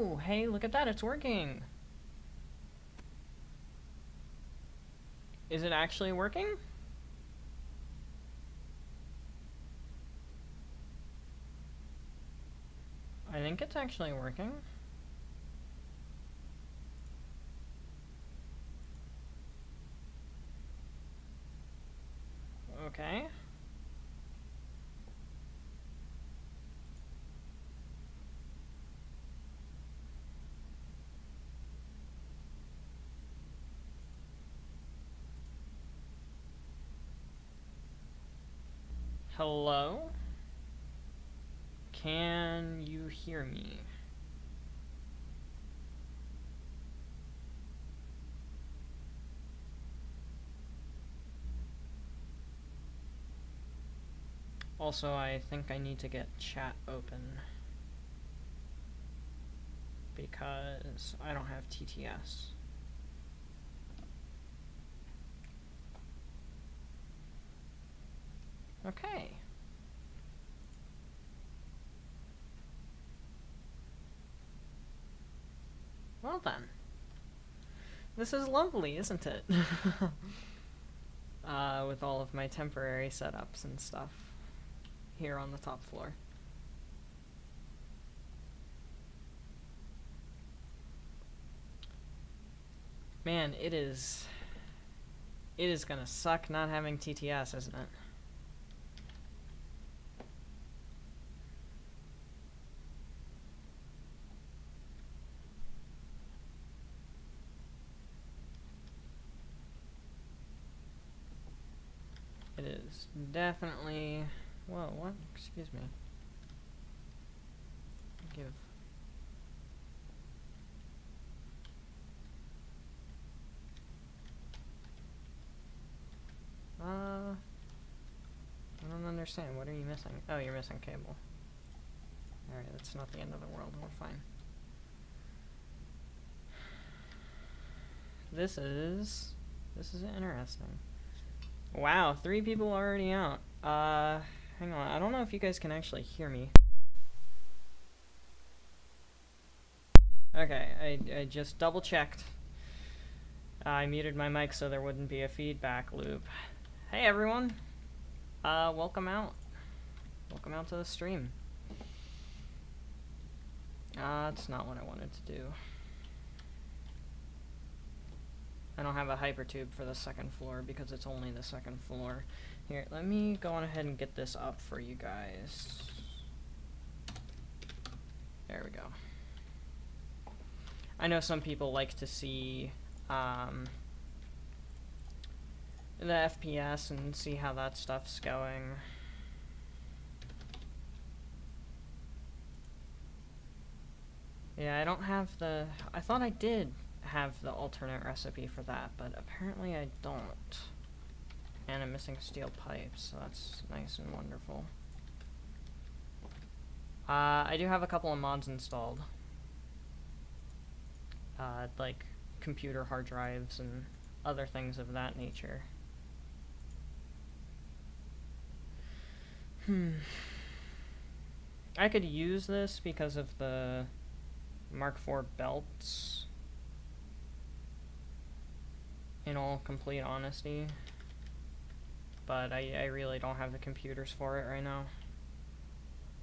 Oh, hey, look at that, it's working. Is it actually working? I think it's actually working. Okay. Hello? Can you hear me? Also, I think I need to get chat open because I don't have TTS. Okay. Well then. This is lovely, isn't it? With all of my temporary setups and stuff here on the top floor. Man, it is gonna suck not having TTS, isn't it? It is definitely... Whoa, what? Excuse me. Give... I don't understand. What are you missing? Oh, you're missing cable. Alright, that's not the end of the world. We're fine. This is interesting. Wow, 3 people already out. Hang on. I don't know if you guys can actually hear me. Okay, I just double checked. I muted my mic so there wouldn't be a feedback loop. Hey everyone! Welcome out. Welcome out to the stream. That's not what I wanted to do. I don't have a hypertube for the second floor because it's only the second floor. Here, let me go on ahead and get this up for you guys. There we go. I know some people like to see the FPS and see how that stuff's going. Yeah, I don't have the... I thought I did have the alternate recipe for that, but apparently I don't. And I'm missing steel pipes, so that's nice and wonderful. I do have a couple of mods installed. Like computer hard drives and other things of that nature. I could use this because of the Mark IV belts, in all complete honesty, but I really don't have the computers for it right now.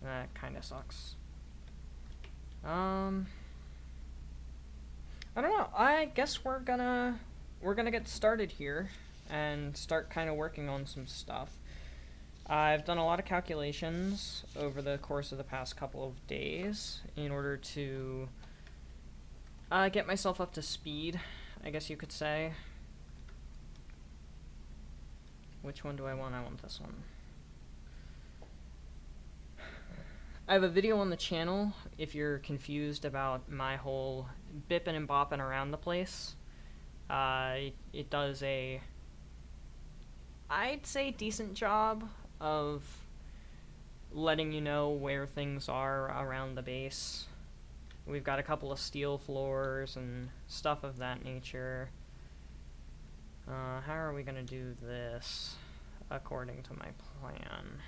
That kinda sucks. I don't know, I guess we're gonna get started here and start kinda working on some stuff. I've done a lot of calculations over the course of the past couple of days in order to get myself up to speed, I guess you could say. Which one do I want? I want this one. I have a video on the channel if you're confused about my whole bipping and bopping around the place. It does a, I'd say, decent job of letting you know where things are around the base. We've got a couple of steel floors and stuff of that nature. How are we gonna do this according to my plan?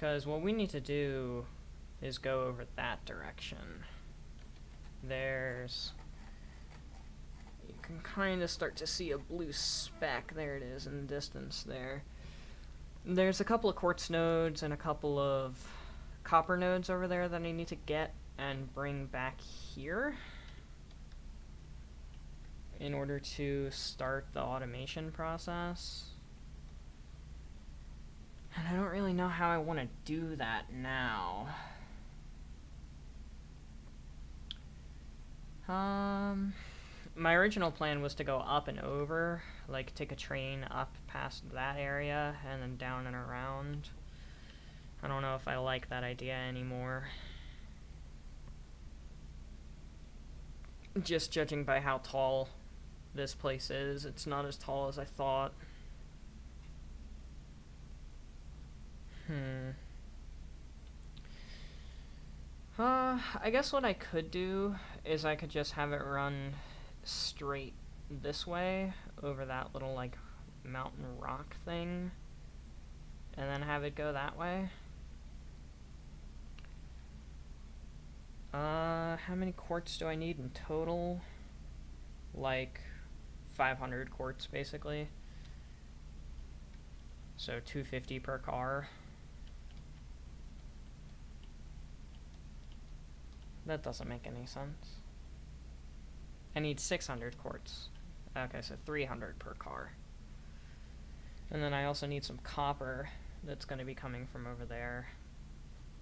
Because what we need to do is go over that direction. There's... You can kind of start to see a blue speck. There it is in the distance there. There's a couple of quartz nodes and a couple of copper nodes over there that I need to get and bring back here in order to start the automation process. And I don't really know how I want to do that now. My original plan was to go up and over, like take a train up past that area and then down and around. I don't know if I like that idea anymore. Just judging by how tall this place is, it's not as tall as I thought. I guess what I could do is I could just have it run straight this way over that little, like, mountain rock thing, and then have it go that way. How many quartz do I need in total? Like 500 quartz, basically. So 250 per car. That doesn't make any sense. I need 600 quartz. Okay, so 300 per car. And then I also need some copper that's going to be coming from over there.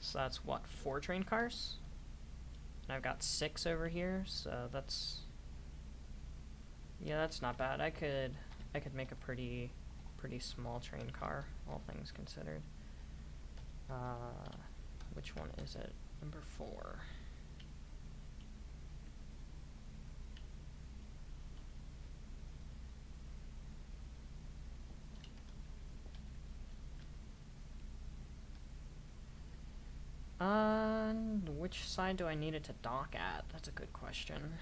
So that's what, 4 train cars? And I've got 6 over here, so that's... Yeah, that's not bad. I could make a pretty small train car, all things considered. Which one is it? Number 4. Which side do I need it to dock at? That's a good question.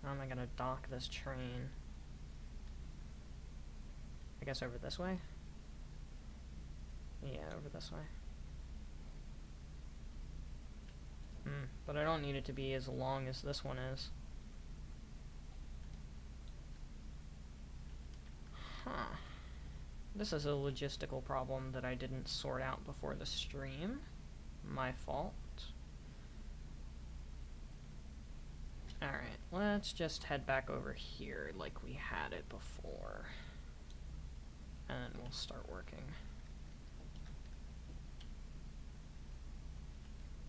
How am I gonna dock this train? I guess over this way? Yeah, over this way. But I don't need it to be as long as this one is. Huh. This is a logistical problem that I didn't sort out before the stream. My fault. Alright, let's just head back over here like we had it before. And we'll start working.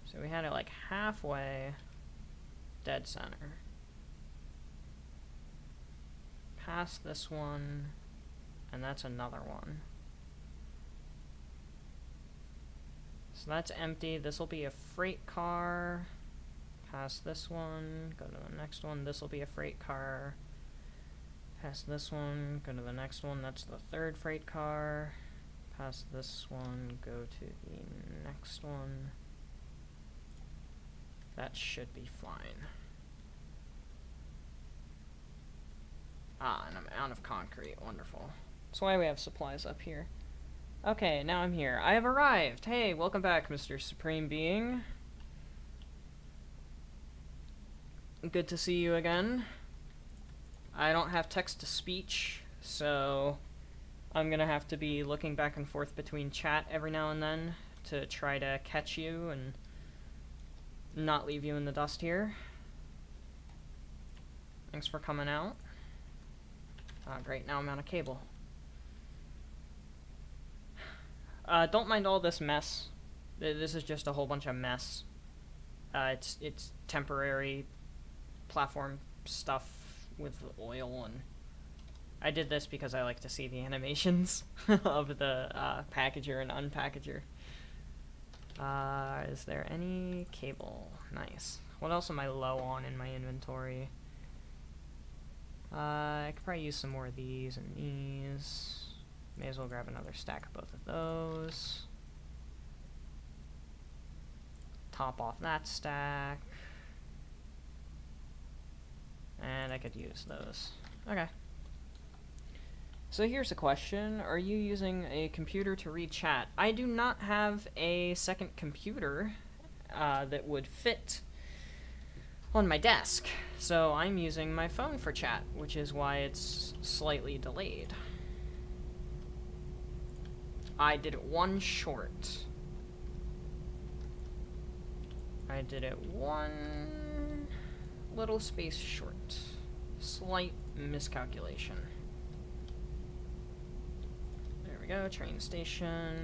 So we had it like halfway, dead center. Past this one, and that's another one. So that's empty. This will be a freight car. Past this one, go to the next one. This will be a freight car. Past this one, go to the next one. That's the 3rd freight car. Past this one, go to the next one. That should be fine. Ah, and I'm out of concrete. Wonderful. That's why we have supplies up here. Okay, now I'm here. I have arrived. Hey, welcome back, Mr. Supreme Being. Good to see you again. I don't have text-to-speech, so I'm gonna have to be looking back and forth between chat every now and then to try to catch you and not leave you in the dust here. Thanks for coming out. Ah, great, now I'm out of cable. Don't mind all this mess. This is just a whole bunch of mess. It's temporary platform stuff with oil, and I did this because I like to see the animations of the packager and unpackager. Is there any cable? Nice. What else am I low on in my inventory? I could probably use some more of these and these. May as well grab another stack of both of those. Top off that stack. And I could use those. Okay. So here's a question. Are you using a computer to read chat? I do not have a second computer that would fit on my desk, so I'm using my phone for chat, which is why it's slightly delayed. I did it one short. I did it one little space short. Slight miscalculation. There we go, train station.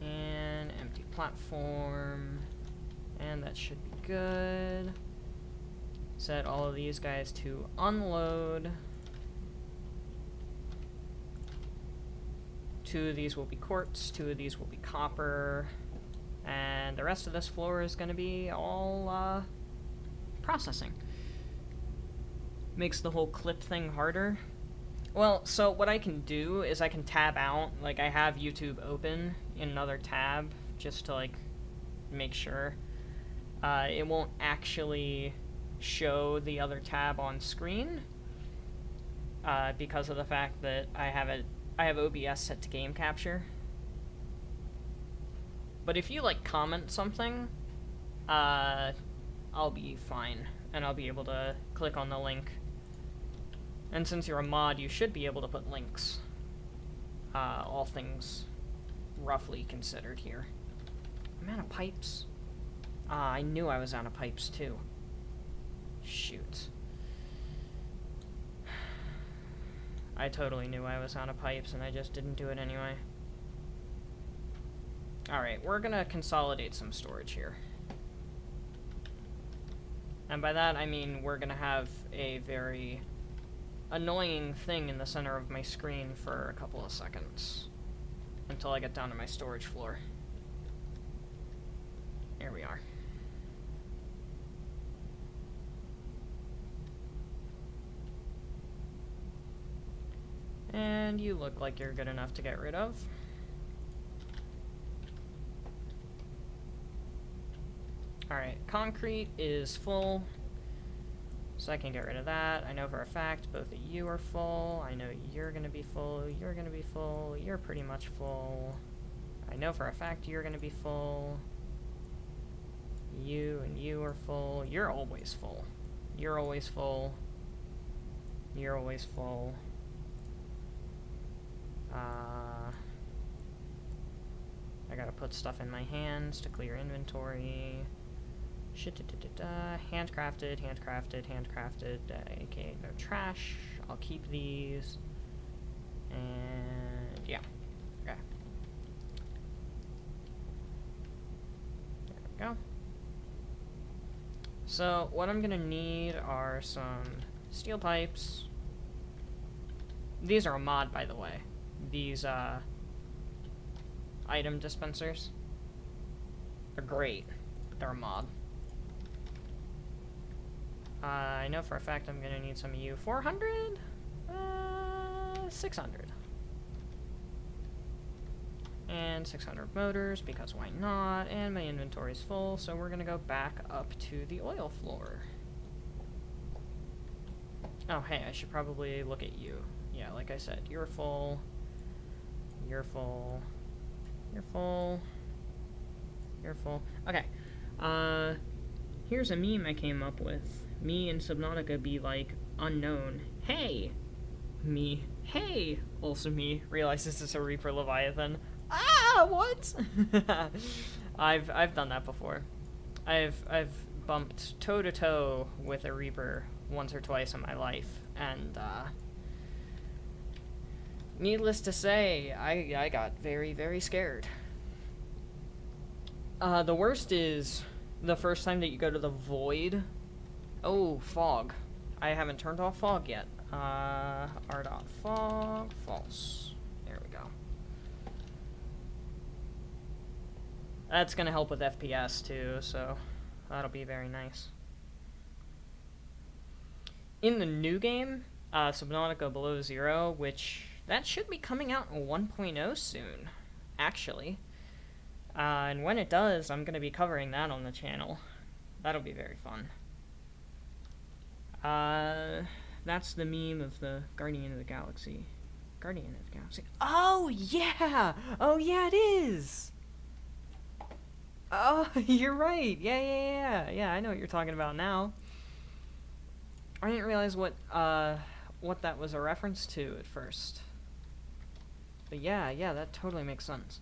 And empty platform. And that should be good. Set all of these guys to unload. 2 of these will be quartz, 2 of these will be copper, and the rest of this floor is going to be all processing. Makes the whole clip thing harder. Well, so what I can do is I can tab out, like I have YouTube open in another tab, just to like make sure. It won't actually show the other tab on screen because of the fact that I have OBS set to game capture. But if you like comment something, I'll be fine, and I'll be able to click on the link. And since you're a mod, you should be able to put links. All things roughly considered here. I'm out of pipes. I knew I was out of pipes too. Shoot. I totally knew I was out of pipes, and I just didn't do it anyway. Alright, we're gonna consolidate some storage here. And by that, I mean we're gonna have a very annoying thing in the center of my screen for a couple of seconds. Until I get down to my storage floor. There we are. And you look like you're good enough to get rid of. Alright, concrete is full, so I can get rid of that. I know for a fact both of you are full. I know you're gonna be full, you're gonna be full, you're pretty much full. I know for a fact you're gonna be full. You and you are full. You're always full. You're always full. You're always full. I gotta put stuff in my hands to clear inventory. Handcrafted, handcrafted, handcrafted, aka no trash. I'll keep these. And yeah. Okay. There we go. So what I'm gonna need are some steel pipes. These are a mod, by the way. These item dispensers are great, but they're a mod. I know for a fact I'm gonna need some of you. 400? 600. And 600 motors, because why not? And my inventory's full, so we're gonna go back up to the oil floor. Oh, hey, I should probably look at you. Yeah, like I said, you're full. You're full. You're full. You're full. Okay. Here's a meme I came up with. Me and Subnautica be like, unknown. Hey! Me. Hey! Also me. Realize this is a Reaper Leviathan. Ah! What? I've done that before. I've bumped toe to toe with a Reaper once or twice in my life, and needless to say, I got very, very scared. The worst is the first time that you go to the void. Oh, fog. I haven't turned off fog yet. R.fog, false. There we go. That's gonna help with FPS too, so that'll be very nice. In the new game, Subnautica Below Zero, which that should be coming out in 1.0 soon, actually. And when it does, I'm going to be covering that on the channel. That'll be very fun. That's the meme of the Guardian of the Galaxy. Guardian of the Galaxy. Oh, yeah! Oh, yeah, it is! Oh, you're right. Yeah, I know what you're talking about now. I didn't realize what that was a reference to at first. But yeah, that totally makes sense.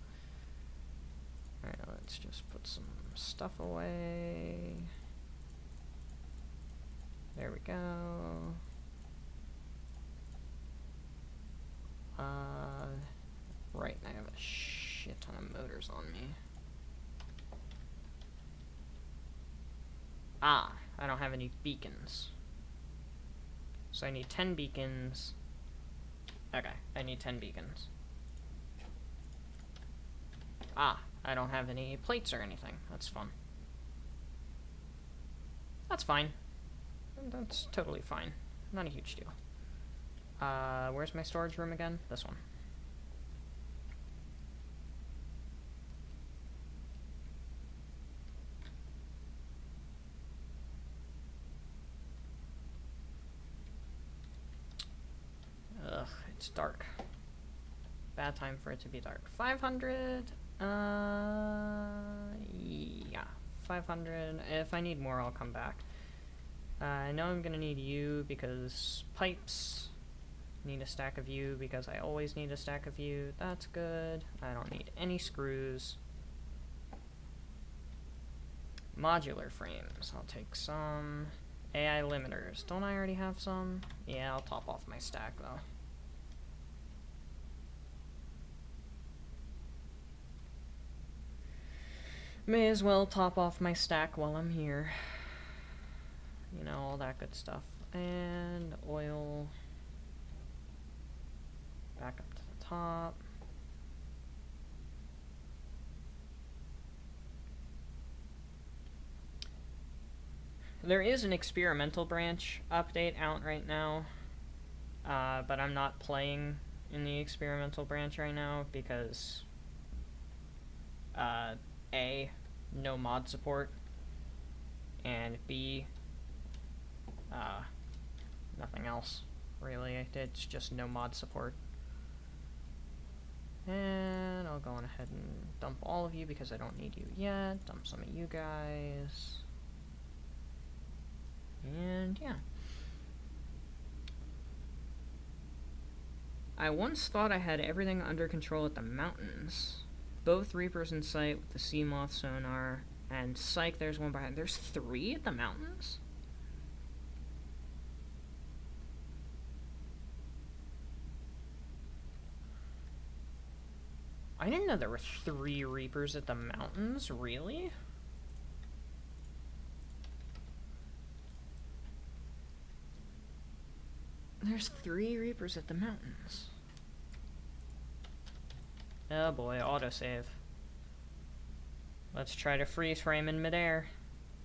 Alright, let's just put some stuff away. There we go. Right, I have a shit ton of motors on me. Ah, I don't have any beacons. So I need 10 beacons. Okay, I need 10 beacons. Ah, I don't have any plates or anything. That's fun. That's fine. That's totally fine. Not a huge deal. Where's my storage room again? This one. Ugh, it's dark. Bad time for it to be dark. 500? Yeah. 500. If I need more, I'll come back. I know I'm gonna need you because pipes. Need a stack of you because I always need a stack of you. That's good. I don't need any screws. Modular frames. I'll take some. AI limiters. Don't I already have some? Yeah, I'll top off my stack though. May as well top off my stack while I'm here. You know, all that good stuff. And oil. Back up to the top. There is an experimental branch update out right now, but I'm not playing in the experimental branch right now because A, no mod support, and B, nothing else, really. It's just no mod support. And I'll go on ahead and dump all of you because I don't need you yet. Dump some of you guys. And yeah. I once thought I had everything under control at the mountains. Both Reapers in sight with the sea moth sonar. And psych, there's one behind. There's 3 at the mountains? I didn't know there were 3 Reapers at the mountains, really? There's 3 Reapers at the mountains. Oh boy, autosave. Let's try to freeze frame in midair.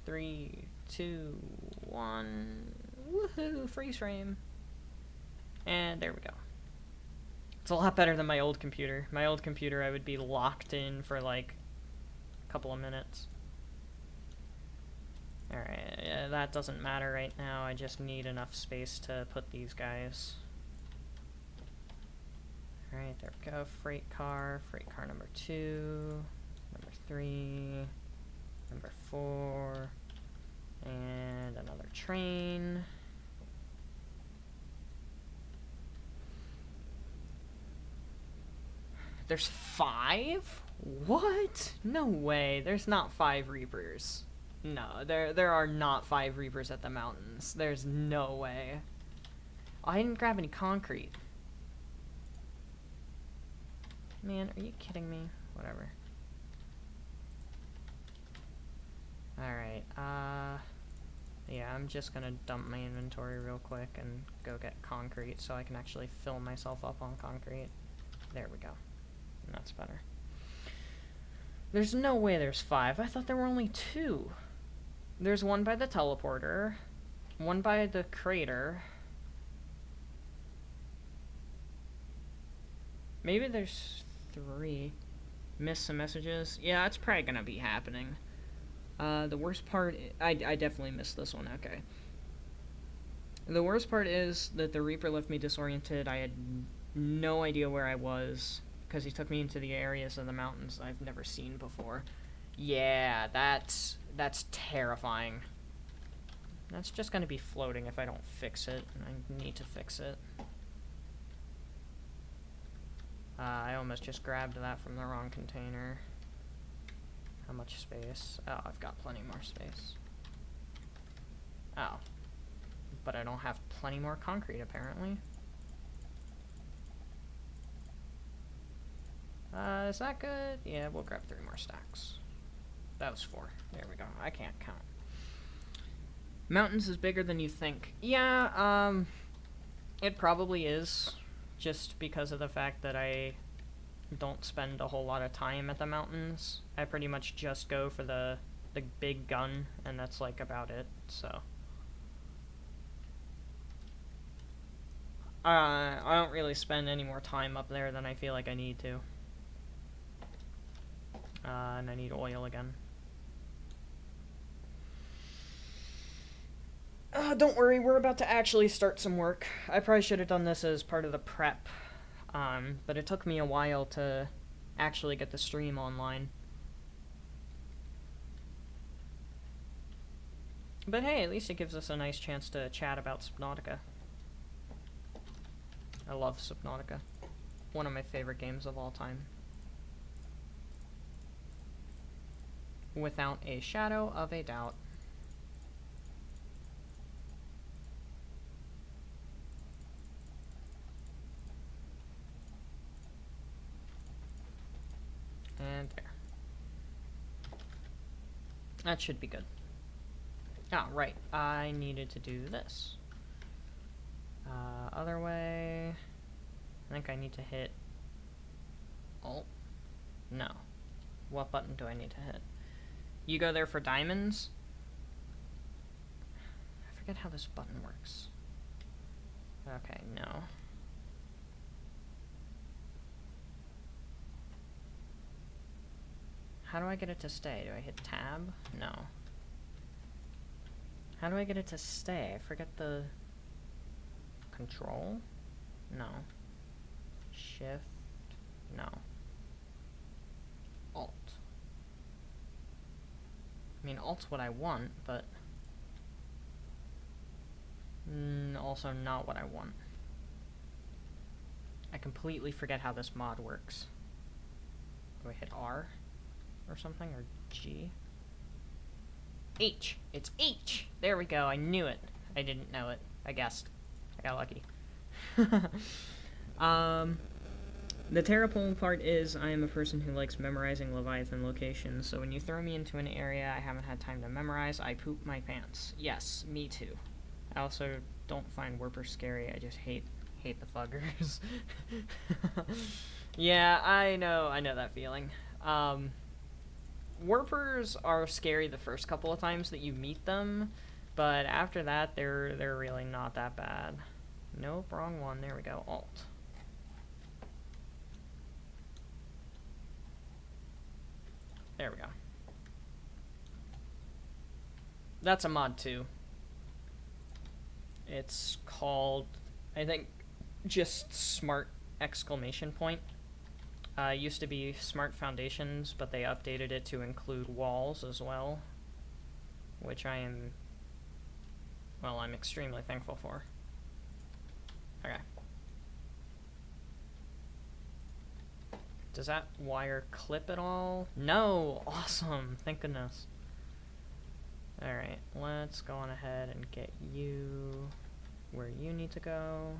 3, 2, 1. Woohoo, freeze frame. And there we go. It's a lot better than my old computer. My old computer, I would be locked in for like a couple of minutes. Alright, yeah, that doesn't matter right now. I just need enough space to put these guys. Alright, there we go. Freight car number 2, number 3, number 4, and another train. There's 5? What? No way. There's not 5 Reapers. No, there are not 5 Reapers at the mountains. There's no way. Oh, I didn't grab any concrete. Man, are you kidding me? Whatever. Alright, yeah, I'm just gonna dump my inventory real quick and go get concrete so I can actually fill myself up on concrete. There we go. And that's better. There's no way there's 5. I thought there were only 2. There's one by the teleporter, one by the crater. Maybe there's 3. Missed some messages. Yeah, that's probably gonna be happening. The worst part, I definitely missed this one, okay. The worst part is that the Reaper left me disoriented. I had no idea where I was, because he took me into the areas of the mountains I've never seen before. Yeah, that's terrifying. That's just going to be floating if I don't fix it, and I need to fix it. I almost just grabbed that from the wrong container. How much space? Oh, I've got plenty more space. Oh. But I don't have plenty more concrete, apparently. Is that good? Yeah, we'll grab 3 more stacks. That was 4. There we go. I can't count. Mountains is bigger than you think. Yeah, it probably is. Just because of the fact that I don't spend a whole lot of time at the mountains. I pretty much just go for the big gun, and that's like about it, so. I don't really spend any more time up there than I feel like I need to. And I need oil again. Don't worry, we're about to actually start some work. I probably should have done this as part of the prep, but it took me a while to actually get the stream online. But hey, at least it gives us a nice chance to chat about Subnautica. I love Subnautica. One of my favorite games of all time. Without a shadow of a doubt. And there. That should be good. Ah, right. I needed to do this. Other way. I think I need to hit Alt. No. What button do I need to hit? You go there for diamonds? I forget how this button works. Okay, no. How do I get it to stay? Do I hit tab? No. How do I get it to stay? I forget the... Control? No. Shift? No. Alt. I mean, Alt's what I want, but... also not what I want. I completely forget how this mod works. Do I hit R? Or something? Or G? H! It's H! There we go, I knew it. I didn't know it. I guessed. I got lucky. The terrible part is I am a person who likes memorizing Leviathan locations, so when you throw me into an area I haven't had time to memorize, I poop my pants. Yes, me too. I also don't find Warpers scary, I just hate the fuggers. Yeah, I know that feeling. Warpers are scary the first couple of times that you meet them, but after that, they're really not that bad. Nope, wrong one. There we go. Alt. There we go. That's a mod too. It's called, I think, just Smart exclamation point. It used to be Smart Foundations, but they updated it to include walls as well, which I'm extremely thankful for. Okay. Does that wire clip at all? No! Awesome! Thank goodness. Alright, let's go on ahead and get you where you need to go.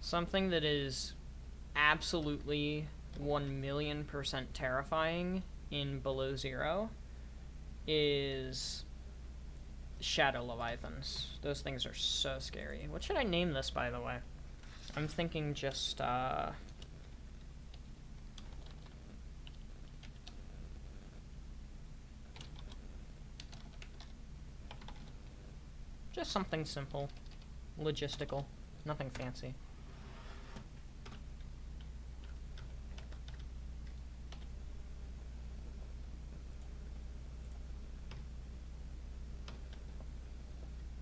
Something that is absolutely 1,000,000% terrifying in Below Zero is Shadow Leviathans. Those things are so scary. What should I name this, by the way? I'm thinking just something simple. Logistical. Nothing fancy.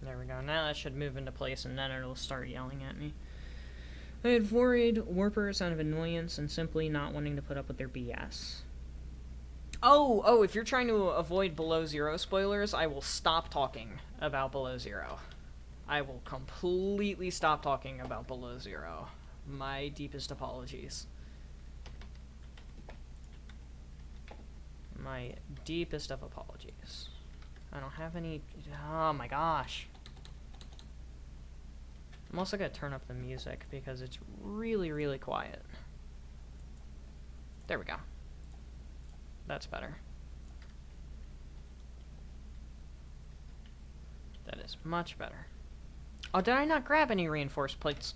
There we go. Now that should move into place, and then it'll start yelling at me. I had worried warpers out of annoyance and simply not wanting to put up with their BS. Oh, if you're trying to avoid Below Zero spoilers, I will stop talking about Below Zero. I will completely stop talking about Below Zero. My deepest apologies. My deepest of apologies. I don't have any... Oh my gosh. I'm also going to turn up the music because it's really, really quiet. There we go. That's better. That is much better. Oh, did I not grab any reinforced plates?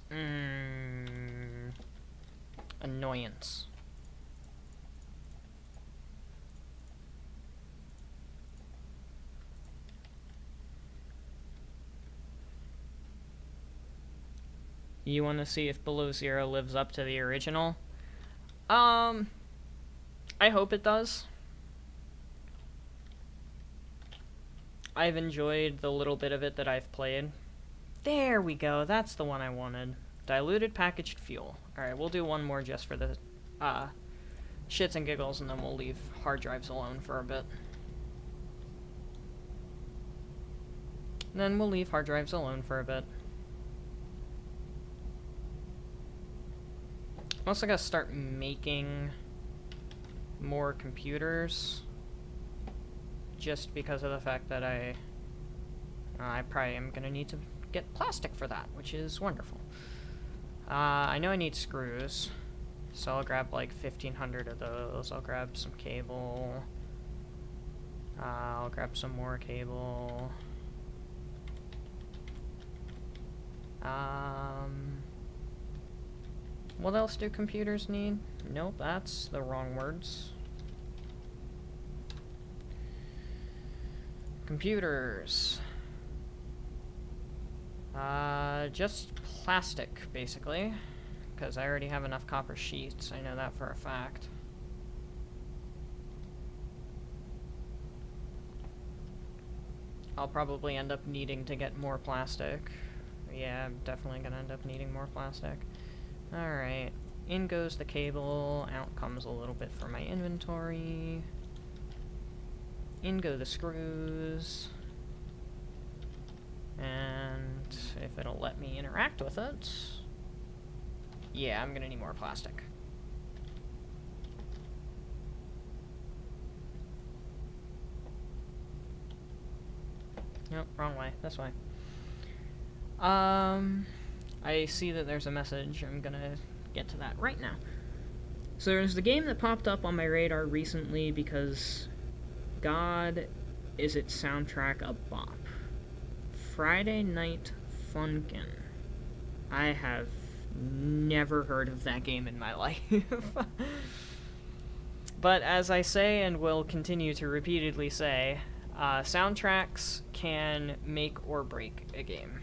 Annoyance. You want to see if Below Zero lives up to the original? I hope it does. I've enjoyed the little bit of it that I've played. There we go, that's the one I wanted. Diluted packaged fuel. Alright, we'll do one more just for the shits and giggles, and then we'll leave hard drives alone for a bit. Then we'll leave hard drives alone for a bit. I'm also gonna start making more computers, just because of the fact that I probably am gonna need to get plastic for that, which is wonderful. I know I need screws, so I'll grab like 1,500 of those. I'll grab some cable. I'll grab some more cable. What else do computers need? Nope, that's the wrong words. Computers. Just plastic, basically. Because I already have enough copper sheets, I know that for a fact. I'll probably end up needing to get more plastic. Yeah, I'm definitely gonna end up needing more plastic. Alright, in goes the cable, out comes a little bit for my inventory. In go the screws. And if it'll let me interact with it... Yeah, I'm gonna need more plastic. Nope, wrong way, this way. I see that there's a message. I'm gonna get to that right now. So there's the game that popped up on my radar recently because God, is its soundtrack a bop. Friday Night Funkin'. I have never heard of that game in my life. But as I say and will continue to repeatedly say, soundtracks can make or break a game.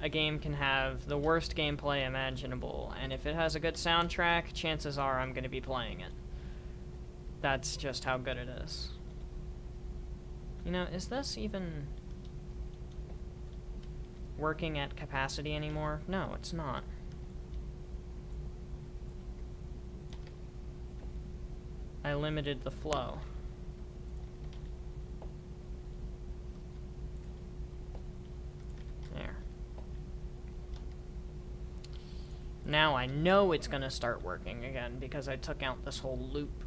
A game can have the worst gameplay imaginable, and if it has a good soundtrack, chances are I'm going to be playing it. That's just how good it is. You know, is this even working at capacity anymore? No, it's not. I limited the flow. There. Now I know it's gonna start working again because I took out this whole loop.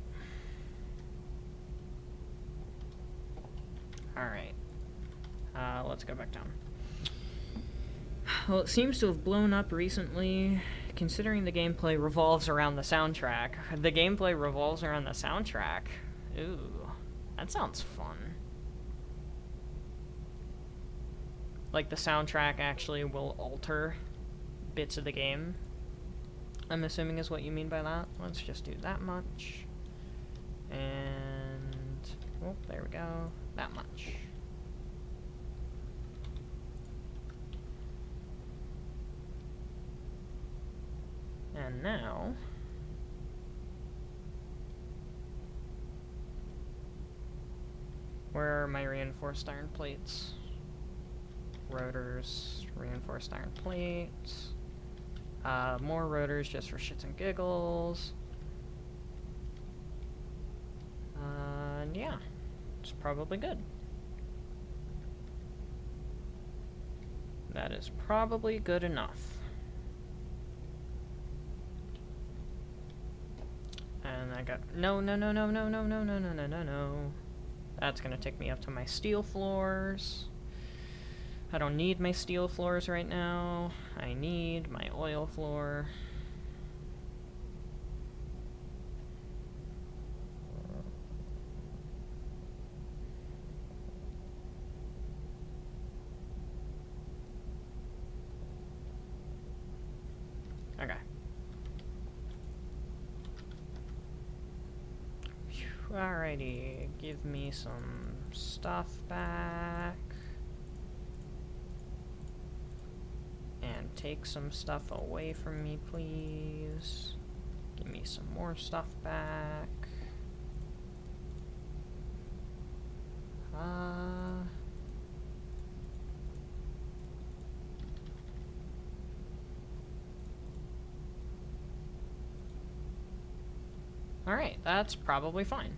Alright. Let's go back down. Well, it seems to have blown up recently, considering the gameplay revolves around the soundtrack. The gameplay revolves around the soundtrack. Ooh, that sounds fun. Like, the soundtrack actually will alter bits of the game, I'm assuming is what you mean by that. Let's just do that much. And, oh, there we go. That much. And now, where are my reinforced iron plates? rotors, reinforced iron plates. More rotors just for shits and giggles. And yeah, it's probably good. That is probably good enough. And I got no. That's gonna take me up to my steel floors. I don't need my steel floors right now. I need my oil floor. Okay. Alrighty, give me some stuff back. And take some stuff away from me, please. Give me some more stuff back. Alright, that's probably fine.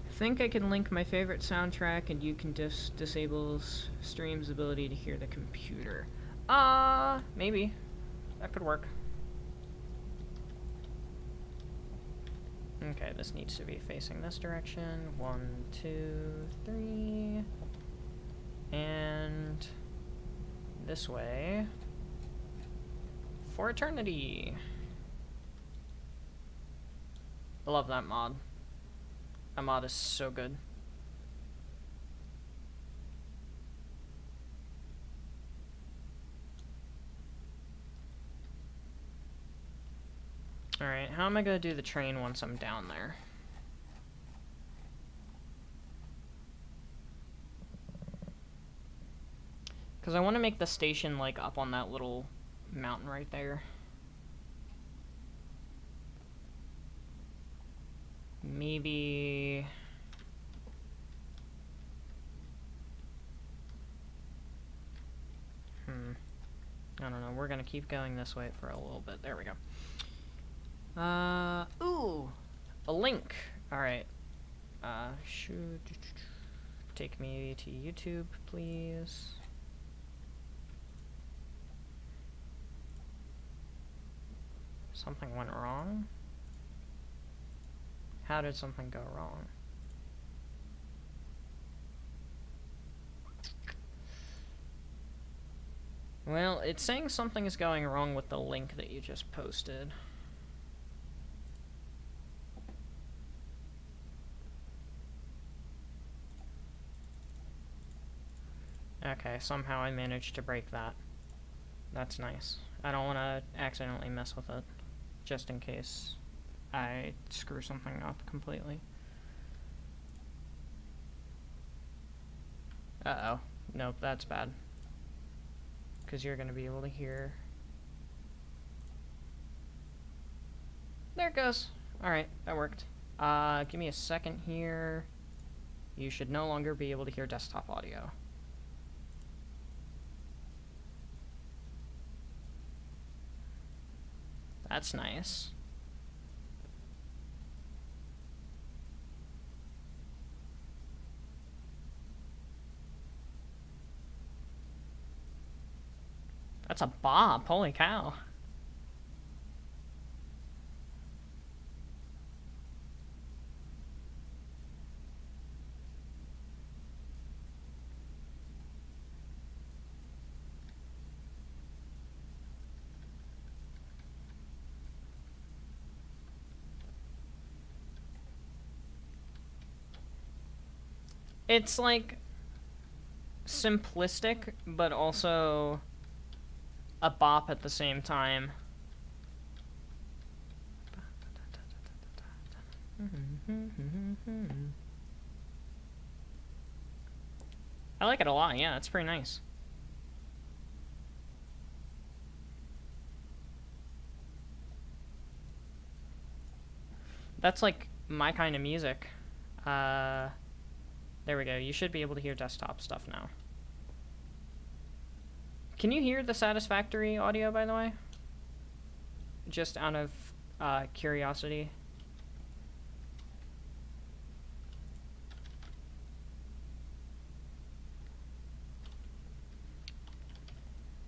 I think I can link my favorite soundtrack and you can disable stream's ability to hear the computer. Maybe. That could work. Okay, this needs to be facing this direction. 1, 2, 3. And this way. For eternity. I love that mod. That mod is so good. Alright, how am I gonna do the train once I'm down there? Because I want to make the station, like, up on that little mountain right there. Maybe... I don't know, we're gonna keep going this way for a little bit. There we go. Ooh! A link! Alright. Should... Take me to YouTube, please. Something went wrong? How did something go wrong? Well, it's saying something is going wrong with the link that you just posted. Okay, somehow I managed to break that. That's nice. I don't want to accidentally mess with it, just in case I screw something up completely. Uh-oh. Nope, that's bad. Because you're going to be able to hear... There it goes. Alright, that worked. Give me a second here. You should no longer be able to hear desktop audio. That's nice. That's a bop, holy cow. It's like simplistic, but also a bop at the same time. I like it a lot, yeah, it's pretty nice. That's like my kind of music. There we go. You should be able to hear desktop stuff now. Can you hear the Satisfactory audio, by the way? Just out of curiosity.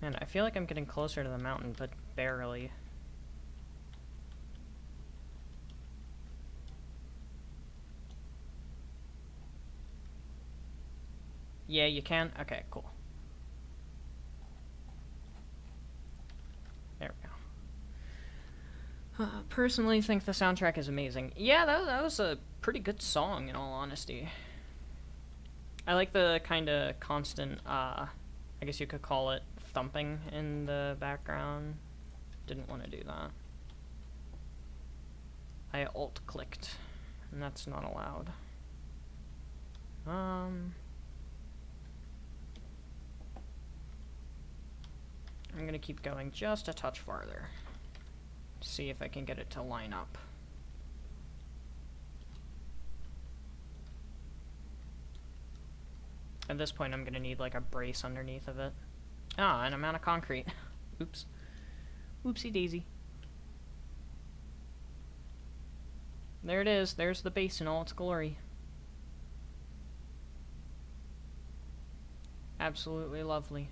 Man, I feel like I'm getting closer to the mountain, but barely. Yeah, you can? Okay, cool. There we go. Personally think the soundtrack is amazing. Yeah, that was a pretty good song, in all honesty. I like the kind of constant, I guess you could call it thumping in the background. Didn't want to do that. I alt-clicked, and that's not allowed. I'm gonna keep going just a touch farther. See if I can get it to line up. At this point, I'm gonna need like a brace underneath of it. Ah, and I'm out of concrete. Oops. Oopsie daisy. There it is. There's the base in all its glory. Absolutely lovely.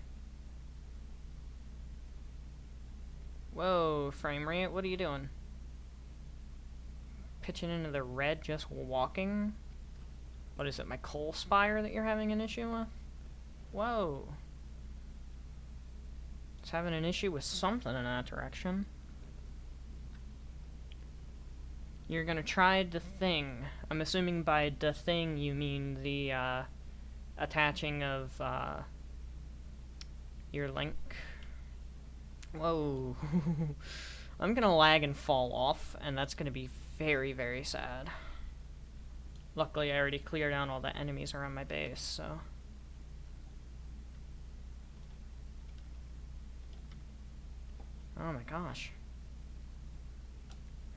Whoa, frame rate, what are you doing? Pitching into the red just walking? What is it, my coal spire that you're having an issue with? Whoa. It's having an issue with something in that direction. You're gonna try the thing. I'm assuming by the thing you mean the attaching of your link. Whoa. I'm gonna lag and fall off, and that's gonna be very, very sad. Luckily, I already cleared out all the enemies around my base, so... Oh my gosh.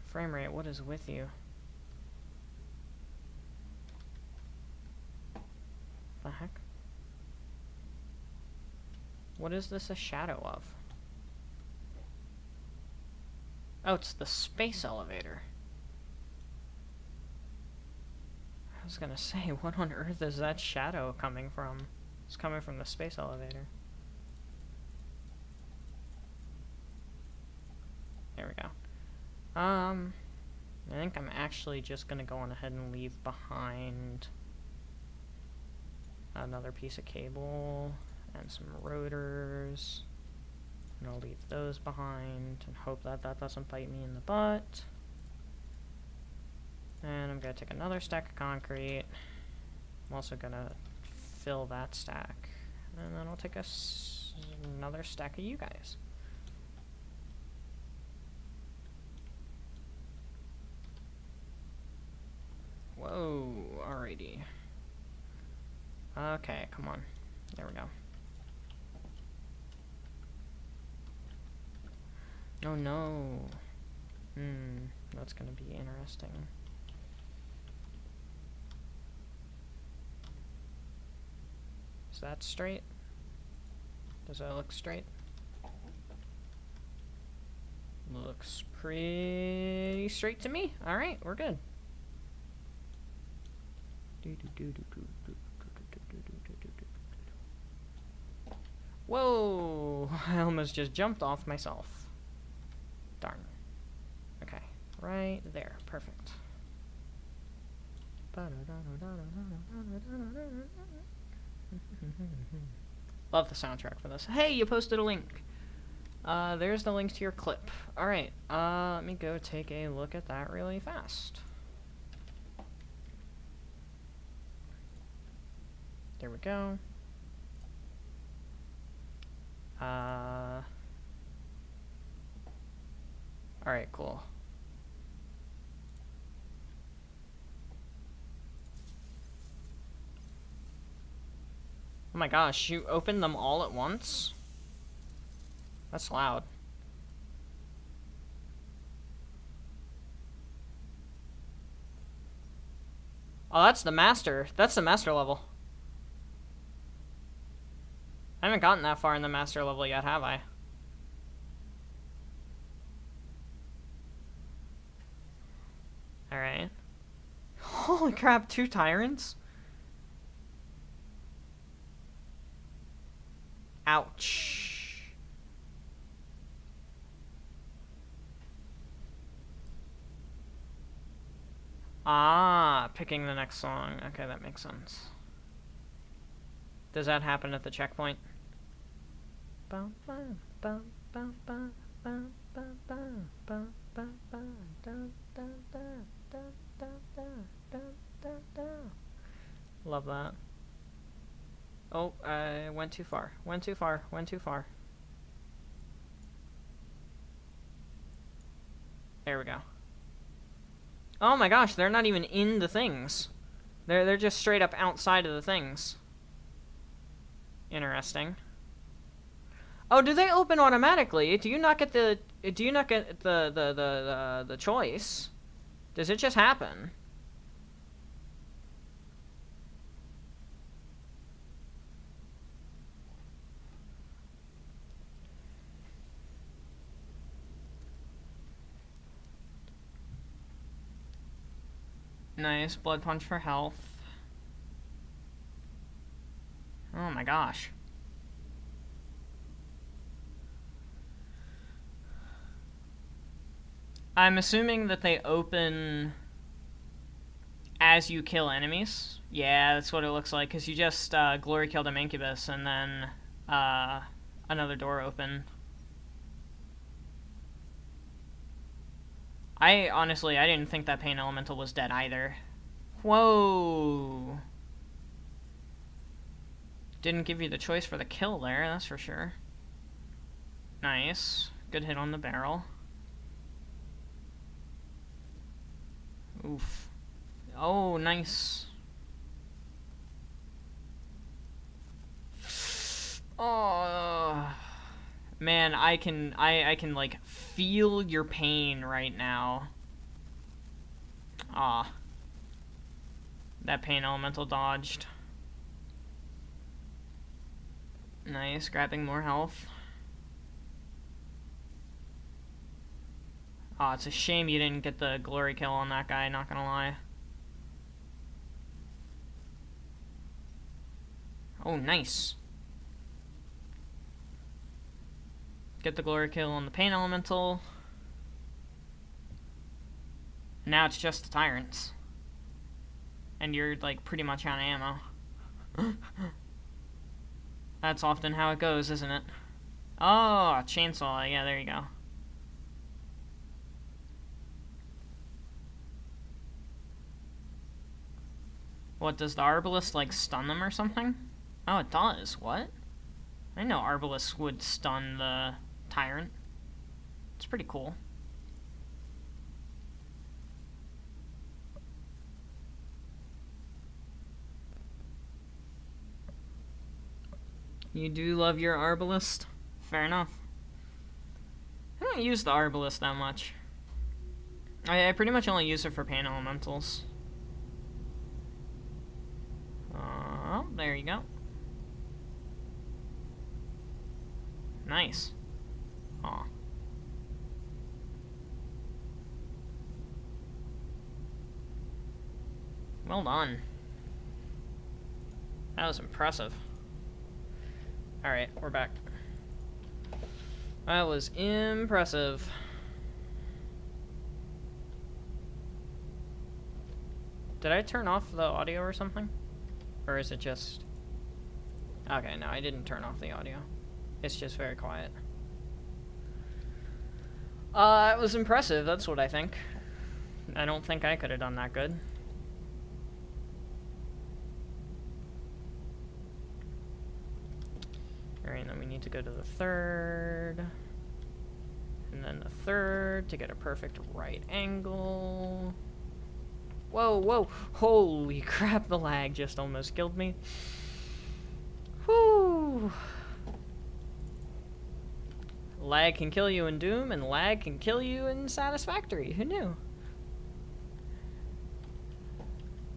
Frame rate, what is with you? The heck? What is this a shadow of? Oh, it's the space elevator. I was gonna say, what on earth is that shadow coming from? It's coming from the space elevator. There we go. I think I'm actually just gonna go on ahead and leave behind another piece of cable and some rotors. And I'll leave those behind and hope that that doesn't bite me in the butt. And I'm gonna take another stack of concrete. I'm also gonna fill that stack. And then I'll take another stack of you guys. Whoa, alrighty. Okay, come on. There we go. Oh no. That's gonna be interesting. Is that straight? Does that look straight? Looks pretty straight to me. Alright, we're good. Whoa! I almost just jumped off myself. Darn. Okay, right there. Perfect. Love the soundtrack for this. Hey, you posted a link. There's the link to your clip. Alright, let me go take a look at that really fast. There we go. Alright, cool. Oh my gosh, you opened them all at once? That's loud. Oh, that's the master. That's the master level. I haven't gotten that far in the master level yet, have I? Alright. Holy crap, 2 tyrants? Ouch. Ah, picking the next song. Okay, that makes sense. Does that happen at the checkpoint? Love that. Oh, I went too far. Went too far. Went too far. There we go. Oh my gosh, they're not even in the things. They're just straight up outside of the things. Interesting. Oh, do they open automatically? Do you not get the choice? Does it just happen? Nice, blood punch for health. Oh my gosh. I'm assuming that they open as you kill enemies. Yeah, that's what it looks like, because you just glory killed an incubus and then another door open. Honestly, I didn't think that pain elemental was dead either. Whoa. Didn't give you the choice for the kill there, that's for sure. Nice. Good hit on the barrel. Oof. Oh, nice. Oh. Man, I can like feel your pain right now. Ah. That pain elemental dodged. Nice, grabbing more health. Aw, it's a shame you didn't get the glory kill on that guy, not gonna lie. Oh, nice. Get the glory kill on the pain elemental. Now it's just the tyrants. And you're, like, pretty much out of ammo. That's often how it goes, isn't it? Oh, chainsaw. Yeah, there you go. What, does the arbalist, like, stun them or something? Oh, it does. What? I didn't know arbalists would stun the tyrant. It's pretty cool. You do love your arbalist? Fair enough. I don't use the arbalist that much. I pretty much only use it for pain elementals. There you go. Nice. Aw. Well done. That was impressive. Alright, we're back. That was impressive. Did I turn off the audio or something? Or is it just... Okay, no, I didn't turn off the audio. It's just very quiet. It was impressive, that's what I think. I don't think I could have done that good. Alright, then we need to go to the third. And then the third to get a perfect right angle. Whoa, whoa! Holy crap, the lag just almost killed me. Whew! Lag can kill you in Doom, and lag can kill you in Satisfactory. Who knew?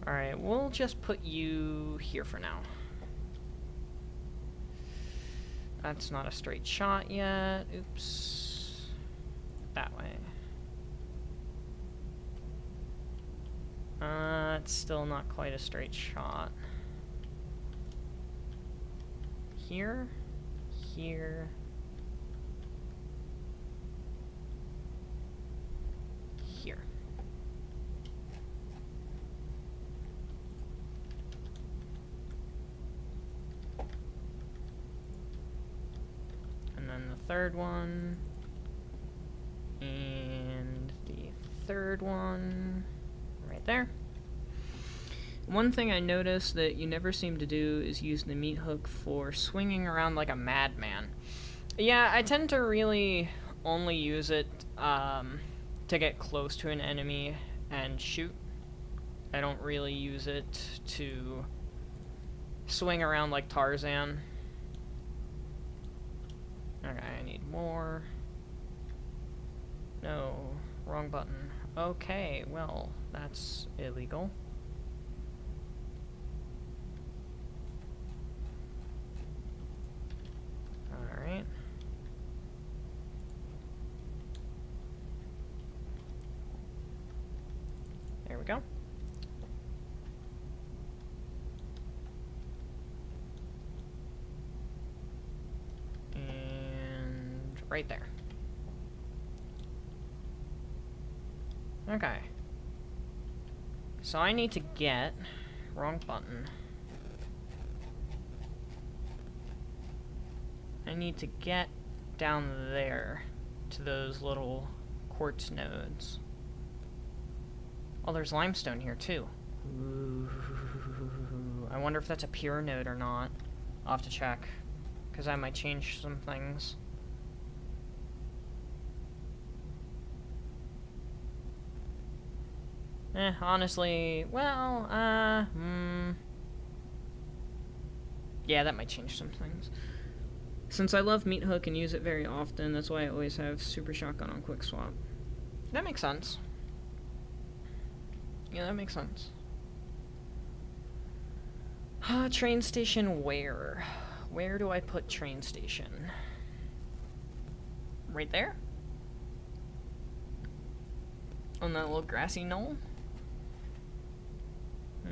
Alright, we'll just put you here for now. That's not a straight shot yet. Oops. That way. It's still not quite a straight shot. Here, here, here. And then the third one, and the third one, right there. One thing I noticed that you never seem to do is use the meat hook for swinging around like a madman. Yeah, I tend to really only use it to get close to an enemy and shoot. I don't really use it to swing around like Tarzan. Okay, I need more. No, wrong button. Okay, well, that's illegal. Alright. There we go. And right there. Okay. So I need to get... Wrong button. I need to get down there to those little quartz nodes. Oh, there's limestone here too. Ooh. I wonder if that's a pure node or not. I'll have to check, because I might change some things. Honestly, well, yeah, that might change some things. Since I love meat hook and use it very often, that's why I always have super shotgun on quick swap. That makes sense. Yeah, that makes sense. Train station where? Where do I put train station? Right there? On that little grassy knoll?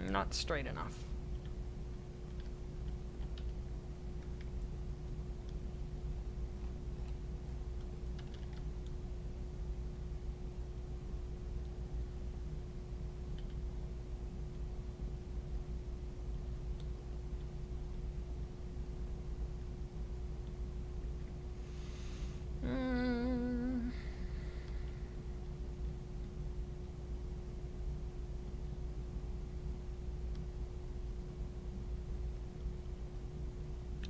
Not straight enough.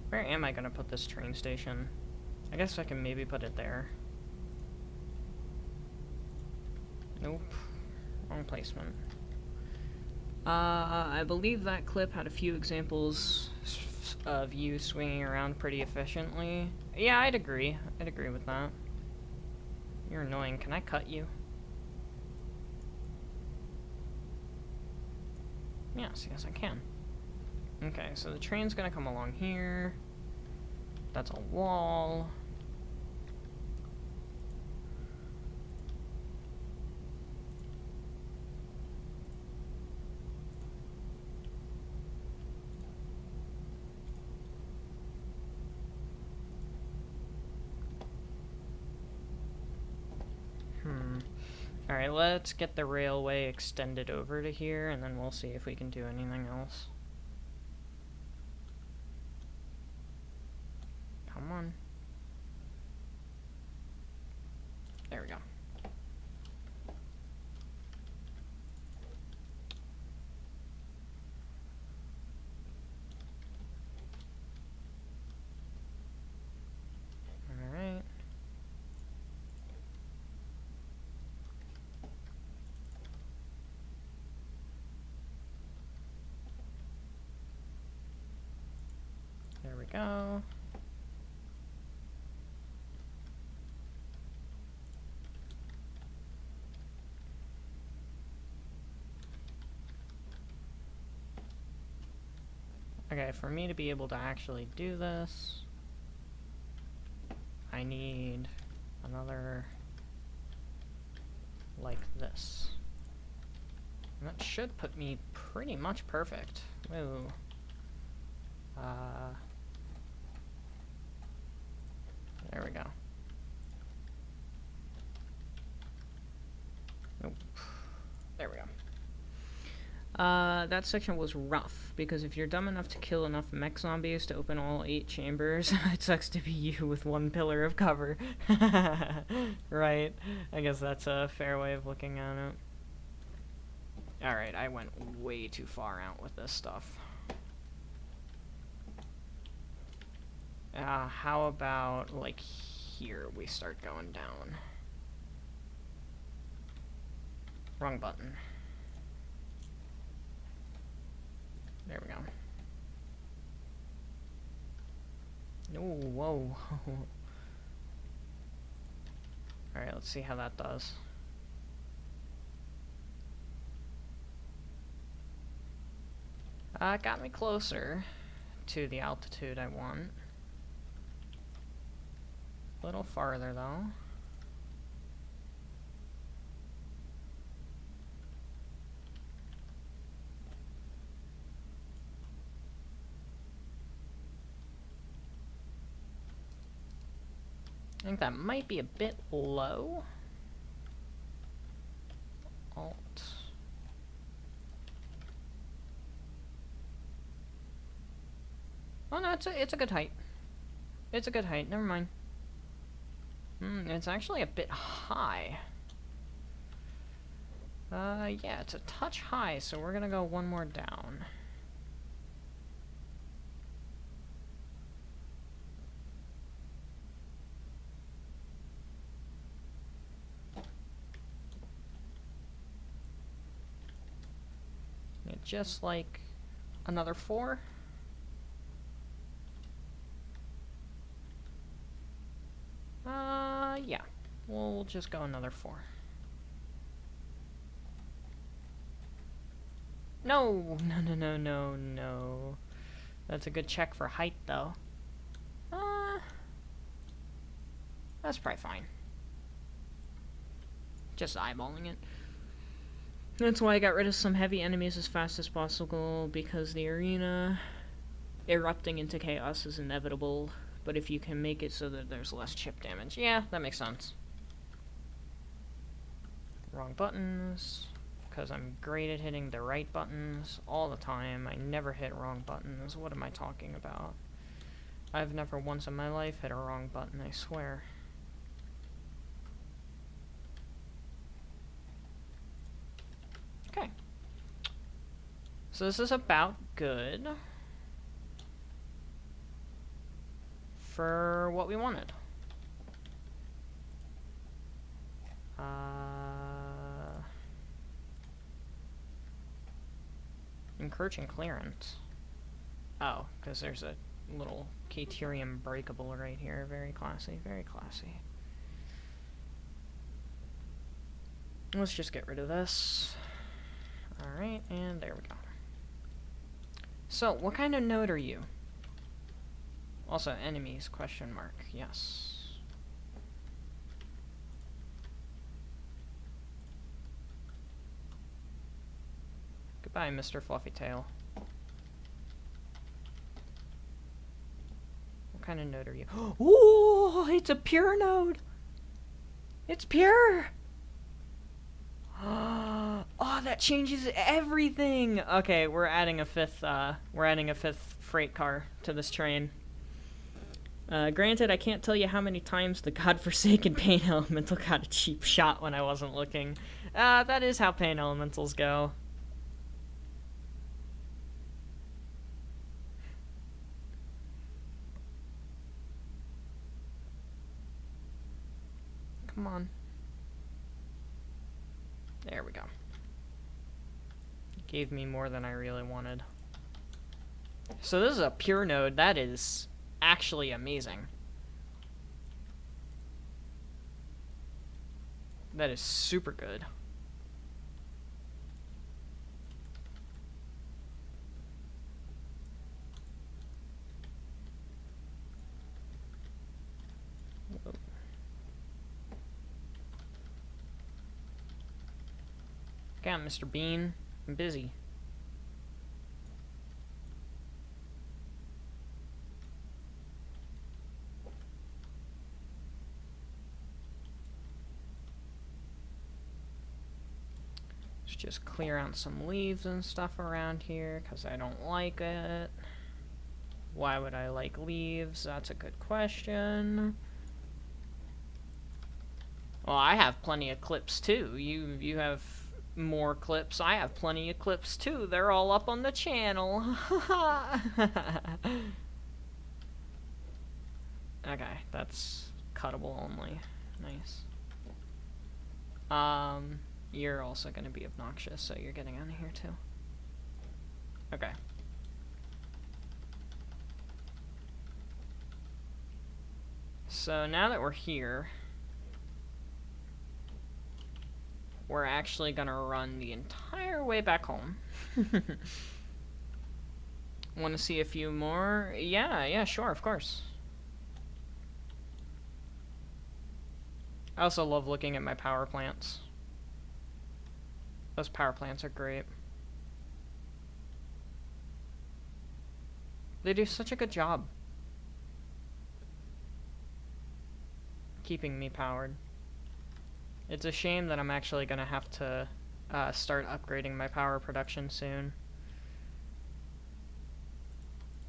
Where am I gonna put this train station? I guess I can maybe put it there. Nope. Wrong placement. I believe that clip had a few examples of you swinging around pretty efficiently. Yeah, I'd agree. I'd agree with that. You're annoying. Can I cut you? Yes, yes I can. Okay, so the train's gonna come along here. That's a wall. Alright, let's get the railway extended over to here, and then we'll see if we can do anything else. Come on. There we go. Alright. There we go. Okay, for me to be able to actually do this, I need another like this. And that should put me pretty much perfect. Whoa. There we go. Nope. There we go. That section was rough, because if you're dumb enough to kill enough mech zombies to open all 8 chambers, it sucks to be you with 1 pillar of cover. Right. I guess that's a fair way of looking at it. Alright, I went way too far out with this stuff. How about, like, here we start going down? Wrong button. There we go. Oh, whoa. Alright, let's see how that does. It got me closer to the altitude I want. A little farther, though. I think that might be a bit low. Alt. Oh no, it's a good height. It's a good height. Never mind. It's actually a bit high. Yeah, it's a touch high, so we're gonna go one more down. Yeah, just like another 4. Yeah. We'll just go another 4. No! No, no, no, no, no. That's a good check for height, though. That's probably fine. Just eyeballing it. That's why I got rid of some heavy enemies as fast as possible, because the arena erupting into chaos is inevitable. But if you can make it so that there's less chip damage, yeah, that makes sense. Wrong buttons, because I'm great at hitting the right buttons all the time. I never hit wrong buttons. What am I talking about? I've never once in my life hit a wrong button, I swear. Okay. So this is about good for what we wanted. Encroaching clearance. Oh, because there's a little Caterium breakable right here. Very classy, very classy. Let's just get rid of this. Alright, and there we go. So, what kind of node are you? Also, enemies, question mark, yes. Goodbye, Mr. Fluffy Tail. What kind of node are you? Ooh, it's a pure node! It's pure! Oh, that changes everything! Okay, we're adding a fifth freight car to this train. Granted, I can't tell you how many times the godforsaken Pain Elemental got a cheap shot when I wasn't looking. That is how Pain Elementals go. Come on. There we go. Gave me more than I really wanted. So this is a pure node. That is actually amazing. That is super good. Okay, Mr. Bean. I'm busy. Let's just clear out some leaves and stuff around here, because I don't like it. Why would I like leaves? That's a good question. Well, I have plenty of clips too. You have more clips. I have plenty of clips too. They're all up on the channel. Okay, that's cuttable only. Nice. You're also gonna be obnoxious, so you're getting out of here too. Okay. So now that we're here, we're actually gonna run the entire way back home. Want to see a few more? Yeah, sure, of course. I also love looking at my power plants. Those power plants are great. They do such a good job keeping me powered. It's a shame that I'm actually gonna have to start upgrading my power production soon.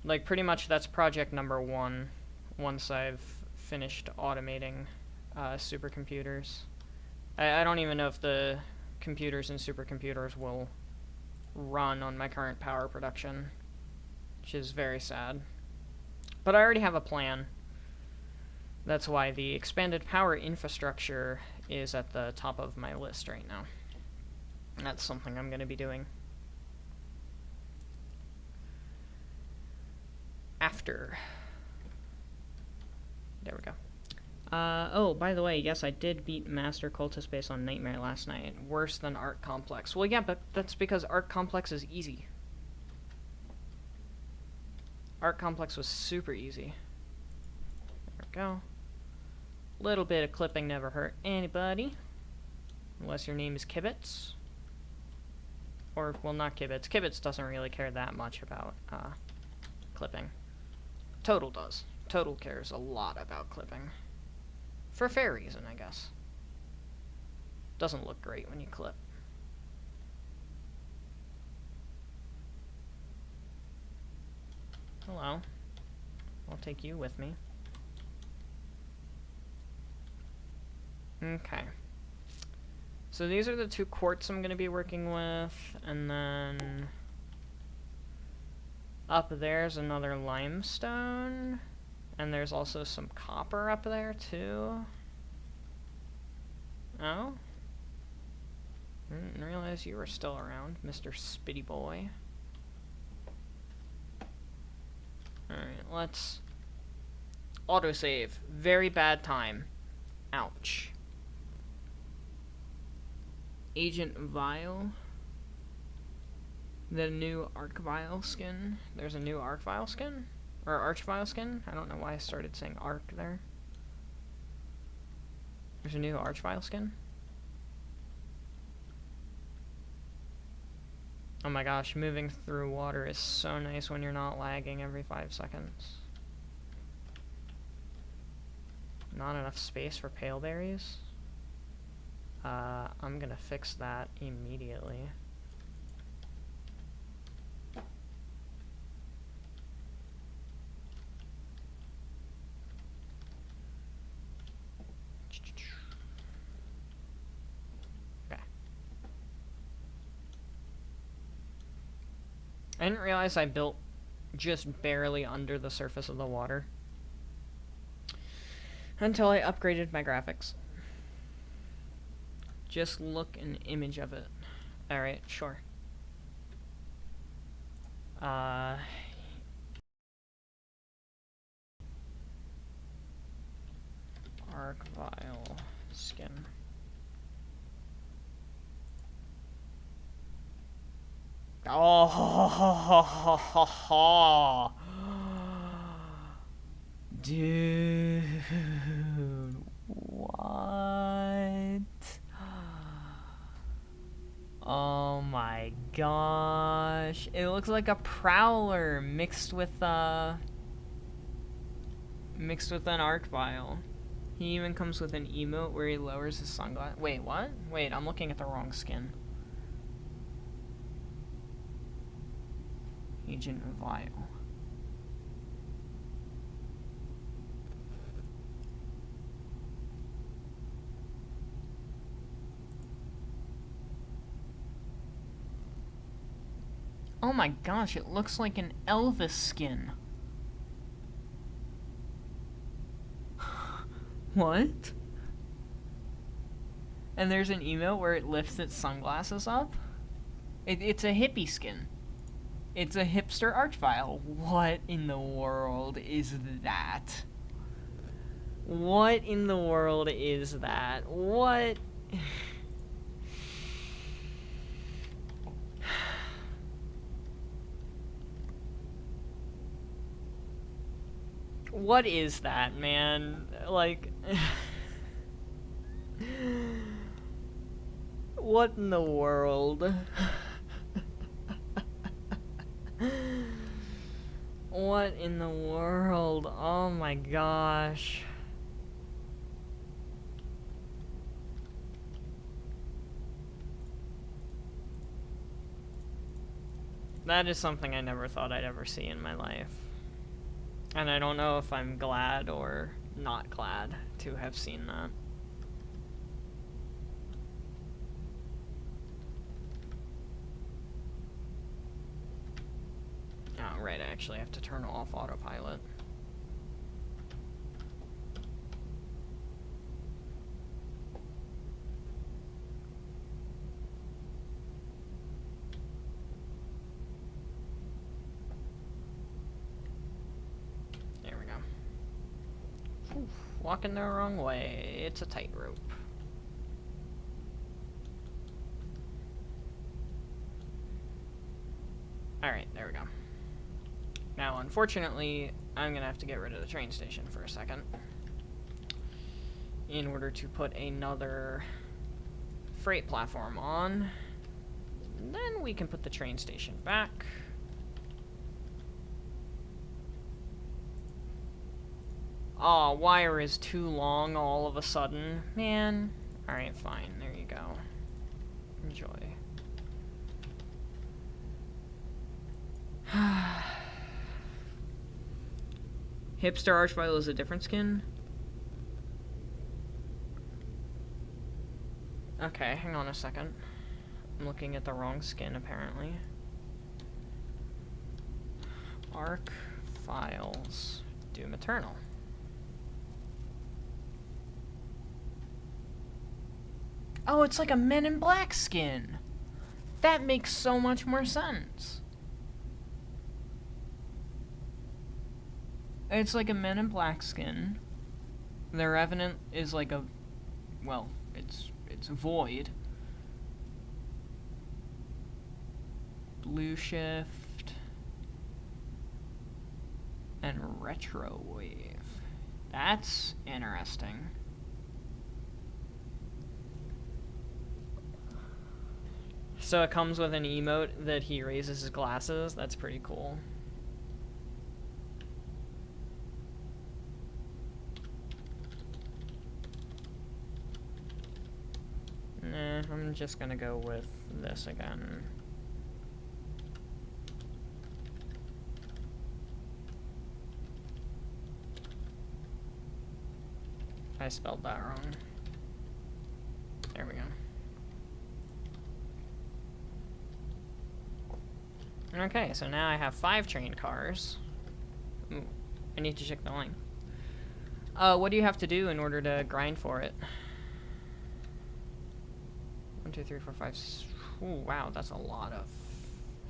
Like, pretty much that's project number 1 once I've finished automating supercomputers. I don't even know if the computers and supercomputers will run on my current power production, which is very sad. But I already have a plan. That's why the expanded power infrastructure is at the top of my list right now. And that's something I'm going to be doing after. There we go. Oh, by the way, yes, I did beat Master Cultist Base on Nightmare last night. Worse than Arc Complex. Well, yeah, but that's because Arc Complex is easy. Arc Complex was super easy. There we go. Little bit of clipping never hurt anybody. Unless your name is Kibitz. Or, well, not Kibitz. Kibitz doesn't really care that much about clipping. Total does. Total cares a lot about clipping. For a fair reason, I guess. Doesn't look great when you clip. Hello. I'll take you with me. Okay. So these are the 2 quartz I'm going to be working with, and then up there's another limestone, and there's also some copper up there too. Oh? Didn't realize you were still around, Mr. Spitty Boy. Alright, let's autosave. Very bad time. Ouch. Agent Vile. The new Arc Vile skin. There's a new Arc Vile skin? Or Arch Vile skin? I don't know why I started saying Arc there. There's a new Arch Vile skin? Oh my gosh, moving through water is so nice when you're not lagging every 5 seconds. Not enough space for pale berries? I'm gonna fix that immediately. Okay. I didn't realize I built just barely under the surface of the water until I upgraded my graphics. Just look an image of it. Alright, sure. Arc Vile skin. Oh, dude, what? gosh. It looks like a prowler mixed with an arc vial. He even comes with an emote where he lowers his sunglasses. Wait, what? Wait, I'm looking at the wrong skin. Agent Vial. Oh my gosh, it looks like an Elvis skin. What? And there's an emote where it lifts its sunglasses up? It's a hippie skin. It's a hipster archvile. What in the world is that? What in the world is that? What? What is that, man? Like... What in the world? What in the world? Oh my gosh. That is something I never thought I'd ever see in my life. And I don't know if I'm glad or not glad to have seen that. Oh, right, I actually have to turn off autopilot. There we go. Oof, walking the wrong way. It's a tightrope. Alright, there we go. Now, unfortunately, I'm gonna have to get rid of the train station for a second in order to put another freight platform on. Then we can put the train station back. Aw, wire is too long all of a sudden. Man. Alright, fine. There you go. Enjoy. Hipster Archvile is a different skin? Okay, hang on a second. I'm looking at the wrong skin, apparently. Arc Files. Doom Eternal. Oh, it's like a Men in Black skin! That makes so much more sense. It's like a Men in Black skin. The Revenant is like a... well, it's void. Blue Shift. And Retro Wave. That's interesting. So it comes with an emote that he raises his glasses. That's pretty cool. Nah, I'm just gonna go with this again. I spelled that wrong. There we go. Okay, so now I have 5 train cars. Ooh, I need to check the line. What do you have to do in order to grind for it? 1, 2, 3, 4, 5. Ooh, wow, that's a lot of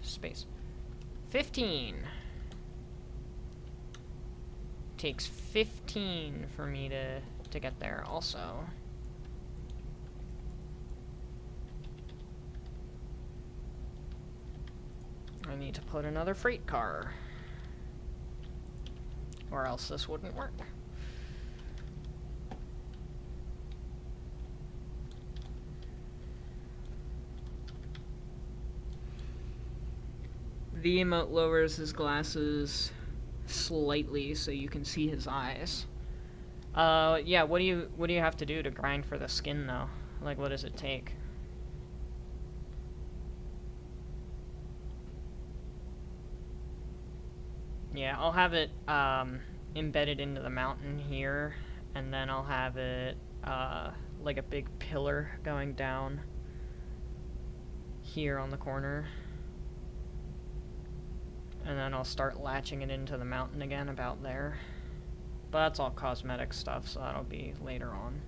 space. 15. Takes 15 for me to get there also. I need to put another freight car, or else this wouldn't work. The emote lowers his glasses slightly so you can see his eyes. Yeah, what do you have to do to grind for the skin, though? Like, what does it take? Yeah, I'll have it, embedded into the mountain here, and then I'll have it, like a big pillar going down here on the corner. And then I'll start latching it into the mountain again about there. But that's all cosmetic stuff, so that'll be later on.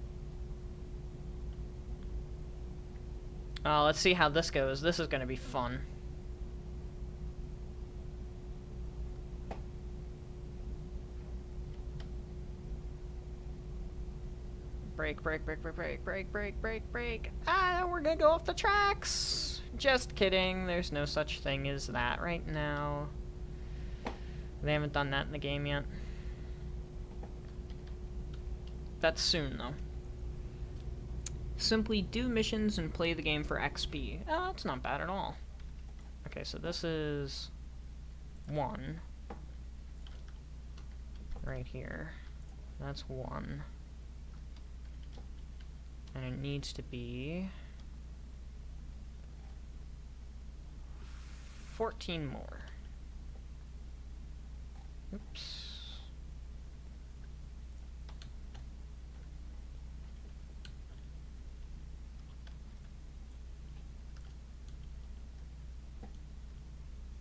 Let's see how this goes. This is gonna be fun. Break, break, break, break, break, break, break, break, break. Ah, we're gonna go off the tracks! Just kidding, there's no such thing as that right now. They haven't done that in the game yet. That's soon, though. Simply do missions and play the game for XP. Oh, that's not bad at all. Okay, so this is 1. Right here. That's 1. And it needs to be 14 more. Oops.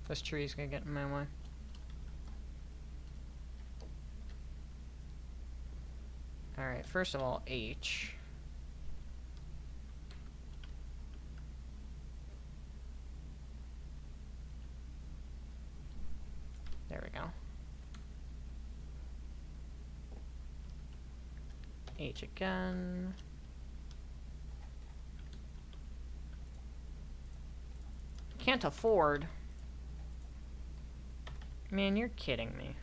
This tree's gonna get in my way. Alright, first of all, H. There we go. H again. Can't afford. Man, you're kidding me.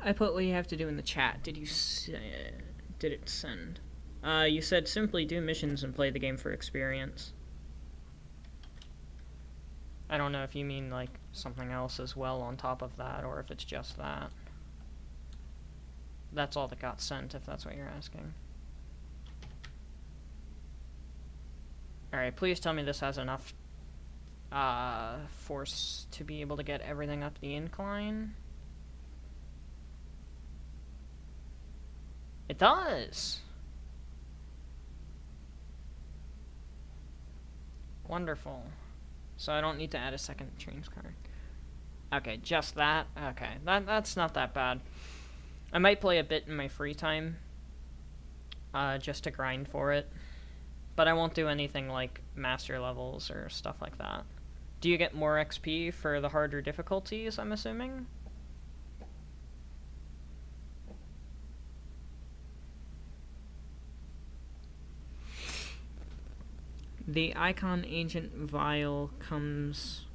I put what you have to do in the chat. Did you did it send? You said simply do missions and play the game for experience. I don't know if you mean like something else as well on top of that, or if it's just that. That's all that got sent, if that's what you're asking. Alright, please tell me this has enough force to be able to get everything up the incline. It does! Wonderful. So I don't need to add a second change card. Okay, just that? Okay, that's not that bad. I might play a bit in my free time, just to grind for it. But I won't do anything like master levels or stuff like that. Do you get more XP for the harder difficulties, I'm assuming? The Icon Agent Vial comes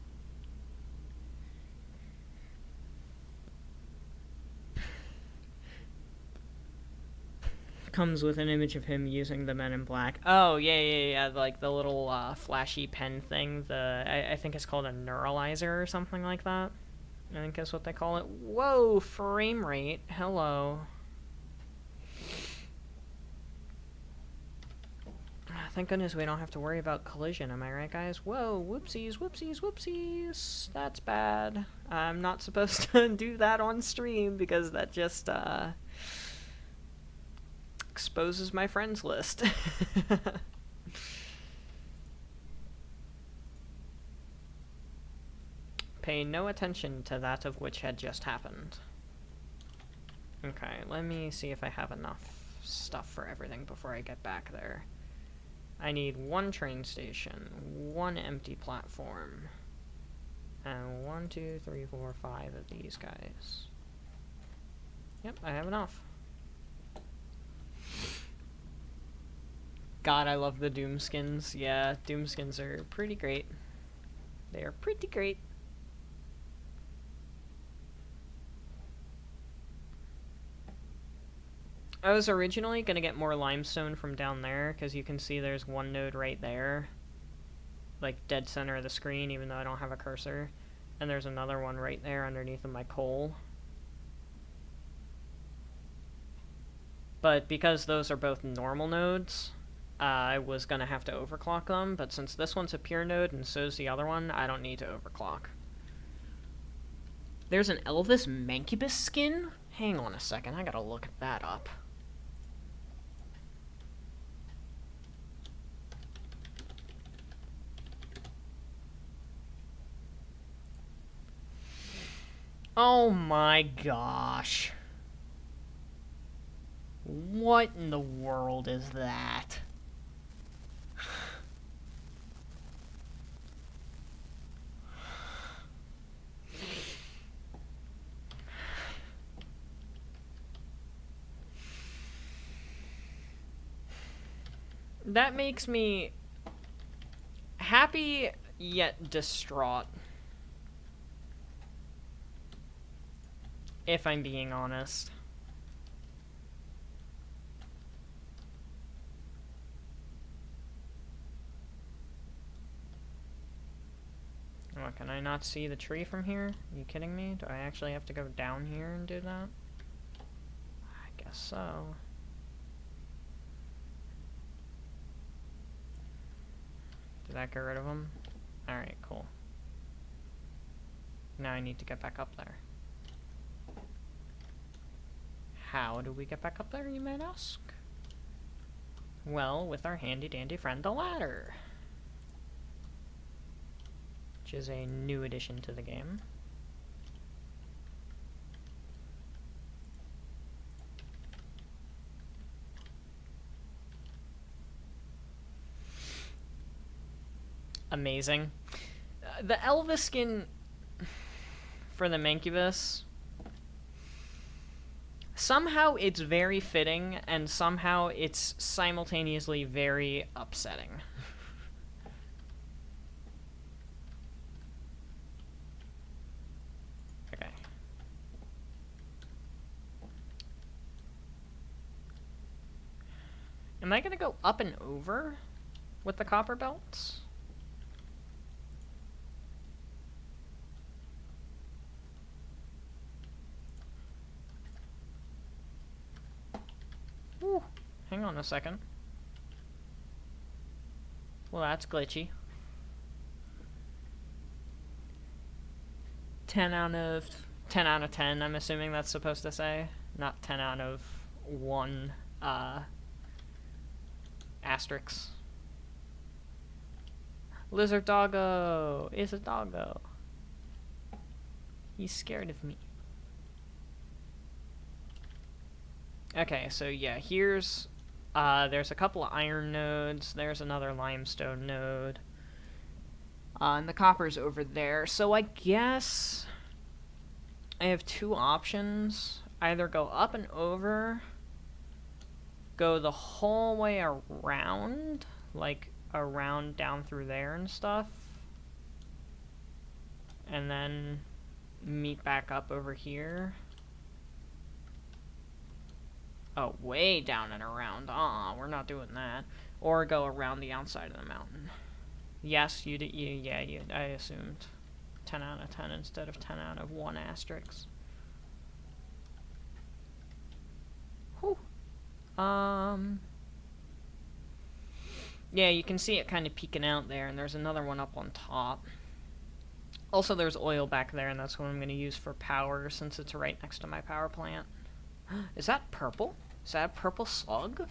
with an image of him using the Men in Black. Oh, yeah, like the little flashy pen thing. I think it's called a neuralizer or something like that. I think that's what they call it. Whoa, frame rate. Hello. Thank goodness we don't have to worry about collision, am I right, guys? Whoa, whoopsies, whoopsies, whoopsies. That's bad. I'm not supposed to do that on stream because that just, exposes my friends list. Pay no attention to that of which had just happened. Okay, let me see if I have enough stuff for everything before I get back there. I need 1 train station, 1 empty platform, and 1, 2, 3, 4, 5 of these guys. Yep, I have enough. God, I love the Doom skins. Yeah, Doom skins are pretty great. They are pretty great. I was originally going to get more limestone from down there, because you can see there's 1 node right there. like dead center of the screen, even though I don't have a cursor. And there's another one right there underneath of my coal. But because those are both normal nodes, I was going to have to overclock them, but since this one's a pure node and so's the other one, I don't need to overclock. There's an Elvis Mancubus skin? Hang on a second, I gotta look that up. Oh my gosh. What in the world is that? That makes me happy yet distraught, if I'm being honest. Oh, can I not see the tree from here? Are you kidding me? Do I actually have to go down here and do that? I guess so. Did that get rid of them? Alright, cool. Now I need to get back up there. How do we get back up there, you might ask? Well, with our handy-dandy friend, the ladder. Which is a new addition to the game. Amazing. The Elvis skin for the Mancubus, somehow it's very fitting, and somehow it's simultaneously very upsetting. Okay. Am I gonna go up and over with the copper belts? Ooh, hang on a second. Well, that's glitchy. 10 out of 10, I'm assuming that's supposed to say. Not 10 out of 1, asterisks. Lizard doggo! It's a doggo. He's scared of me. Okay, so yeah, here's, there's a couple of iron nodes, there's another limestone node, and the copper's over there, so I guess I have two options. Either go up and over, go the whole way around, like around down through there and stuff, and then meet back up over here. Oh, way down and around. We're not doing that. Or go around the outside of the mountain. Yes, I assumed 10 out of 10 instead of 10 out of 1 asterisk. Whew. Yeah, you can see it kind of peeking out there, and there's another one up on top. Also, there's oil back there, and that's what I'm going to use for power, since it's right next to my power plant. Is that purple? Is that a purple slug?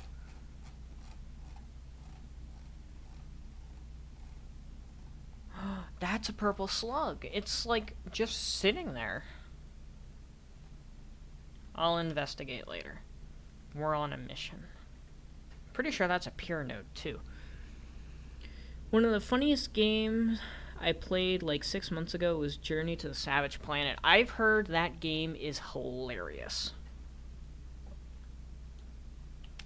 That's a purple slug. It's like just sitting there. I'll investigate later. We're on a mission. Pretty sure that's a pure node too. One of the funniest games I played like 6 months ago was Journey to the Savage Planet. I've heard that game is hilarious.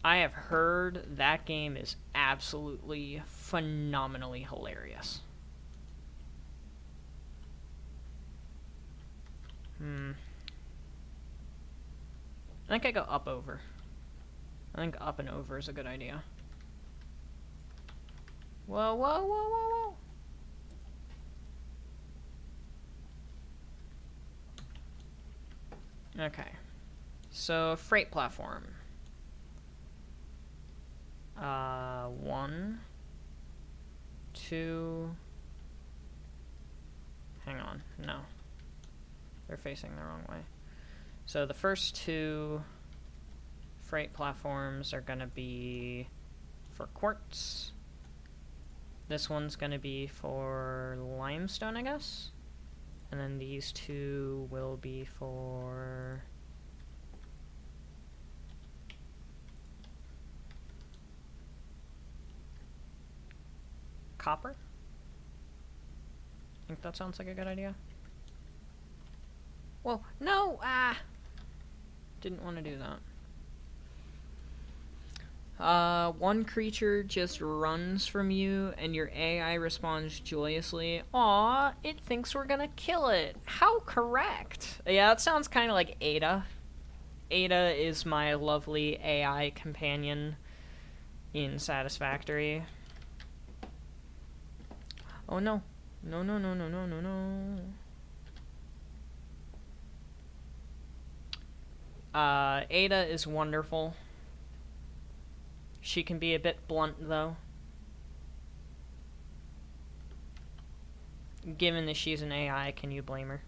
I have heard that game is absolutely phenomenally hilarious. I think I go up over. I think up and over is a good idea. Whoa, whoa, whoa, whoa, whoa. Okay. So, freight platform. 1, 2... Hang on. No. They're facing the wrong way. So the first 2 freight platforms are going to be for quartz. This one's going to be for limestone, I guess. And then these 2 will be for... copper? I think that sounds like a good idea. Whoa, no! Ah! Didn't want to do that. One creature just runs from you, and your AI responds joyously. Aw, it thinks we're gonna kill it. How correct! Yeah, that sounds kind of like Ada. Ada is my lovely AI companion in Satisfactory. Oh no. No, no, no, no, no, no, no. Ada is wonderful. She can be a bit blunt, though. Given that she's an AI, can you blame her?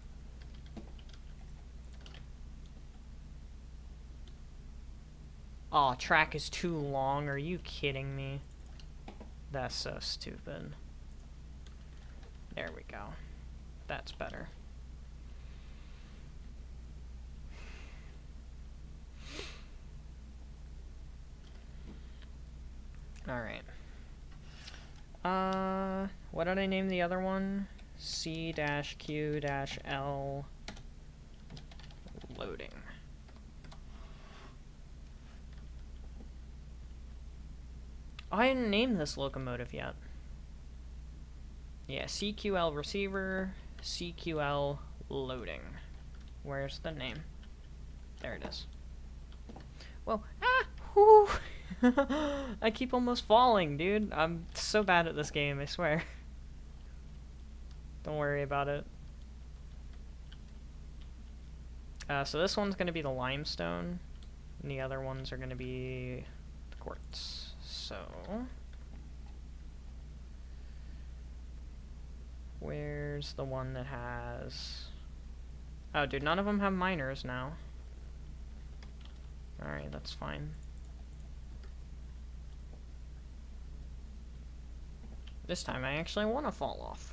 Aw, track is too long. Are you kidding me? That's so stupid. There we go. That's better. Alright. What did I name the other one? C-Q-L loading. Oh, I didn't name this locomotive yet. Yeah, CQL receiver, CQL loading. Where's the name? There it is. Well, whoo! I keep almost falling, dude. I'm so bad at this game, I swear. Don't worry about it. So this one's going to be the limestone, and the other ones are going to be the quartz. So... where's the one that has... oh, dude, none of them have miners now. Alright, that's fine. This time I actually want to fall off.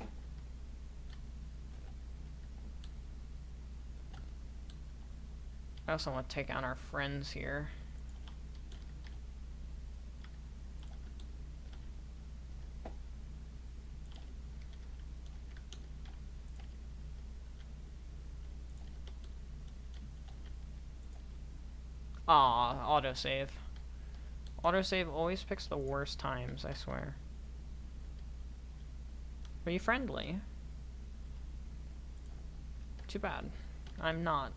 I also want to take out our friends here. Aw, autosave. Autosave always picks the worst times, I swear. Are you friendly? Too bad. I'm not.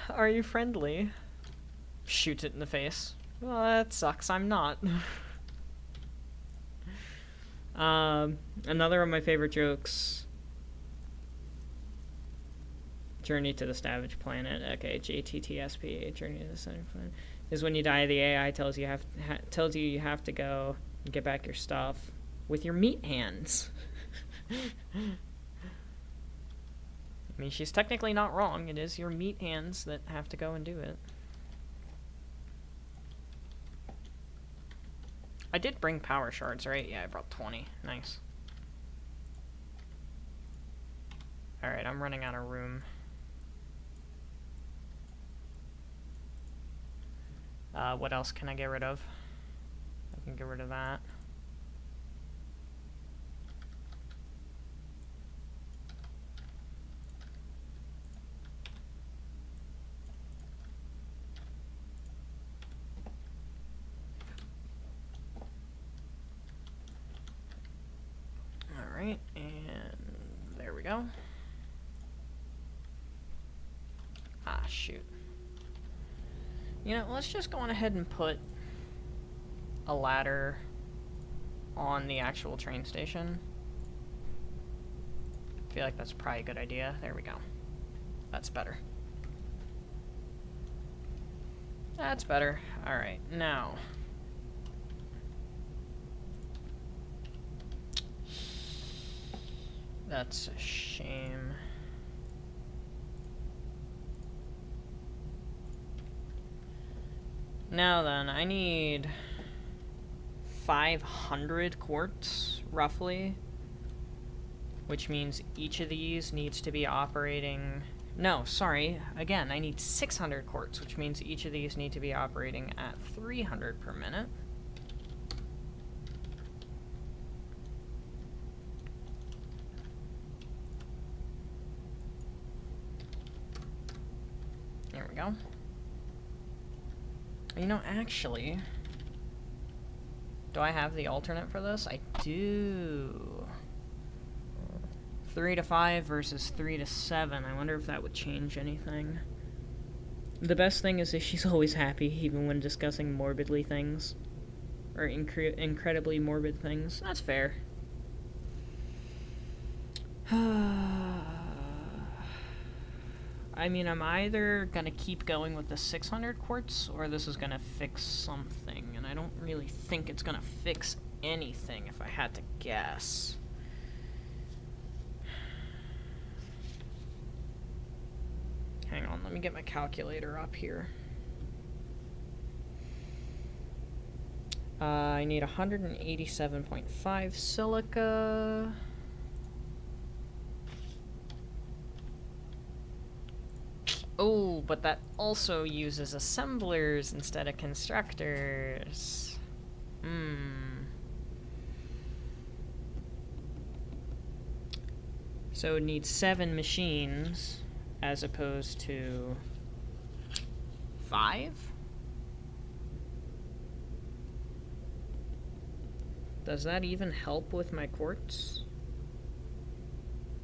Are you friendly? Shoots it in the face. Well, that sucks. I'm not. Another of my favorite jokes. Journey to the Savage Planet. Okay, JTTSP. Journey to the Savage Planet is when you die. The AI tells you you have to go and get back your stuff with your meat hands. I mean, she's technically not wrong. It is your meat hands that have to go and do it. I did bring power shards, right? Yeah, I brought 20. Nice. Alright, I'm running out of room. What else can I get rid of? I can get rid of that. Alright, and there we go. Ah, shoot. You know, let's just go on ahead and put a ladder on the actual train station. I feel like that's probably a good idea. There we go. That's better. That's better. Alright, now. That's a shame. Now then, I need 500 quartz, roughly. Which means each of these needs to be operating... No, sorry. Again, I need 600 quartz, which means each of these need to be operating at 300 per minute. There we go. You know, actually... Do I have the alternate for this? I do. 3 to 5 versus 3 to 7. I wonder if that would change anything. The best thing is that she's always happy, even when discussing morbidly things. Or incredibly morbid things. That's fair. I mean, I'm either gonna keep going with the 600 quartz, or this is gonna fix something, and I don't really think it's gonna fix anything, if I had to guess. Hang on, let me get my calculator up here. I need 187.5 silica. Oh, but that also uses assemblers instead of constructors. So it needs 7 machines as opposed to 5? Does that even help with my quartz?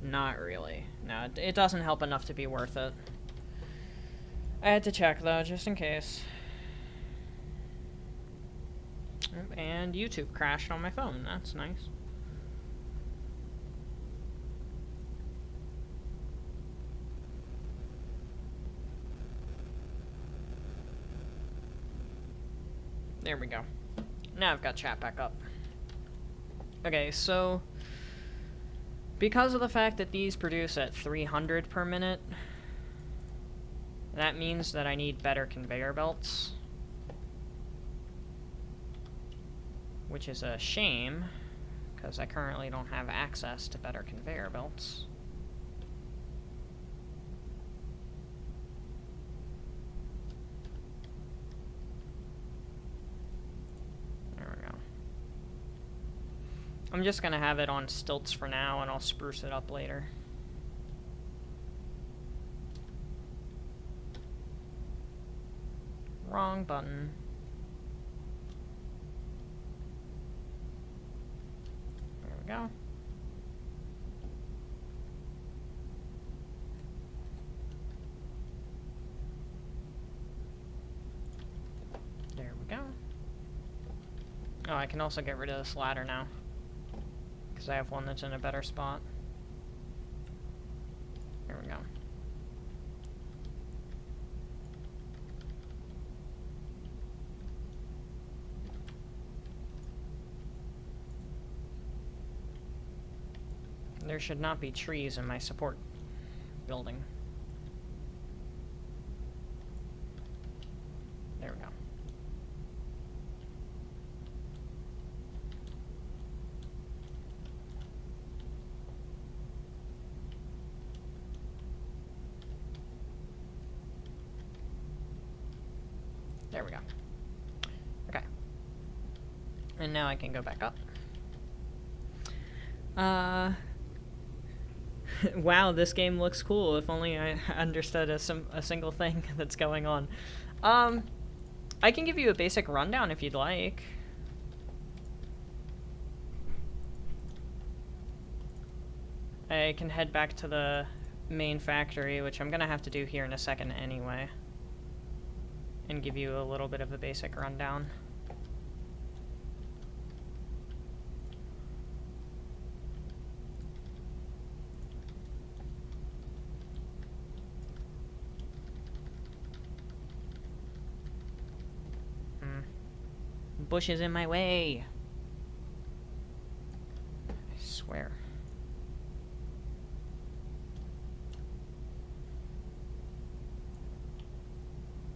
Not really. No, it doesn't help enough to be worth it. I had to check, though, just in case. And YouTube crashed on my phone. That's nice. There we go. Now I've got chat back up. Okay, so... because of the fact that these produce at 300 per minute... that means that I need better conveyor belts. Which is a shame, because I currently don't have access to better conveyor belts. There we go. I'm just gonna have it on stilts for now, and I'll spruce it up later. Wrong button. There we go. There we go. Oh, I can also get rid of this ladder now, because I have one that's in a better spot. There we go. There should not be trees in my support building. There we go. There we go. Okay. And now I can go back up. Wow, this game looks cool. If only I understood a single thing that's going on. I can give you a basic rundown if you'd like. I can head back to the main factory, which I'm gonna have to do here in a second anyway, and give you a little bit of a basic rundown. bush is in my way. I swear.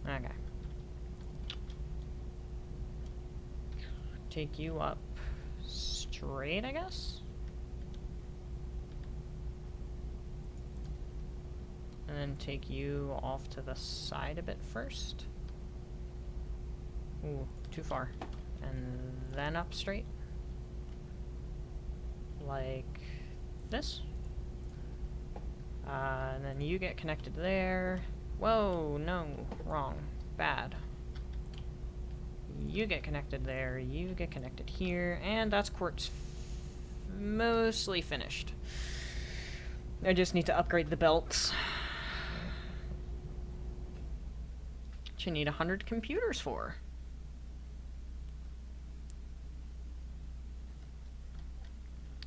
Okay. Take you up straight, I guess? And then take you off to the side a bit first. Ooh, too far. And then up straight. Like this. And then you get connected there. Whoa, no, wrong, bad. You get connected there, you get connected here, and that's quartz mostly finished. I just need to upgrade the belts. Which I need 100 computers for.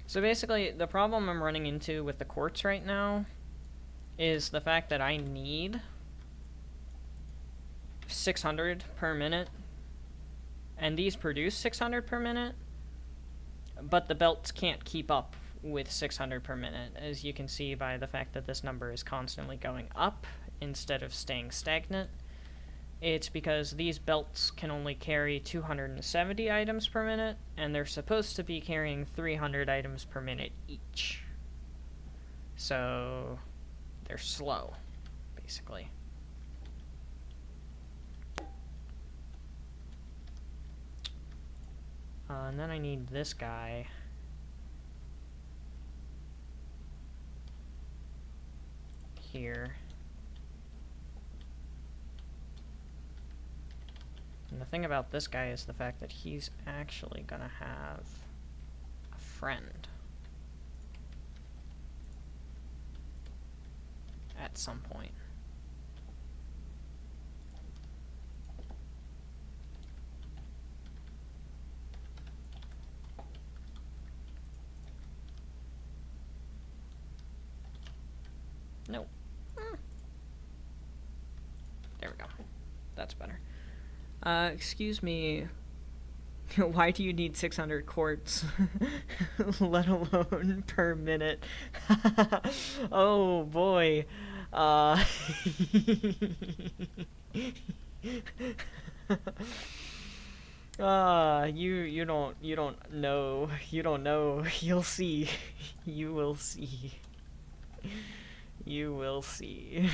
So basically, the problem I'm running into with the quartz right now is the fact that I need 600 per minute, and these produce 600 per minute, but the belts can't keep up with 600 per minute, as you can see by the fact that this number is constantly going up instead of staying stagnant. It's because these belts can only carry 270 items per minute, and they're supposed to be carrying 300 items per minute each. So they're slow, basically. And then I need this guy here. And the thing about this guy is the fact that he's actually gonna have a friend at some point. No. There we go. That's better. Excuse me. Why do you need 600 quartz? Let alone per minute. Oh boy. You don't know. You don't know. You'll see. You will see. You will see.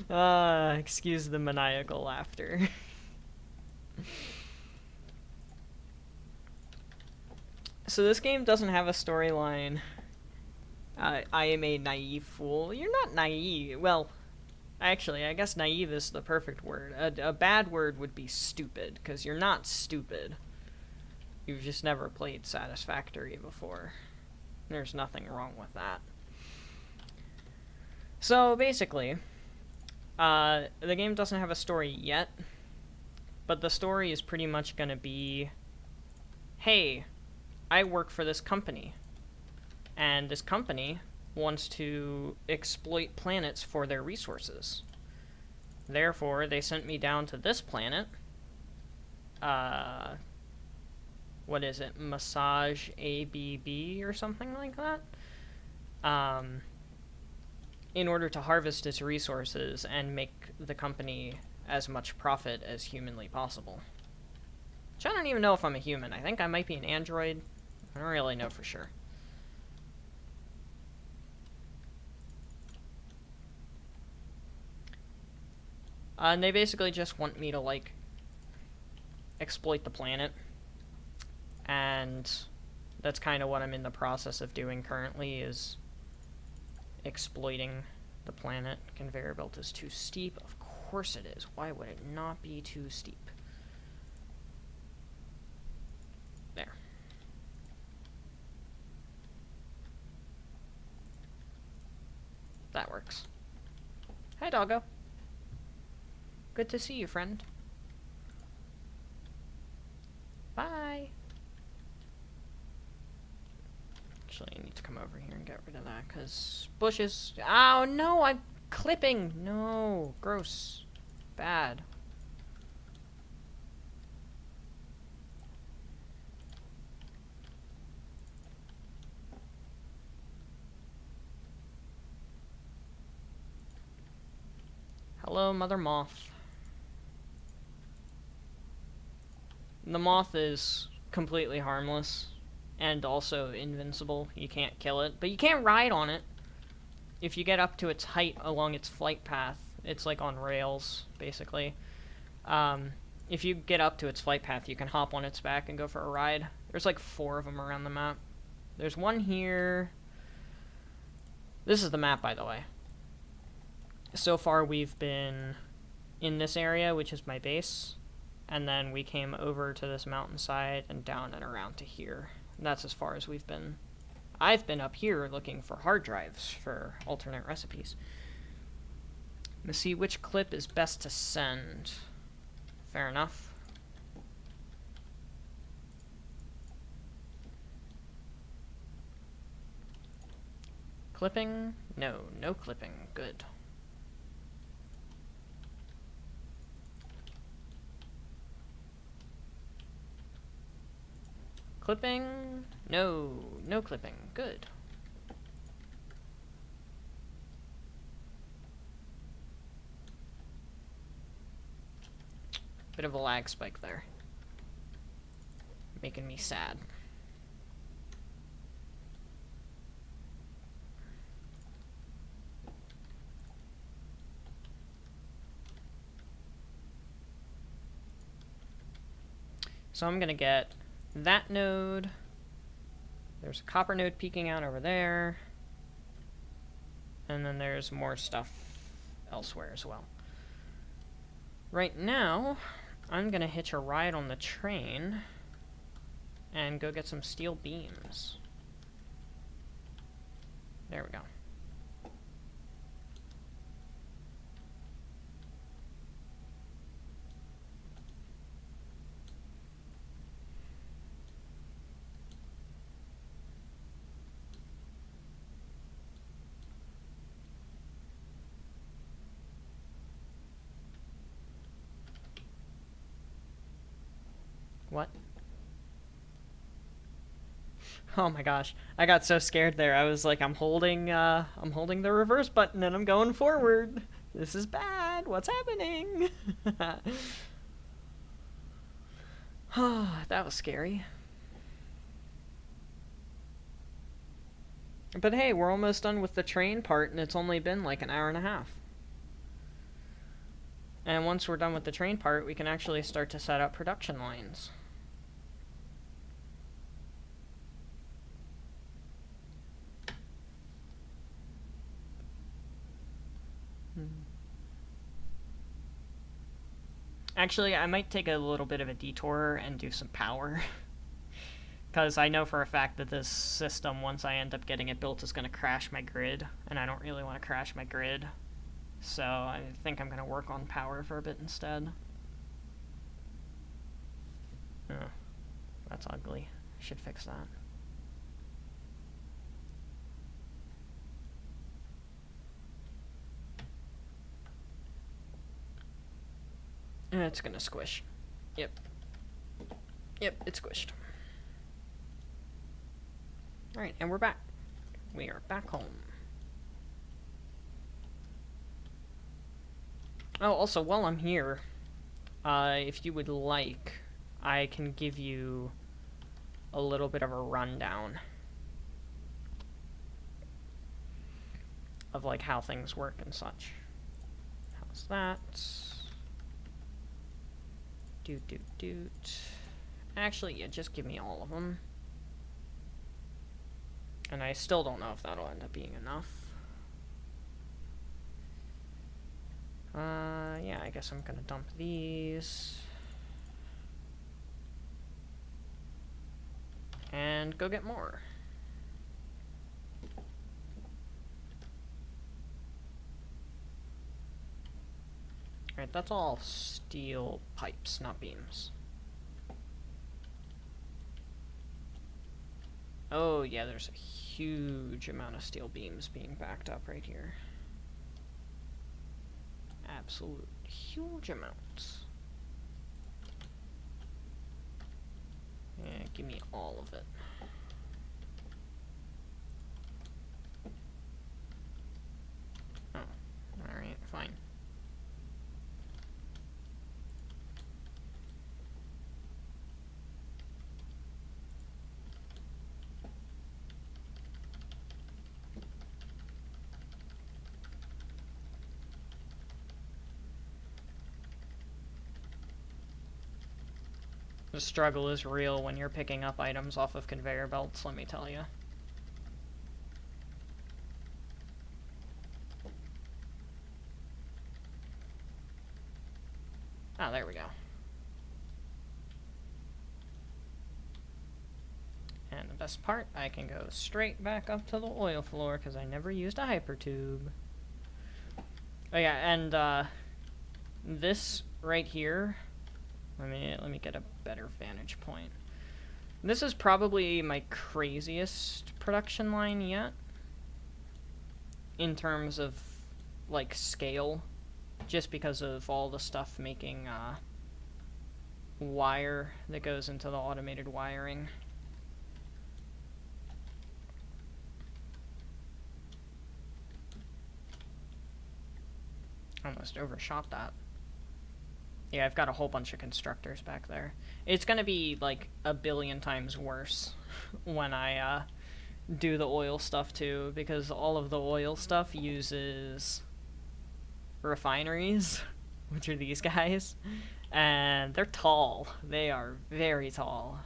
Excuse the maniacal laughter. So this game doesn't have a storyline. I am a naive fool. You're not naive. Well, actually, I guess naive is the perfect word. A bad word would be stupid, because you're not stupid. You've just never played Satisfactory before. There's nothing wrong with that. So, basically, the game doesn't have a story yet, but the story is pretty much going to be, hey, I work for this company, and this company wants to exploit planets for their resources. Therefore, they sent me down to this planet, what is it, Massage ABB or something like that? In order to harvest its resources and make the company as much profit as humanly possible. Which I don't even know if I'm a human. I think I might be an android. I don't really know for sure. And they basically just want me to, like, exploit the planet. And that's kind of what I'm in the process of doing currently, is exploiting the planet. Conveyor belt is too steep. Of course it is. Why would it not be too steep? There. That works. Hi, doggo. Good to see you, friend. Bye. Actually, I need to come over here and get rid of that, because bushes... Oh, no, I'm clipping! No, gross. Bad. Hello, Mother Moth. The moth is completely harmless and also invincible. You can't kill it, but you can't ride on it. If you get up to its height along its flight path, it's like on rails, basically. If you get up to its flight path, you can hop on its back and go for a ride. There's like 4 of them around the map. There's one here. This is the map, by the way. So far, we've been in this area, which is my base. And then we came over to this mountainside and down and around to here. And that's as far as we've been. I've been up here looking for hard drives for alternate recipes. Let's see which clip is best to send. Fair enough. Clipping? No, no clipping. Good. Clipping? No, no clipping. Good. Bit of a lag spike there. Making me sad. So I'm gonna get that node. There's a copper node peeking out over there. And then there's more stuff elsewhere as well. Right now, I'm gonna hitch a ride on the train and go get some steel beams. There we go. What? Oh my gosh. I got so scared there. I was like, I'm holding the reverse button and I'm going forward. This is bad. What's happening? That was scary. But hey, we're almost done with the train part and it's only been like an hour and a half. And once we're done with the train part, we can actually start to set up production lines. Actually, I might take a little bit of a detour and do some power. Because I know for a fact that this system, once I end up getting it built, is going to crash my grid. And I don't really want to crash my grid. So I think I'm going to work on power for a bit instead. Oh, that's ugly. I should fix that. It's gonna squish. Yep. Yep, it's squished. Alright, and we're back. We are back home. Oh, also, while I'm here, if you would like, I can give you a little bit of a rundown of, like, how things work and such. How's that? Doot. Actually, yeah, just give me all of them. And I still don't know if that'll end up being enough. Yeah, I guess I'm gonna dump these. And go get more. Alright, that's all steel pipes, not beams. Oh, yeah, there's a huge amount of steel beams being backed up right here. absolute huge amounts. Yeah, give me all of it. Oh, alright, fine. The struggle is real when you're picking up items off of conveyor belts, let me tell you. Ah, there we go. And the best part, I can go straight back up to the oil floor because I never used a hypertube. Oh yeah, and this right here, let me get a better vantage point. This is probably my craziest production line yet in terms of like scale, just because of all the stuff making wire that goes into the automated wiring. Almost overshot that. Yeah, I've got a whole bunch of constructors back there. It's gonna be, like, a billion times worse when I, do the oil stuff, too, because all of the oil stuff uses refineries, which are these guys, and they're tall. They are very tall.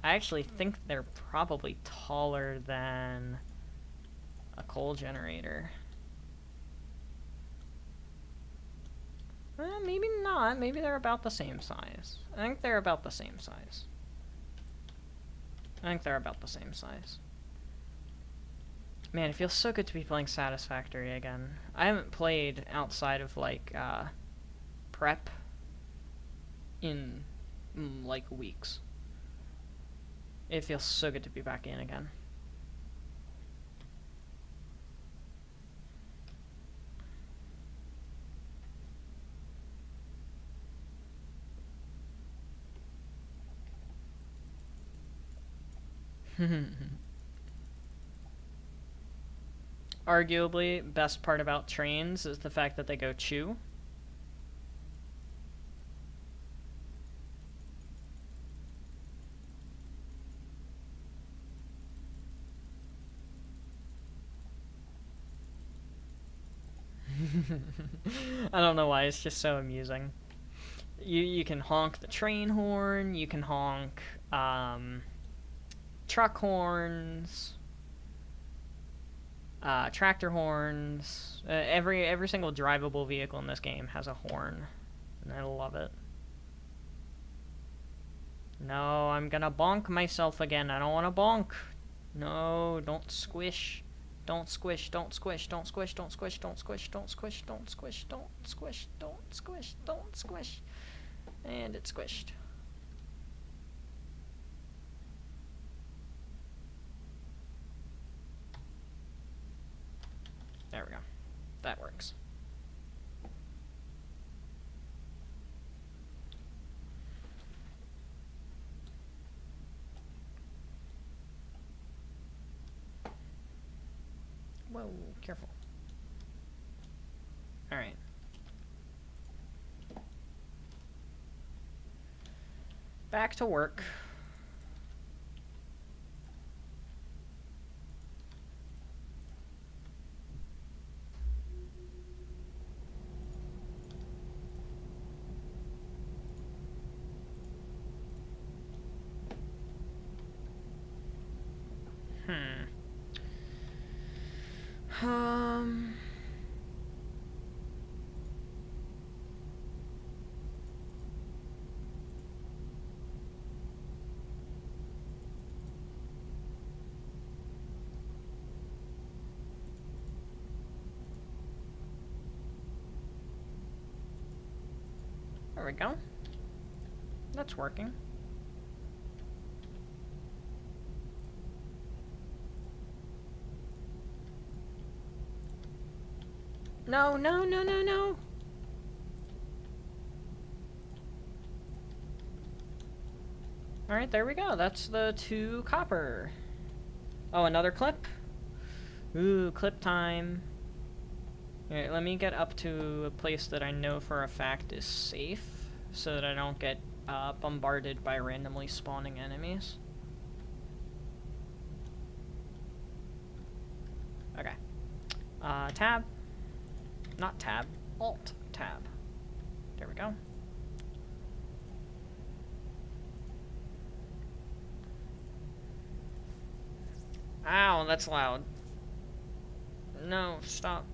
I actually think they're probably taller than a coal generator. Maybe not. Maybe they're about the same size. I think they're about the same size. Man, it feels so good to be playing Satisfactory again. I haven't played outside of, like, prep in, like, weeks. It feels so good to be back in again. Arguably, best part about trains is the fact that they go chew. I don't know why, it's just so amusing. You can honk the train horn, you can honk truck horns, tractor horns. Every single drivable vehicle in this game has a horn, and I love it. No, I'm gonna bonk myself again. I don't want to bonk. No, don't squish. Don't squish, don't squish, don't squish, don't squish, don't squish, don't squish, don't squish, don't squish, don't squish, don't squish. And it's squished. There we go. That works. Whoa, careful. Alright. Back to work. There we go. That's working. No, no, no, no, no. Alright, there we go. That's the 2 copper. Oh, another clip? Ooh, clip time. Alright, let me get up to a place that I know for a fact is safe, so that I don't get bombarded by randomly spawning enemies. Okay. Tab. Not tab. Alt tab. There we go. Ow, that's loud. No, stop.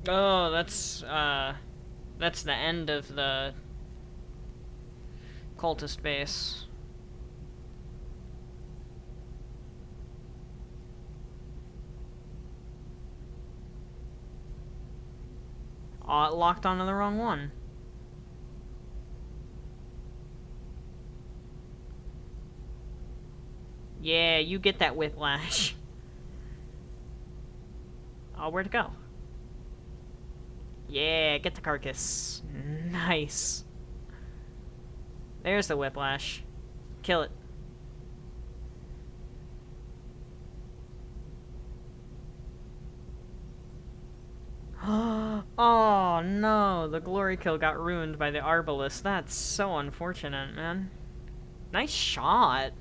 Oh, that's the end of the cultist base. Oh, it locked onto the wrong one. Yeah, you get that whiplash. Oh, where'd it go? Yeah, get the carcass. Nice. There's the whiplash. Kill it. Oh no, the glory kill got ruined by the arbalist. That's so unfortunate, man. Nice shot.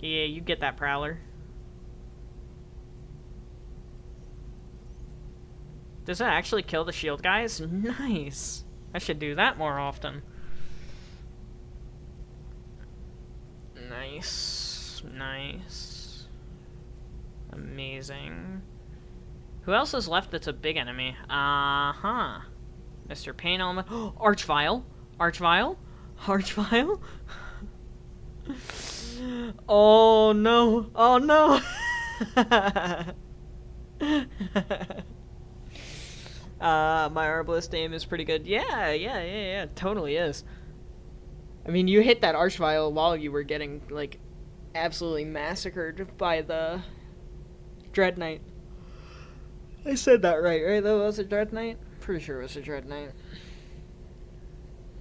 Yeah, you get that prowler. Does that actually kill the shield guys? Nice. I should do that more often. Nice. Nice. Amazing. Who else is left that's a big enemy? Uh-huh. Mr. Pain Element. Archvile? Archvile? Archvile? Oh no! Oh no! My Arbalist aim is pretty good. Yeah, totally is. I mean, you hit that Archvile while you were getting, like, absolutely massacred by the Dread Knight. I said that right? That was a Dread Knight? Pretty sure it was a Dread Knight.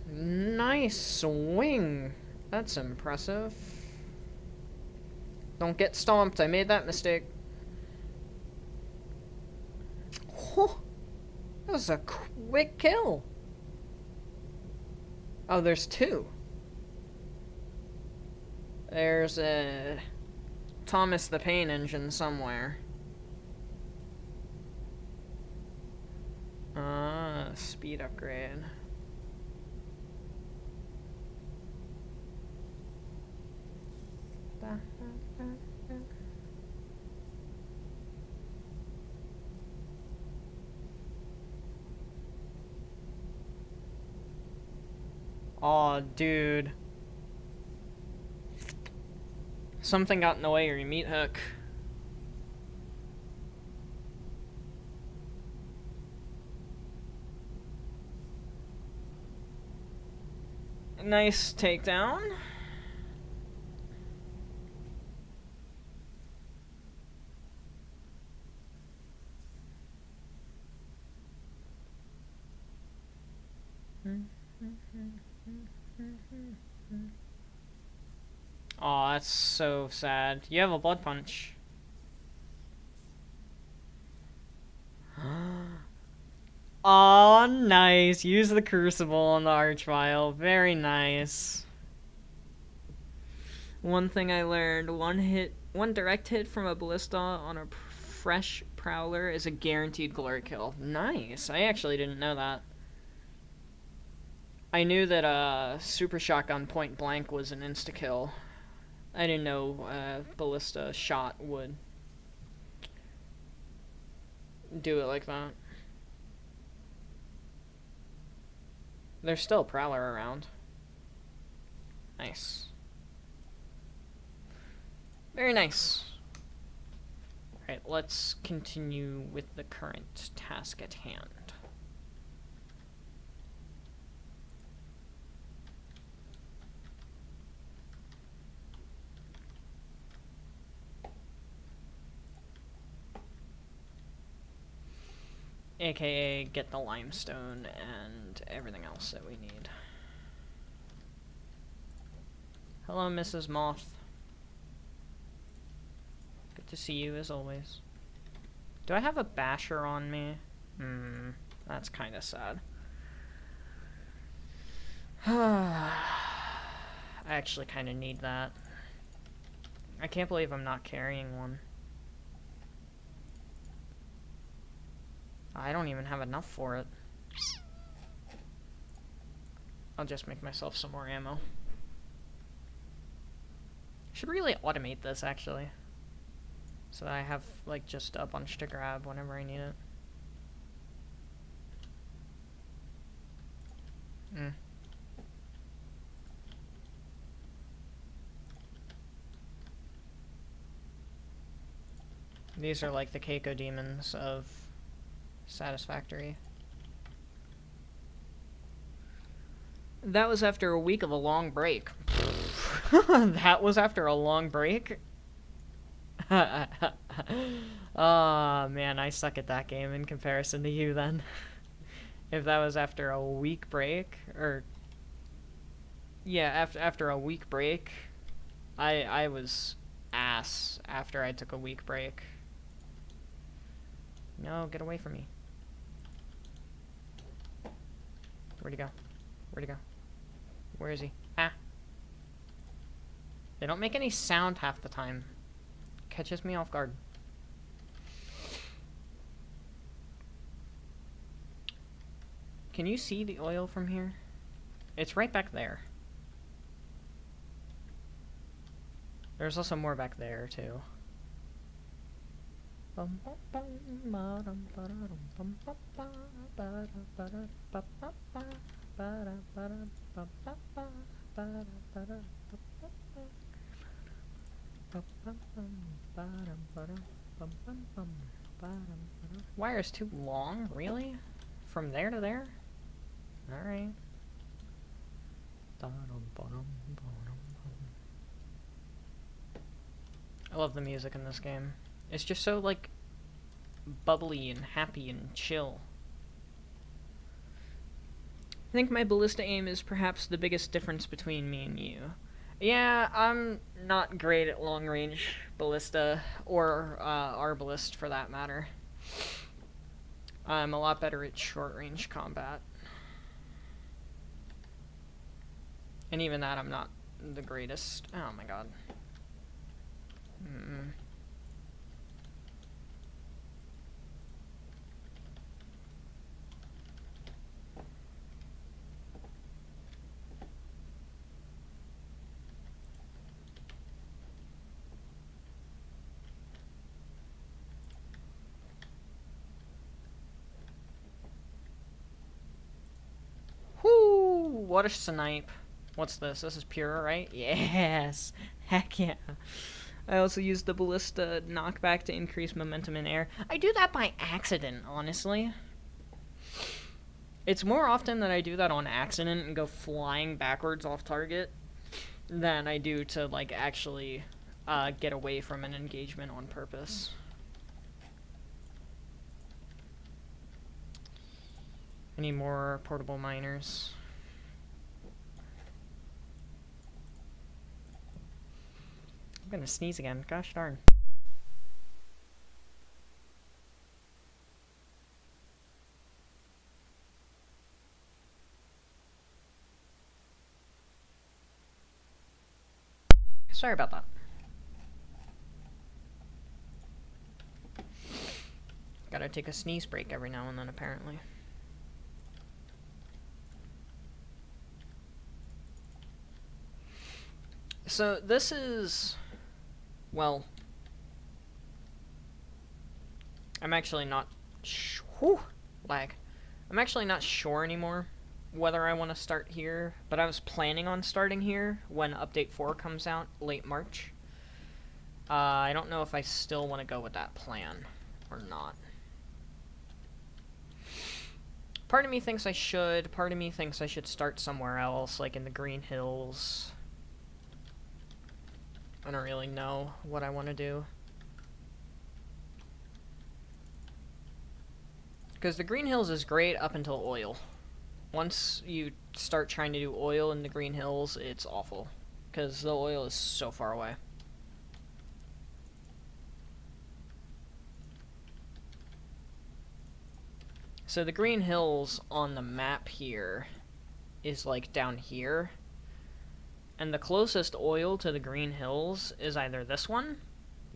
Nice swing. That's impressive. Don't get stomped. I made that mistake. Oh, that was a quick kill. Oh, there's 2. There's a Thomas the Pain Engine somewhere. Speed upgrade. Aw, dude. Something got in the way of your meat hook. Nice takedown. Aw, that's so sad. You have a blood punch. Aw, nice. Use the crucible on the Archvile. Very nice. One thing I learned, one direct hit from a ballista on a fresh prowler is a guaranteed glory kill. Nice. I actually didn't know that. I knew that super shotgun point blank was an insta-kill. I didn't know ballista shot would do it like that. There's still a prowler around. Nice. Very nice. Alright, let's continue with the current task at hand. AKA get the limestone and everything else that we need. Hello, Mrs. Moth. Good to see you, as always. Do I have a basher on me? That's kind of sad. I actually kind of need that. I can't believe I'm not carrying one. I don't even have enough for it. I'll just make myself some more ammo. Should really automate this, actually. So that I have, like, just a bunch to grab whenever I need it. These are like the Keiko demons of Satisfactory. That was after a week of a long break. That was after a long break? Oh, man, I suck at that game in comparison to you then. If that was after a week break, or... Yeah, after a week break, I was ass after I took a week break. No, get away from me. Where'd he go? Where'd he go? Where is he? Ah! They don't make any sound half the time. Catches me off guard. Can you see the oil from here? It's right back there. There's also more back there, too. Wire's too long? Really? From there to there? Alright. I love the music in this game. It's just so, like, bubbly and happy and chill. I think my ballista aim is perhaps the biggest difference between me and you. Yeah, I'm not great at long-range ballista, or arbalist for that matter. I'm a lot better at short-range combat. And even that, I'm not the greatest. Oh my god. Whoo! What a snipe. What's this? This is pure, right? Yes! Heck yeah. I also use the ballista knockback to increase momentum in air. I do that by accident, honestly. It's more often that I do that on accident and go flying backwards off target than I do to, like, actually get away from an engagement on purpose. I need more portable miners. I'm gonna sneeze again. Gosh darn. Sorry about that. Gotta take a sneeze break every now and then, apparently. So, this is... Well... I'm actually not... lag. I'm actually not sure anymore whether I want to start here, but I was planning on starting here when Update 4 comes out, late March. I don't know if I still want to go with that plan or not. Part of me thinks I should, part of me thinks I should start somewhere else, like in the Green Hills. I don't really know what I want to do. Because the Green Hills is great up until oil. Once you start trying to do oil in the Green Hills, it's awful. Because the oil is so far away. So the Green Hills on the map here is like down here. And the closest oil to the Green Hills is either this one,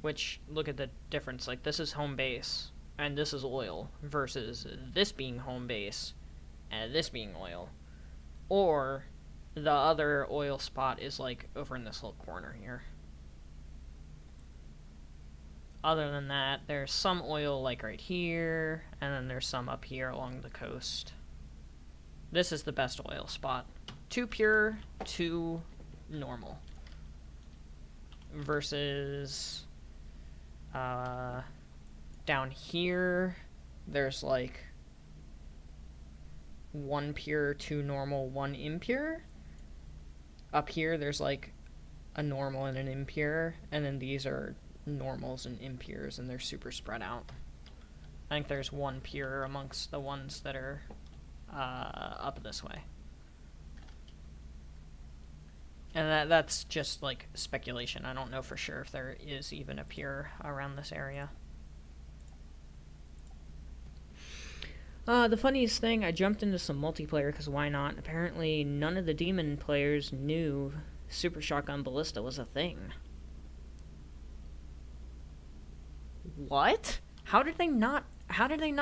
which, look at the difference, like this is home base, and this is oil, versus this being home base, and this being oil. Or the other oil spot is like over in this little corner here. Other than that, there's some oil like right here, and then there's some up here along the coast. This is the best oil spot. Too pure, too normal. Versus down here, there's like one pure, two normal, one impure. Up here, there's like a normal and an impure, and then these are normals and impures, and they're super spread out. I think there's one pure amongst the ones that are up this way. And that's just like speculation. I don't know for sure if there is even a pure around this area. The funniest thing, I jumped into some multiplayer because why not? Apparently none of the demon players knew Super Shotgun Ballista was a thing. What? How did they not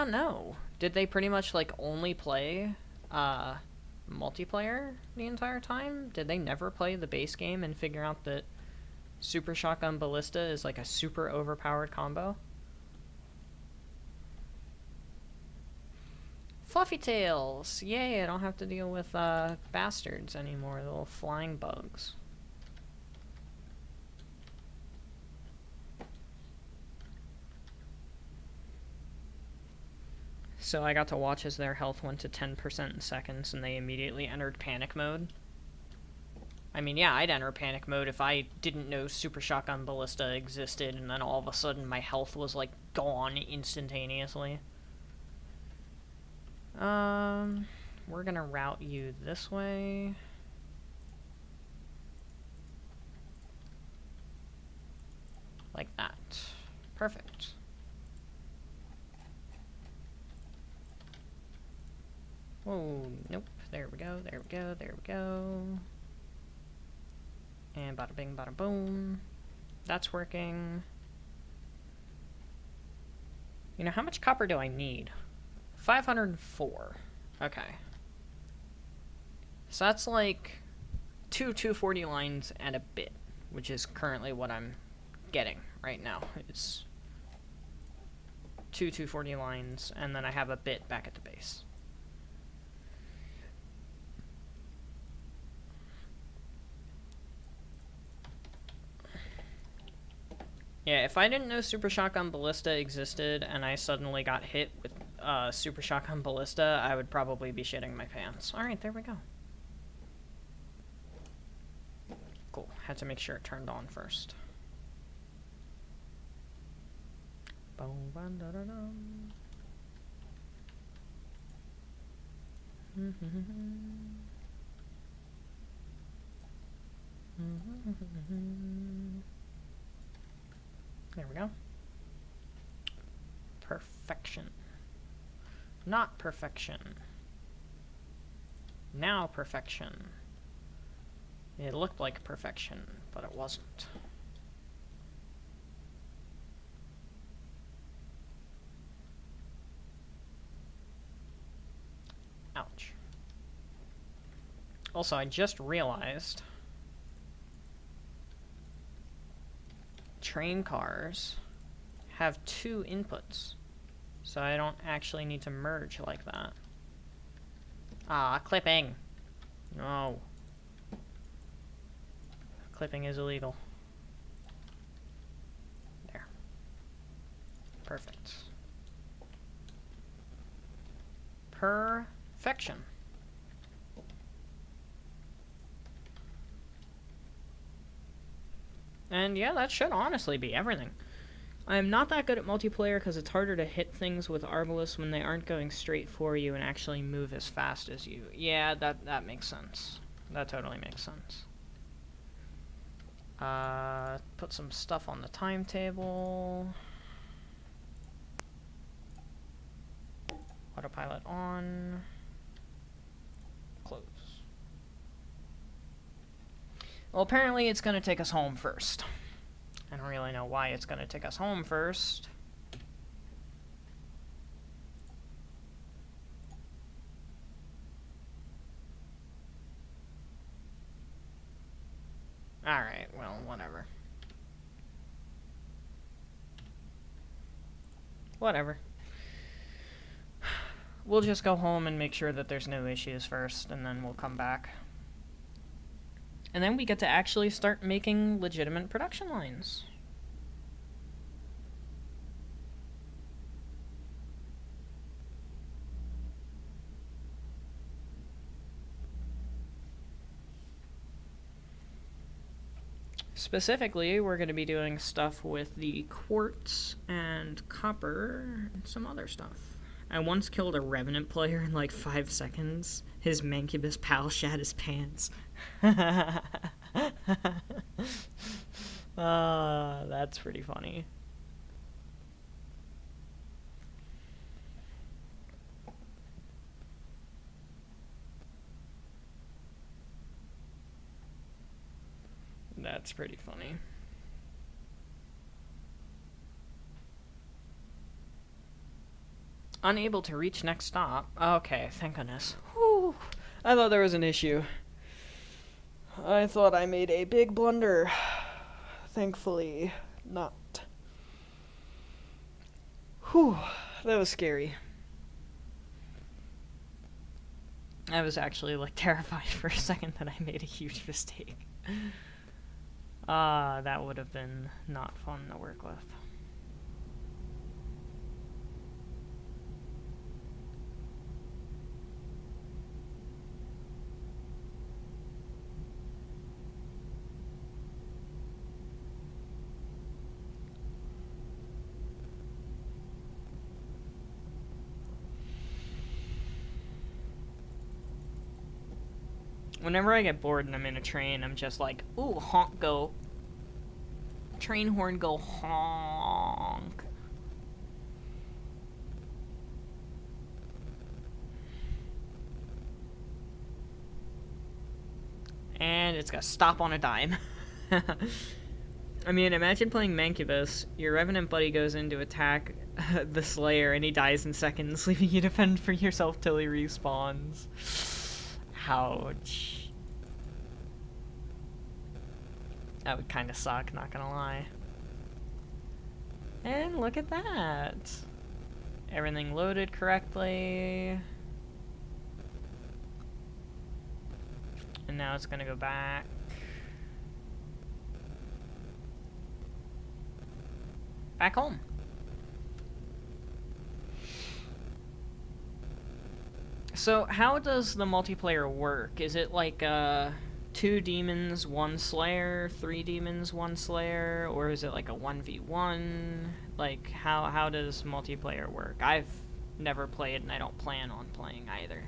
know? Did they pretty much like only play multiplayer the entire time? Did they never play the base game and figure out that Super Shotgun Ballista is like a super overpowered combo? Fluffy tails! Yay, I don't have to deal with bastards anymore, the little flying bugs. So I got to watch as their health went to 10% in seconds and they immediately entered panic mode. I mean, yeah, I'd enter panic mode if I didn't know Super Shotgun Ballista existed and then all of a sudden my health was like gone instantaneously. We're gonna route you this way. Like that. Perfect. Whoa, nope. There we go, there we go, there we go. And bada bing, bada boom. That's working. You know, how much copper do I need? 504. Okay. So that's like 240 lines and a bit, which is currently what I'm getting right now. It's 240 lines, and then I have a bit back at the base. Yeah, if I didn't know Super Shotgun Ballista existed and I suddenly got hit with Super Shotgun Ballista, I would probably be shitting my pants. Alright, there we go. Cool. Had to make sure it turned on first. There we go. Perfection. Not perfection. Now perfection. It looked like perfection, but it wasn't. Ouch. Also, I just realized train cars have two inputs, so I don't actually need to merge like that. Ah, clipping. No. Clipping is illegal. There. Perfect. Perfection. And yeah, that should honestly be everything. I'm not that good at multiplayer because it's harder to hit things with Arbalest when they aren't going straight for you and actually move as fast as you. Yeah, that makes sense. That totally makes sense. Put some stuff on the timetable. Autopilot on. Close. Well, apparently it's going to take us home first. I don't really know why it's going to take us home first. Alright, well, whatever. Whatever. We'll just go home and make sure that there's no issues first, and then we'll come back. And then we get to actually start making legitimate production lines. Specifically, we're going to be doing stuff with the quartz and copper and some other stuff. I once killed a Revenant player in like 5 seconds. His Mancubus pal shat his pants. That's pretty funny. That's pretty funny. Unable to reach next stop. Okay, thank goodness. Whew. I thought there was an issue. I thought I made a big blunder. Thankfully, not. Whew, that was scary. I was actually, like, terrified for a second that I made a huge mistake. That would have been not fun to work with. Whenever I get bored and I'm in a train, I'm just like, ooh, honk go. Train horn go honk. And it's gonna stop on a dime. I mean, imagine playing Mancubus. Your Revenant buddy goes in to attack the Slayer and he dies in seconds, leaving you to fend for yourself till he respawns. Ouch. That would kind of suck, not gonna lie. And look at that. Everything loaded correctly. And now it's gonna go back. Back home. So, how does the multiplayer work? Is it like, 2 demons, 1 slayer, 3 demons, 1 slayer, or is it like a 1v1? Like, how does multiplayer work? I've never played and I don't plan on playing either.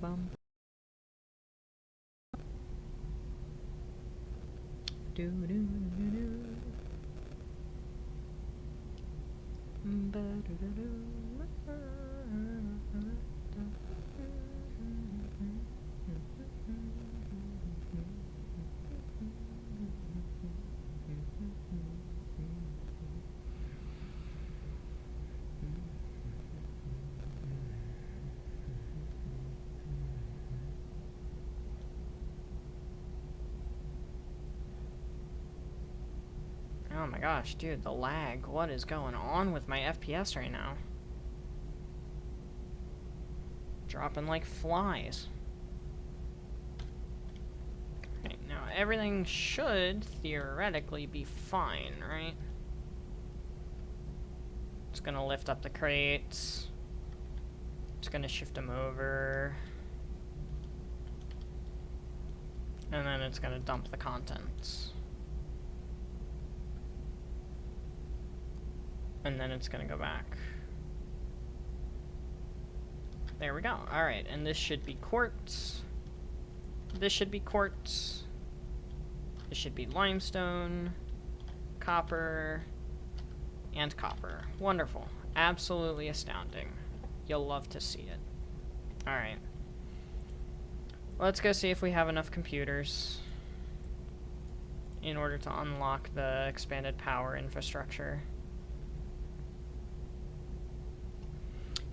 Bum. Do do do do. Ba do do do. Oh my gosh, dude, the lag. What is going on with my FPS right now? Dropping like flies. Okay, now everything should theoretically be fine, right? It's gonna lift up the crates. It's gonna shift them over. And then it's gonna dump the contents. And then it's gonna go back. There we go. Alright, and this should be quartz. This should be quartz. This should be limestone, copper, and copper. Wonderful. Absolutely astounding. You'll love to see it. Alright. Let's go see if we have enough computers in order to unlock the expanded power infrastructure.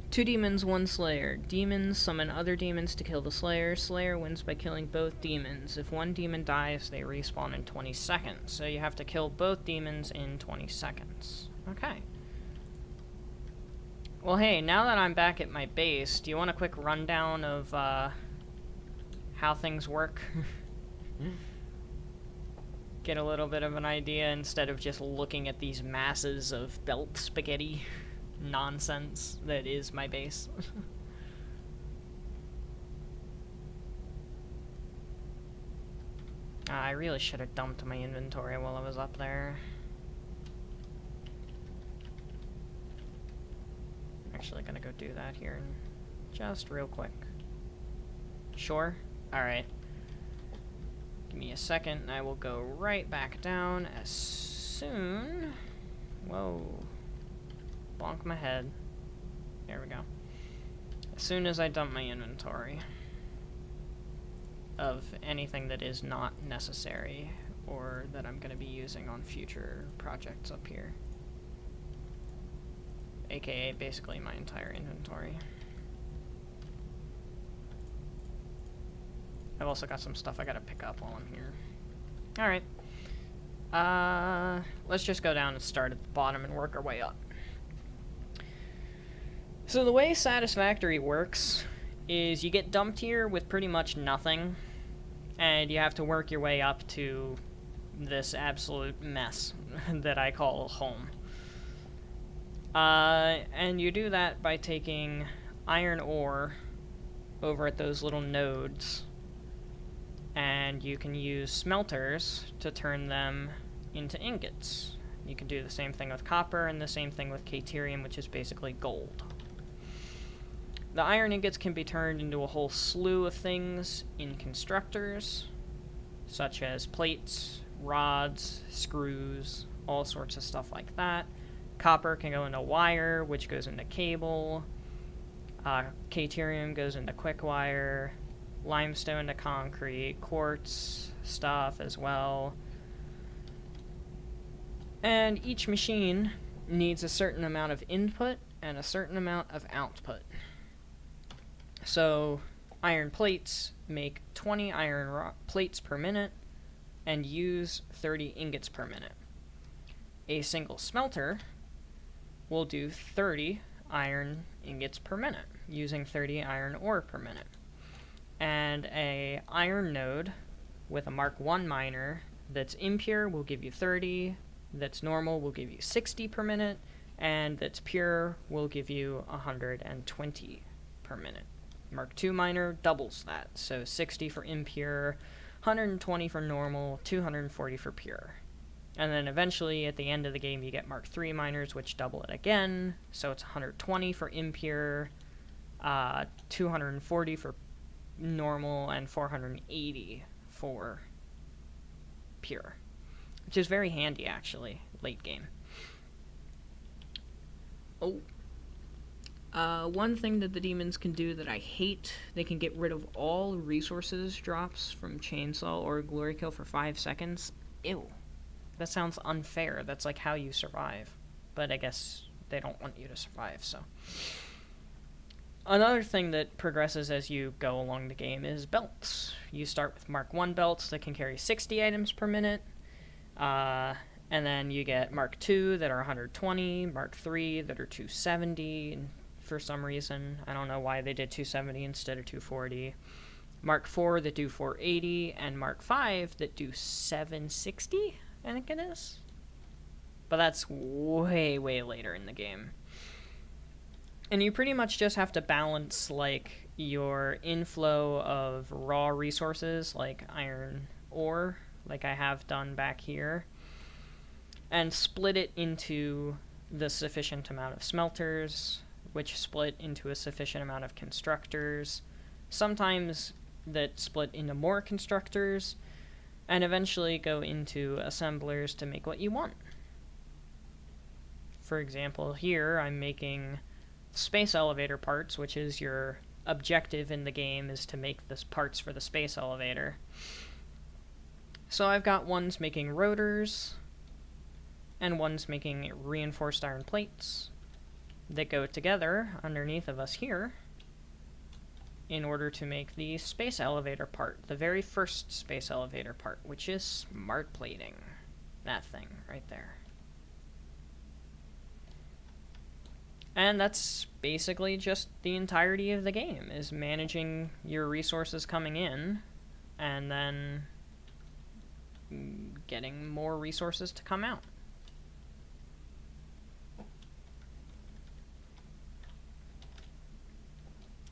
2 demons, 1 slayer. Demons summon other demons to kill the slayer. Slayer wins by killing both demons. If one demon dies, they respawn in 20 seconds. So you have to kill both demons in 20 seconds. Okay. Well, hey, now that I'm back at my base, do you want a quick rundown of how things work? Get a little bit of an idea instead of just looking at these masses of belt spaghetti nonsense that is my base. I really should have dumped my inventory while I was up there. I'm actually gonna go do that here and just real quick. Sure? Alright. Give me a second and I will go right back down as soon... Whoa. Bonk my head. There we go. As soon as I dump my inventory of anything that is not necessary or that I'm going to be using on future projects up here. AKA basically my entire inventory. I've also got some stuff I gotta pick up while I'm here. Alright. Let's just go down and start at the bottom and work our way up. So the way Satisfactory works is you get dumped here with pretty much nothing, and you have to work your way up to this absolute mess that I call home. And you do that by taking iron ore over at those little nodes, and you can use smelters to turn them into ingots. You can do the same thing with copper and the same thing with caterium, which is basically gold. The iron ingots can be turned into a whole slew of things in constructors, such as plates, rods, screws, all sorts of stuff like that. Copper can go into wire, which goes into cable. Caterium goes into quick wire. Limestone to concrete. Quartz stuff as well. And each machine needs a certain amount of input and a certain amount of output. So, iron plates make 20 iron plates per minute and use 30 ingots per minute. A single smelter will do 30 iron ingots per minute, using 30 iron ore per minute. And a iron node with a Mark 1 miner that's impure will give you 30, that's normal will give you 60 per minute, and that's pure will give you 120 per minute. Mark 2 miner doubles that, so 60 for impure, 120 for normal, 240 for pure. And then eventually, at the end of the game, you get Mark 3 miners, which double it again, so it's 120 for impure, 240 for normal, and 480 for pure. Which is very handy, actually, late game. Oh. One thing that the demons can do that I hate, they can get rid of all resources drops from Chainsaw or Glory Kill for 5 seconds. Ew. That sounds unfair. That's like how you survive. But I guess they don't want you to survive, so. Another thing that progresses as you go along the game is belts. You start with Mark 1 belts that can carry 60 items per minute. And then you get Mark 2 that are 120, Mark 3 that are 270, and for some reason. I don't know why they did 270 instead of 240. Mark 4 that do 480, and Mark 5 that do 760, I think it is. But that's way, way later in the game. And you pretty much just have to balance, like, your inflow of raw resources, like iron ore, like I have done back here, and split it into the sufficient amount of smelters, which split into a sufficient amount of constructors, sometimes that split into more constructors, and eventually go into assemblers to make what you want. For example, here I'm making space elevator parts, which is your objective in the game, is to make the parts for the space elevator. So I've got ones making rotors, and one's making reinforced iron plates that go together underneath of us here in order to make the space elevator part, the very first space elevator part, which is smart plating. That thing right there. And that's basically just the entirety of the game, is managing your resources coming in and then getting more resources to come out.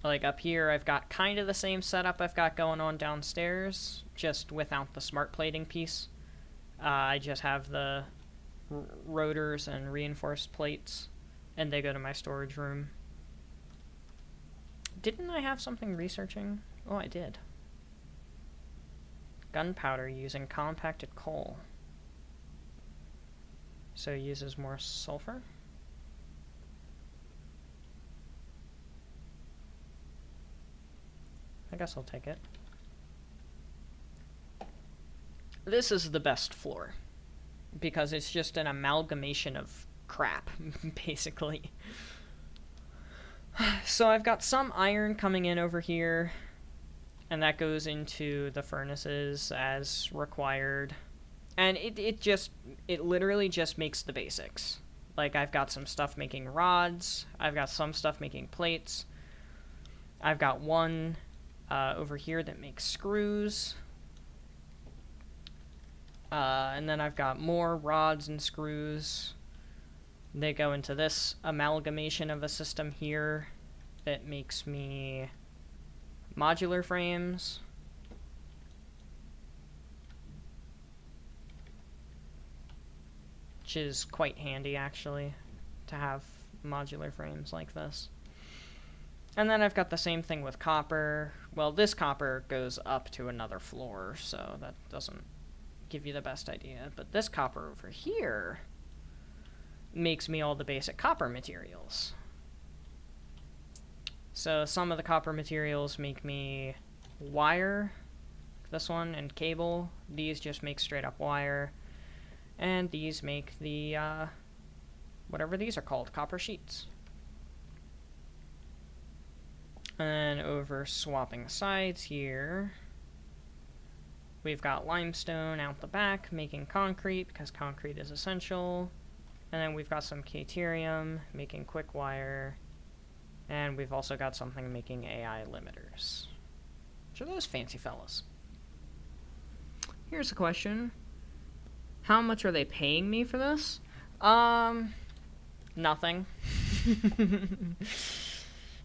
Like up here, I've got kind of the same setup I've got going on downstairs, just without the smart plating piece. I just have the rotors and reinforced plates, and they go to my storage room. Didn't I have something researching? Oh, I did. Gunpowder using compacted coal. So it uses more sulfur? I guess I'll take it. This is the best floor, because it's just an amalgamation of crap, basically. So I've got some iron coming in over here, and that goes into the furnaces as required. And it literally just makes the basics. Like, I've got some stuff making rods, I've got some stuff making plates, I've got one over here that makes screws, and then I've got more rods and screws. They go into this amalgamation of a system here that makes me modular frames. Which is quite handy, actually, to have modular frames like this. And then I've got the same thing with copper. Well, this copper goes up to another floor, so that doesn't give you the best idea. But this copper over here makes me all the basic copper materials. So some of the copper materials make me wire, this one, and cable. These just make straight up wire. And these make the, whatever these are called, copper sheets. And over swapping sides here, we've got limestone out the back making concrete, because concrete is essential. And then we've got some caterium making quick wire. And we've also got something making AI limiters. Which are those fancy fellas? Here's a question. How much are they paying me for this? Nothing.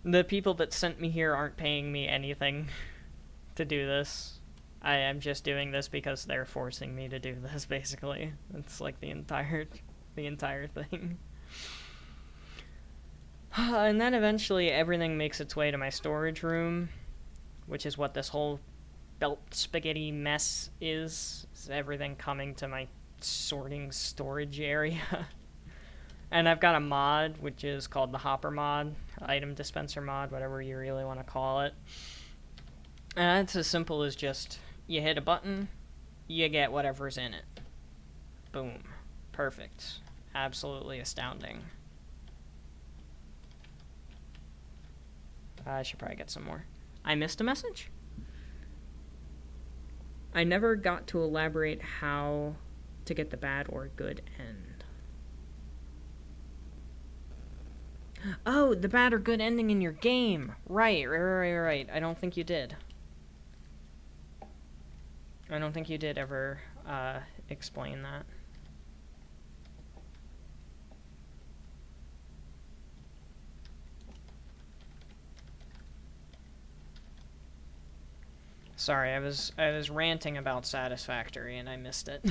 The people that sent me here aren't paying me anything to do this. I am just doing this because they're forcing me to do this, basically. It's like the entire thing. And then eventually everything makes its way to my storage room, which is what this whole belt spaghetti mess is everything coming to my sorting storage area. And I've got a mod, which is called the Hopper mod, item dispenser mod, whatever you really want to call it. And it's as simple as just, you hit a button, you get whatever's in it. Boom. Perfect. Absolutely astounding. I should probably get some more. I missed a message? I never got to elaborate how to get the bad or good end. Oh, the bad or good ending in your game. Right. I don't think you did. I don't think you did ever explain that. Sorry, I was ranting about Satisfactory and I missed it.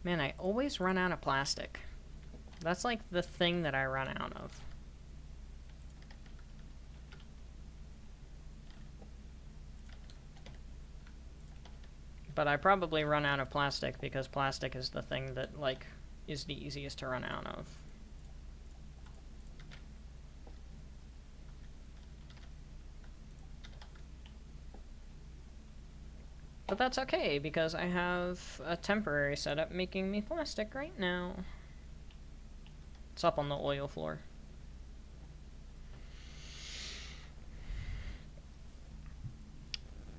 Man, I always run out of plastic. That's like the thing that I run out of. But I probably run out of plastic because plastic is the thing that, like, is the easiest to run out of. But that's okay, because I have a temporary setup making me plastic right now. It's up on the oil floor.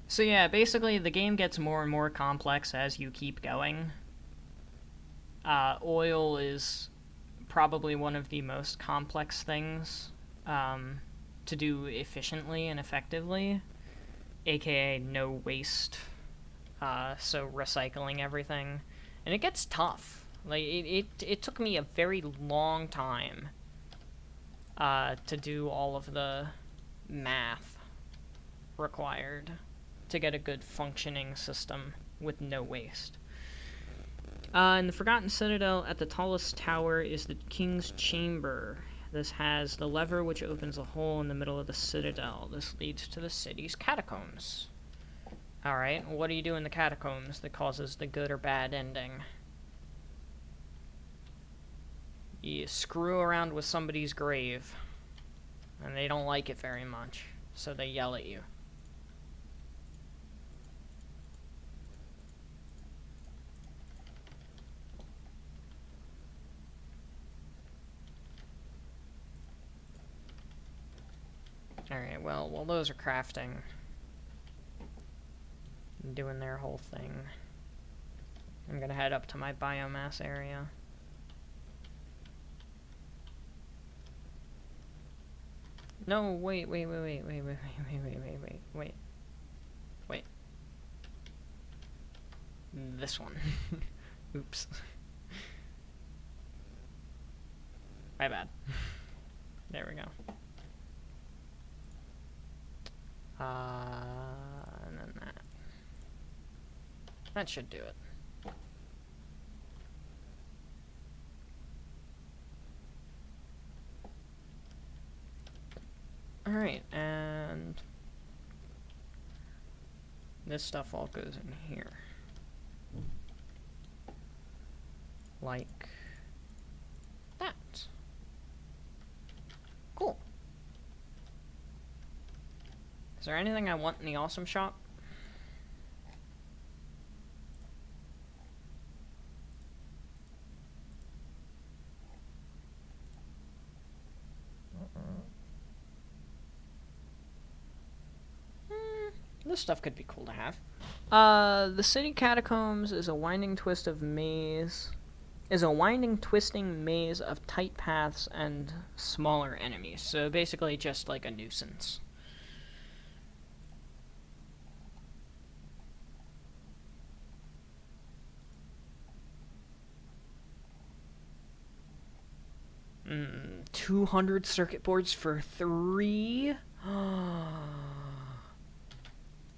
So yeah, basically the game gets more and more complex as you keep going. Oil is probably one of the most complex things to do efficiently and effectively, aka no waste. So recycling everything, and it gets tough. Like it took me a very long time to do all of the math required to get a good functioning system with no waste. In the Forgotten Citadel, at the tallest tower is the King's Chamber. This has the lever which opens a hole in the middle of the citadel. This leads to the city's catacombs. Alright, what do you do in the catacombs that causes the good or bad ending? You screw around with somebody's grave, and they don't like it very much, so they yell at you. Alright, well, while those are crafting, doing their whole thing, I'm gonna head up to my biomass area. No, wait. This one. Oops. My bad. There we go. And then that. That should do it. Alright, and this stuff all goes in here. Like that. Cool. Is there anything I want in the awesome shop? This stuff could be cool to have. The city catacombs is a winding twisting maze of tight paths and smaller enemies. So basically just like a nuisance. Mm, 200 circuit boards for 3?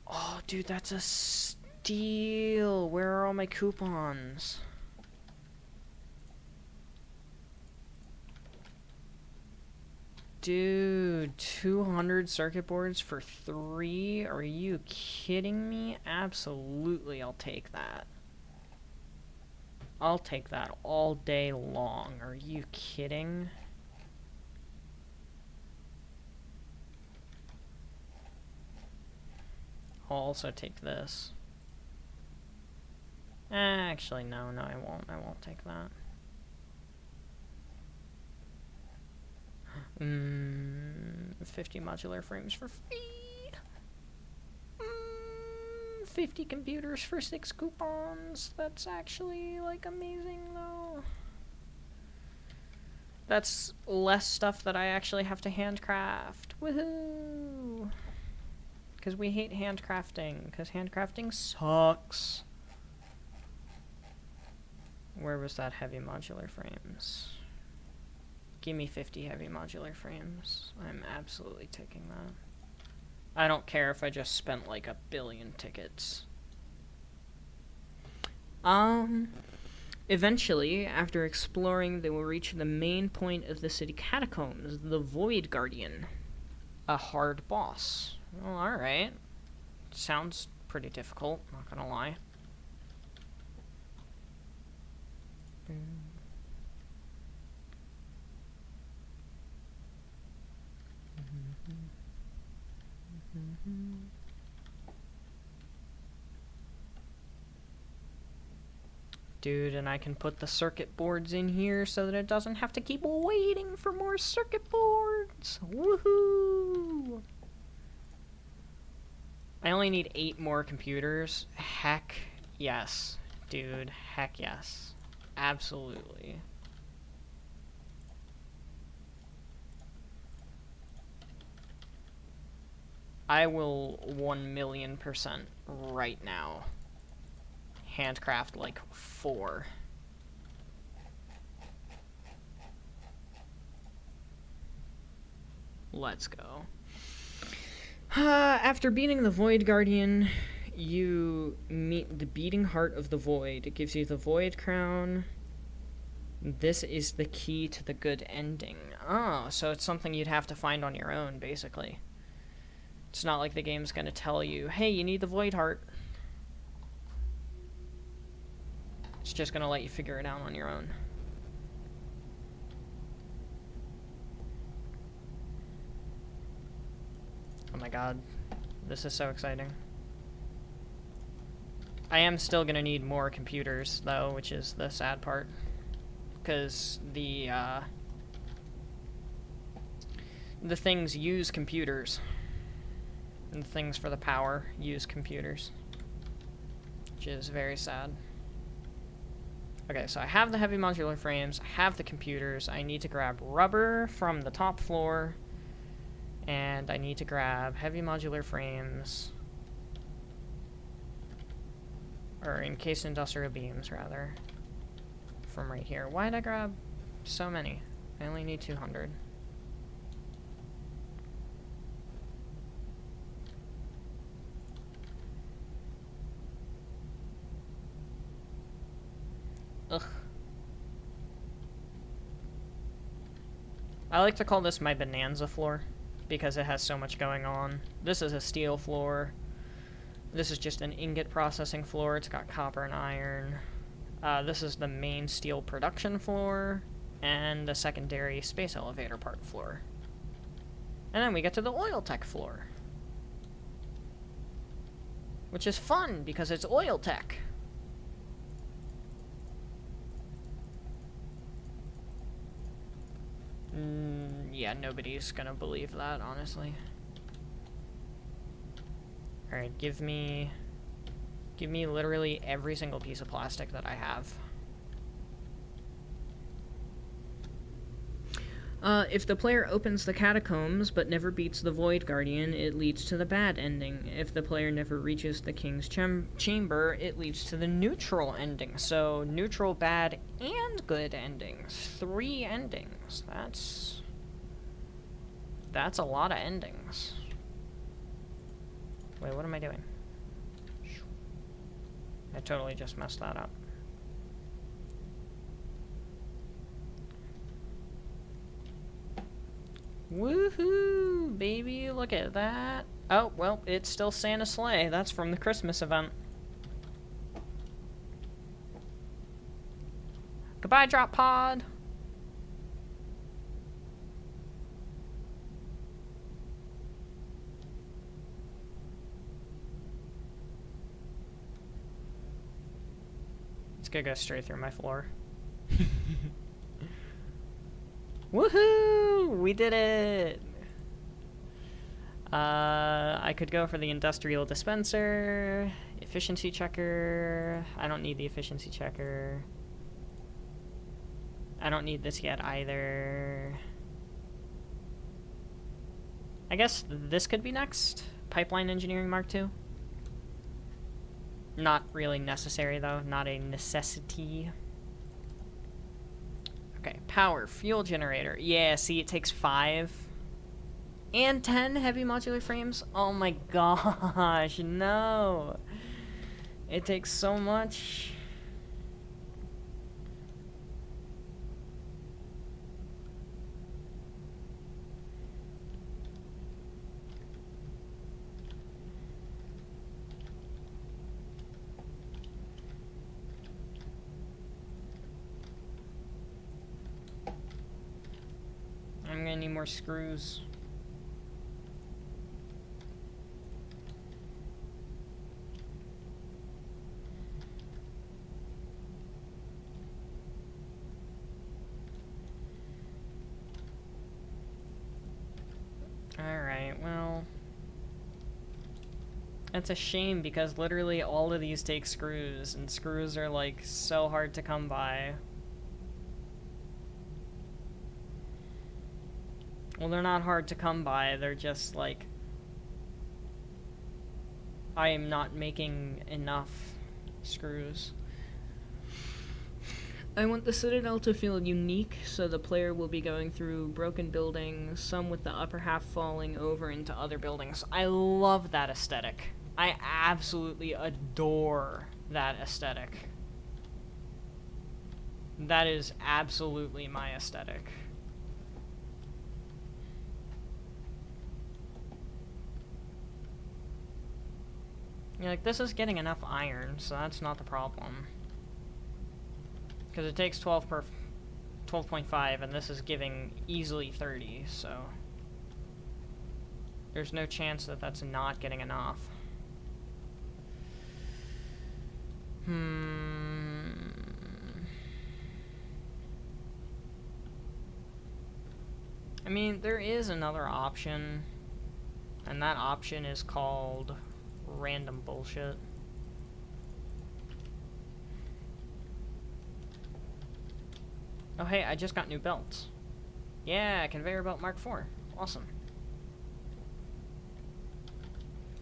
Oh, dude, that's a steal. Where are all my coupons? Dude, 200 circuit boards for 3? Are you kidding me? Absolutely, I'll take that. I'll take that all day long. Are you kidding? I'll also take this. Actually, no, I won't. I won't take that. 50 modular frames for free. 50 computers for 6 coupons. That's actually, like, amazing, though. That's less stuff that I actually have to handcraft. Woohoo! Because we hate handcrafting. Because handcrafting sucks. Where was that heavy modular frames? Give me 50 heavy modular frames. I'm absolutely taking that. I don't care if I just spent like 1 billion tickets. Eventually, after exploring, they will reach the main point of the city catacombs, the Void Guardian. A hard boss. Well, alright. Sounds pretty difficult, not gonna lie. Dude, and I can put the circuit boards in here so that it doesn't have to keep waiting for more circuit boards. Woohoo! I only need 8 more computers. Heck yes, dude. Heck yes. Absolutely. I will 1,000,000% right now handcraft like 4. Let's go. After beating the Void Guardian, you meet the beating heart of the Void. It gives you the Void Crown. This is the key to the good ending. Oh, so it's something you'd have to find on your own, basically. It's not like the game's gonna tell you, hey, you need the Void Heart. It's just gonna let you figure it out on your own. Oh my god. This is so exciting. I am still gonna need more computers, though, which is the sad part. Because the things use computers. And the things for the power use computers. Which is very sad. Okay, so I have the heavy modular frames, I have the computers, I need to grab rubber from the top floor, and I need to grab heavy modular frames, or encased industrial beams, rather, from right here. Why did I grab so many? I only need 200. Ugh. I like to call this my bonanza floor, because it has so much going on. This is a steel floor. This is just an ingot processing floor. It's got copper and iron. This is the main steel production floor, and the secondary space elevator part floor. And then we get to the oil tech floor. Which is fun, because it's oil tech. Yeah, nobody's gonna believe that, honestly. Alright, give me literally every single piece of plastic that I have. If the player opens the catacombs but never beats the Void Guardian, it leads to the bad ending. If the player never reaches the King's Chamber, it leads to the neutral ending. So, neutral, bad, and good endings. 3 endings. That's a lot of endings. Wait, what am I doing? I totally just messed that up. Woohoo, baby, look at that. Oh, well, it's still Santa's sleigh. That's from the Christmas event. Goodbye, Drop Pod. It's gonna go straight through my floor. Woohoo! We did it! I could go for the industrial dispenser, efficiency checker. I don't need the efficiency checker. I don't need this yet either. I guess this could be next. Pipeline Engineering Mark II. Not really necessary, though. Not a necessity. Okay, power. Fuel generator. Yeah, see, it takes 5. And 10 heavy modular frames? Oh my gosh, no. It takes so much. I'm gonna need more screws. Alright, well... That's a shame because literally all of these take screws, and screws are like so hard to come by. Well, they're not hard to come by, they're just like... I am not making enough screws. I want the Citadel to feel unique, so the player will be going through broken buildings, some with the upper half falling over into other buildings. I love that aesthetic. I absolutely adore that aesthetic. That is absolutely my aesthetic. You're like, this is getting enough iron, so that's not the problem. Because it takes 12.5, and this is giving easily 30, so... There's no chance that that's not getting enough. I mean, there is another option, and that option is called random bullshit. Oh hey, I just got new belts. Yeah, conveyor belt Mark IV. Awesome.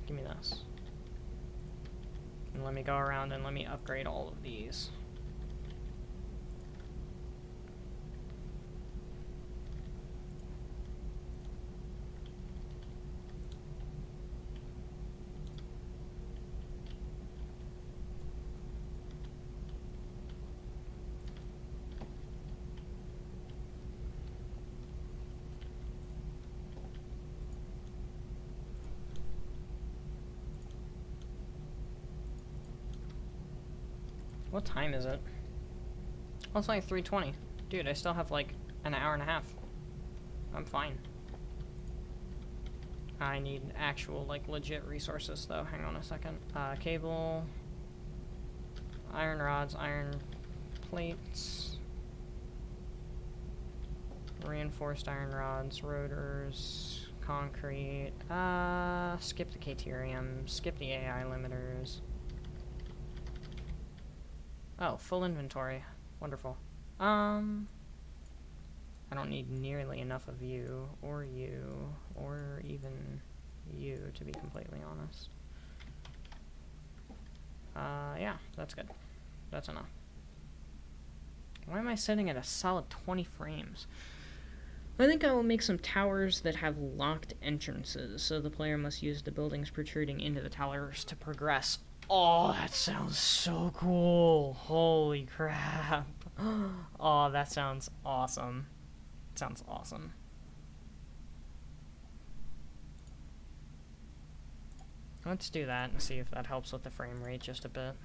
Give me this. And let me go around and let me upgrade all of these. What time is it? Oh, it's like 3:20. Dude, I still have like an hour and a half. I'm fine. I need actual, like, legit resources, though. Hang on a second. Cable. Iron rods, iron plates. Reinforced iron rods, rotors, concrete. Skip the Caterium, skip the AI limiters. Oh, full inventory. Wonderful. I don't need nearly enough of you, or even you, to be completely honest. Yeah, that's good. That's enough. Why am I sitting at a solid 20 frames? I think I will make some towers that have locked entrances, so the player must use the buildings protruding into the towers to progress. Oh, that sounds so cool. Holy crap. Oh, that sounds awesome. Sounds awesome. Let's do that and see if that helps with the frame rate just a bit.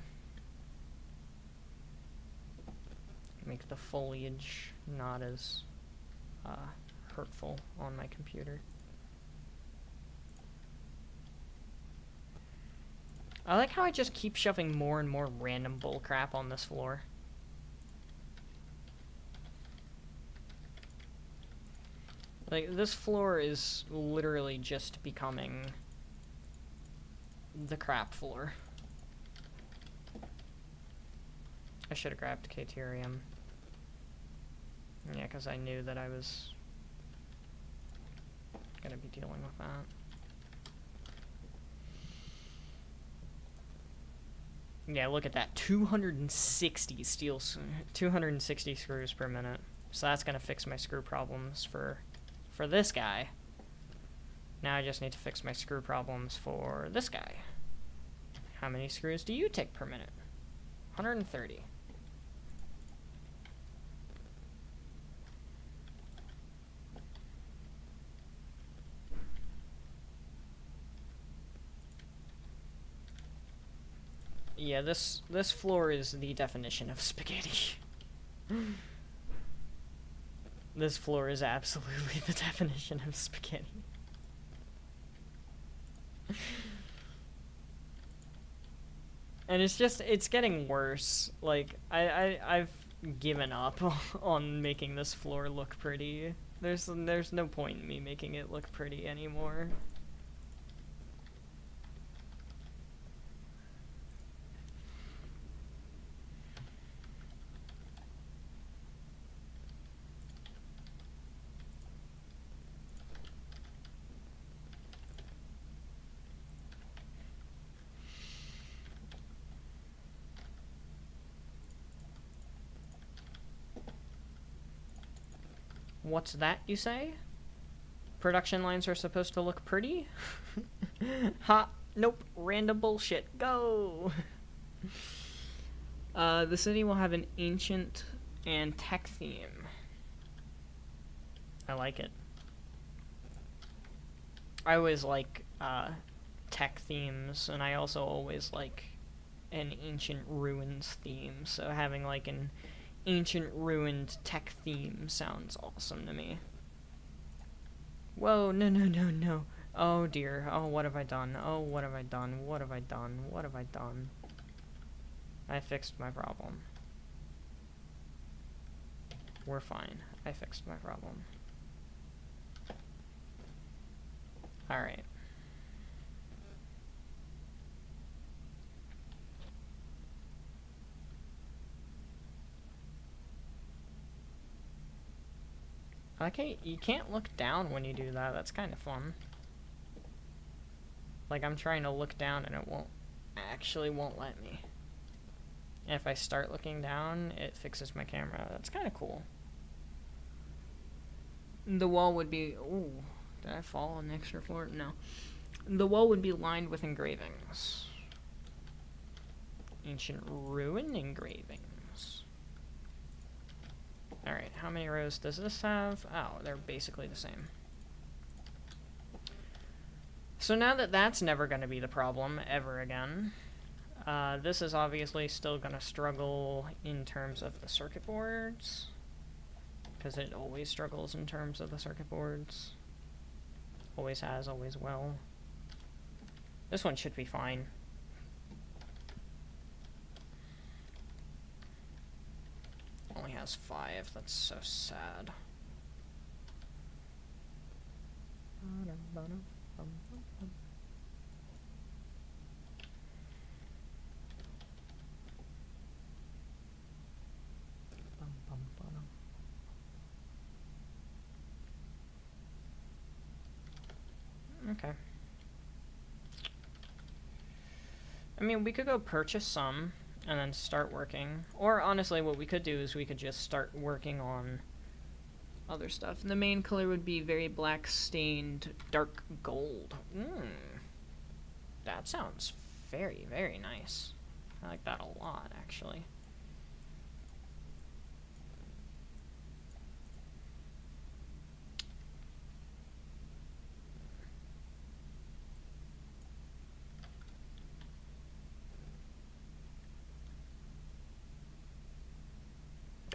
Make the foliage not as hurtful on my computer. I like how I just keep shoving more and more random bullcrap on this floor. Like, this floor is literally just becoming the crap floor. I should have grabbed Caterium. Yeah, because I knew that I was gonna be dealing with that. Yeah, look at that. 260 260 screws per minute. So that's gonna fix my screw problems for this guy. Now I just need to fix my screw problems for this guy. How many screws do you take per minute? 130. Yeah, this floor is the definition of spaghetti. This floor is absolutely the definition of spaghetti. And it's getting worse. Like, I've given up on making this floor look pretty. There's no point in me making it look pretty anymore. What's that, you say? Production lines are supposed to look pretty? Ha! Nope. Random bullshit. Go! The city will have an ancient and tech theme. I like it. I always like, tech themes, and I also always like an ancient ruins theme, so having, like, an ancient ruined tech theme sounds awesome to me. Whoa, no. Oh dear, oh what have I done? Oh what have I done? What have I done? What have I done? I fixed my problem. We're fine. I fixed my problem. Alright. Okay, you can't look down when you do that. That's kind of fun. Like, I'm trying to look down and it won't let me. And if I start looking down, it fixes my camera. That's kind of cool. The wall would be... Ooh, did I fall on the extra floor? No. The wall would be lined with engravings. Ancient ruin engravings. Alright, how many rows does this have? Oh, they're basically the same. So now that that's never going to be the problem ever again, this is obviously still going to struggle in terms of the circuit boards, because it always struggles in terms of the circuit boards. Always has, always will. This one should be fine. Only has 5. That's so sad. Okay. I mean, we could go purchase some and then start working. Or honestly, what we could do is we could just start working on other stuff. The main color would be very black stained dark gold. That sounds very, very nice. I like that a lot, actually.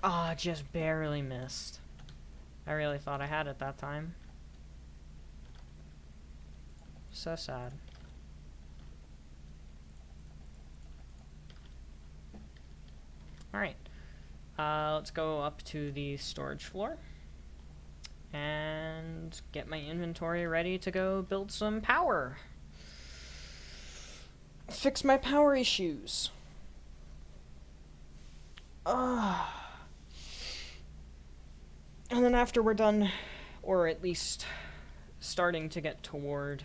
Ah, oh, just barely missed. I really thought I had it that time. So sad. Alright. Let's go up to the storage floor and get my inventory ready to go build some power. Fix my power issues. Ugh. And then after we're done, or at least starting to get toward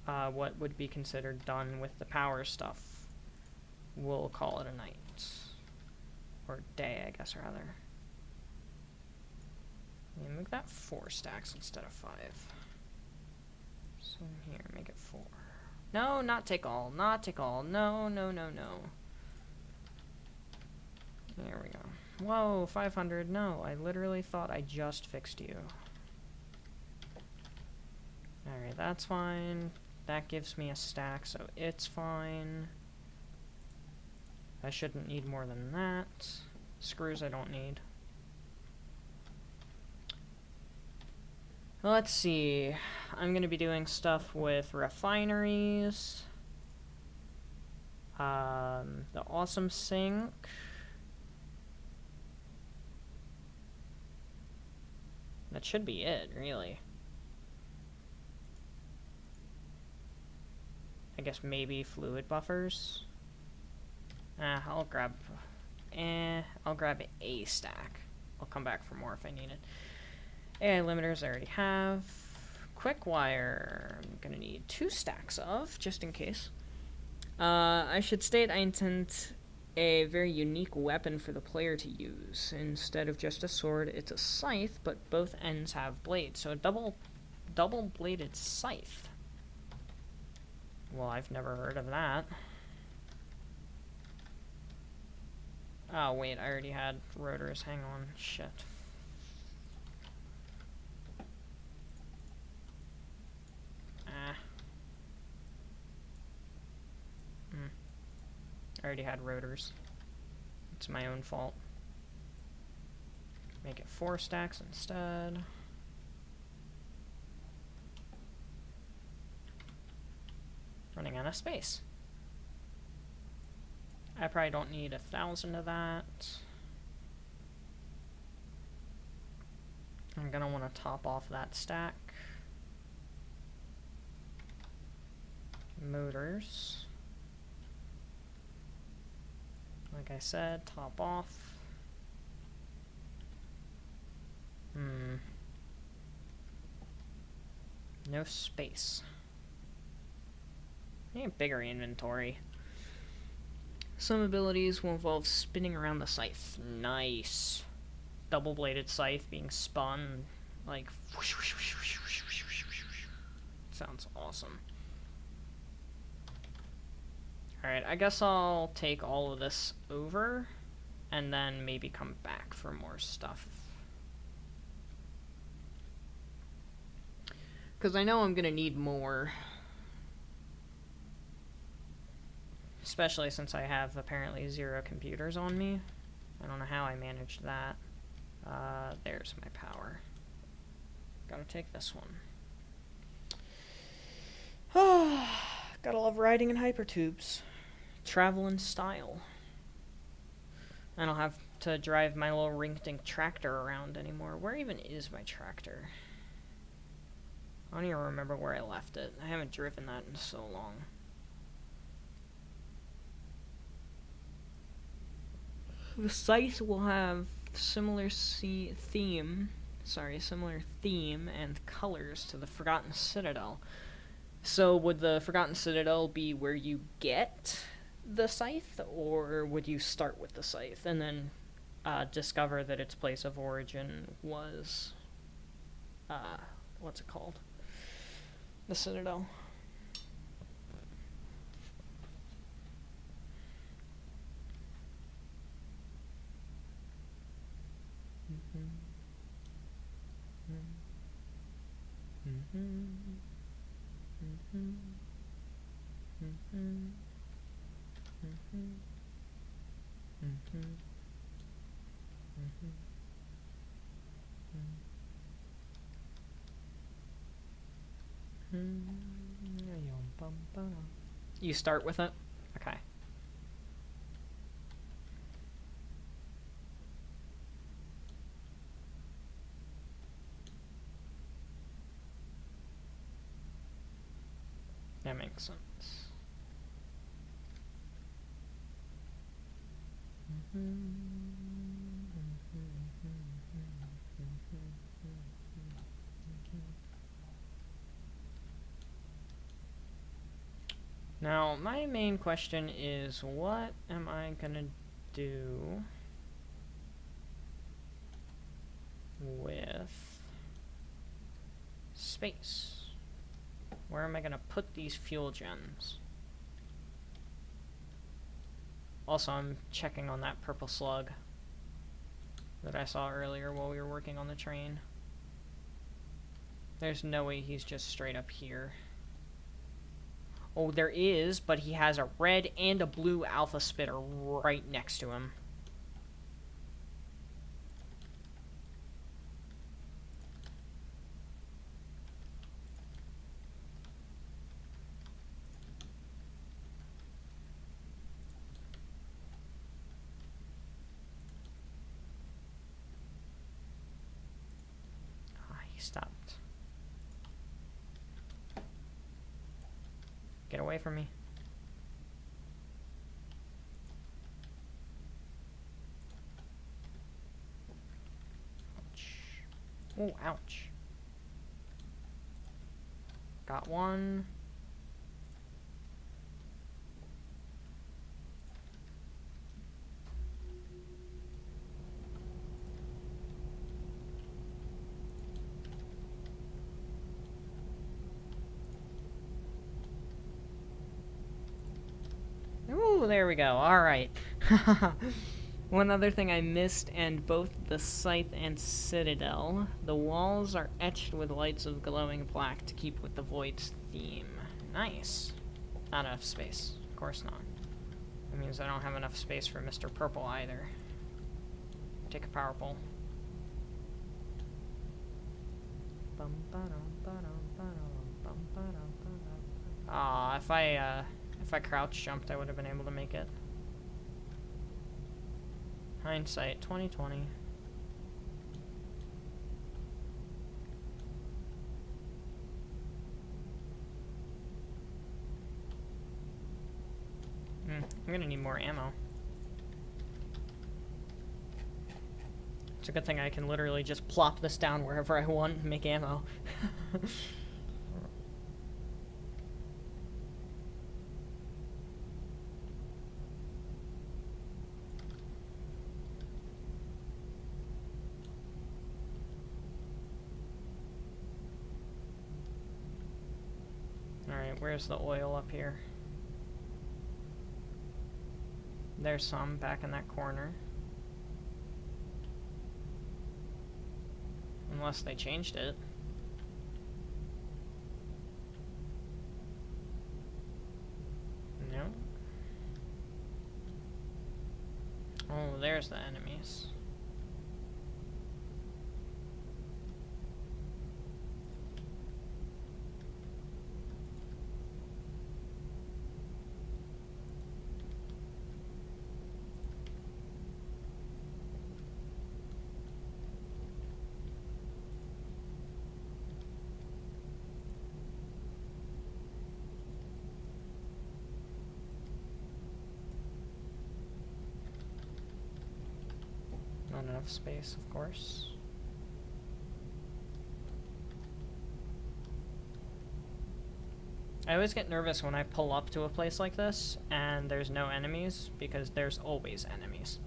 what would be considered done with the power stuff, we'll call it a night. Or day, I guess, rather. Yeah, make that 4 stacks instead of 5. So here, make it 4. No, not take all. Not take all. No, no, no, no. There we go. Whoa, 500. No, I literally thought I just fixed you. Alright, that's fine. That gives me a stack, so it's fine. I shouldn't need more than that. Screws I don't need. Let's see. I'm going to be doing stuff with refineries. The awesome sink. That should be it, really. I guess maybe fluid buffers. I'll grab a stack. I'll come back for more if I need it. AI limiters I already have. Quick wire, I'm gonna need 2 stacks of, just in case. I should state I intend a very unique weapon for the player to use. Instead of just a sword, it's a scythe, but both ends have blades. So a double-bladed scythe. Well, I've never heard of that. Oh, wait, I already had rotors. Hang on. Shit. I already had rotors. It's my own fault. Make it 4 stacks instead. Running out of space. I probably don't need 1,000 of that. I'm gonna want to top off that stack. Motors. Like I said, top off. No space. I need a bigger inventory. Some abilities will involve spinning around the scythe. Nice. Double-bladed scythe being spun, like... Sounds awesome. Alright, I guess I'll take all of this over, and then maybe come back for more stuff. Because I know I'm going to need more. Especially since I have apparently 0 computers on me. I don't know how I managed that. There's my power. Gotta take this one. Gotta love riding in hypertubes. Travel in style. I don't have to drive my little ring-dink tractor around anymore. Where even is my tractor? I don't even remember where I left it. I haven't driven that in so long. The scythe will have similar theme and colors to the Forgotten Citadel. So would the Forgotten Citadel be where you get the scythe, or would you start with the scythe and then discover that its place of origin was what's it called? The Citadel. You start with it? Okay. That makes sense. Now, my main question is, what am I gonna do with space? Where am I gonna put these fuel gens? Also, I'm checking on that purple slug that I saw earlier while we were working on the train. There's no way he's just straight up here. Oh, there is, but he has a red and a blue alpha spitter right next to him. Ah, he stopped. Get away from me. Ouch. Oh, ouch. Got one. Ooh, there we go. Alright. One other thing I missed, and both the Scythe and Citadel, the walls are etched with lights of glowing black to keep with the Void's theme. Nice. Not enough space. Of course not. That means I don't have enough space for Mr. Purple either. Take a power pole. Ah, if I crouch jumped, I would have been able to make it. Hindsight 2020. I'm gonna need more ammo. It's a good thing I can literally just plop this down wherever I want and make ammo. Alright, where's the oil up here? There's some back in that corner. Unless they changed it. No. Oh, there's the enemies. Not enough space, of course. I always get nervous when I pull up to a place like this and there's no enemies, because there's always enemies.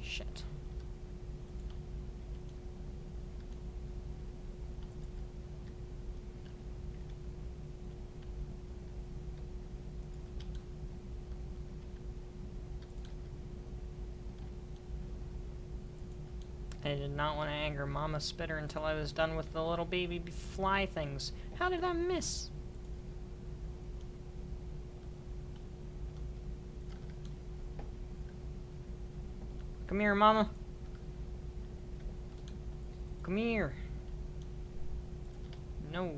Shit. I did not want to anger Mama Spitter until I was done with the little baby fly things. How did I miss? Come here, Mama. Come here. No.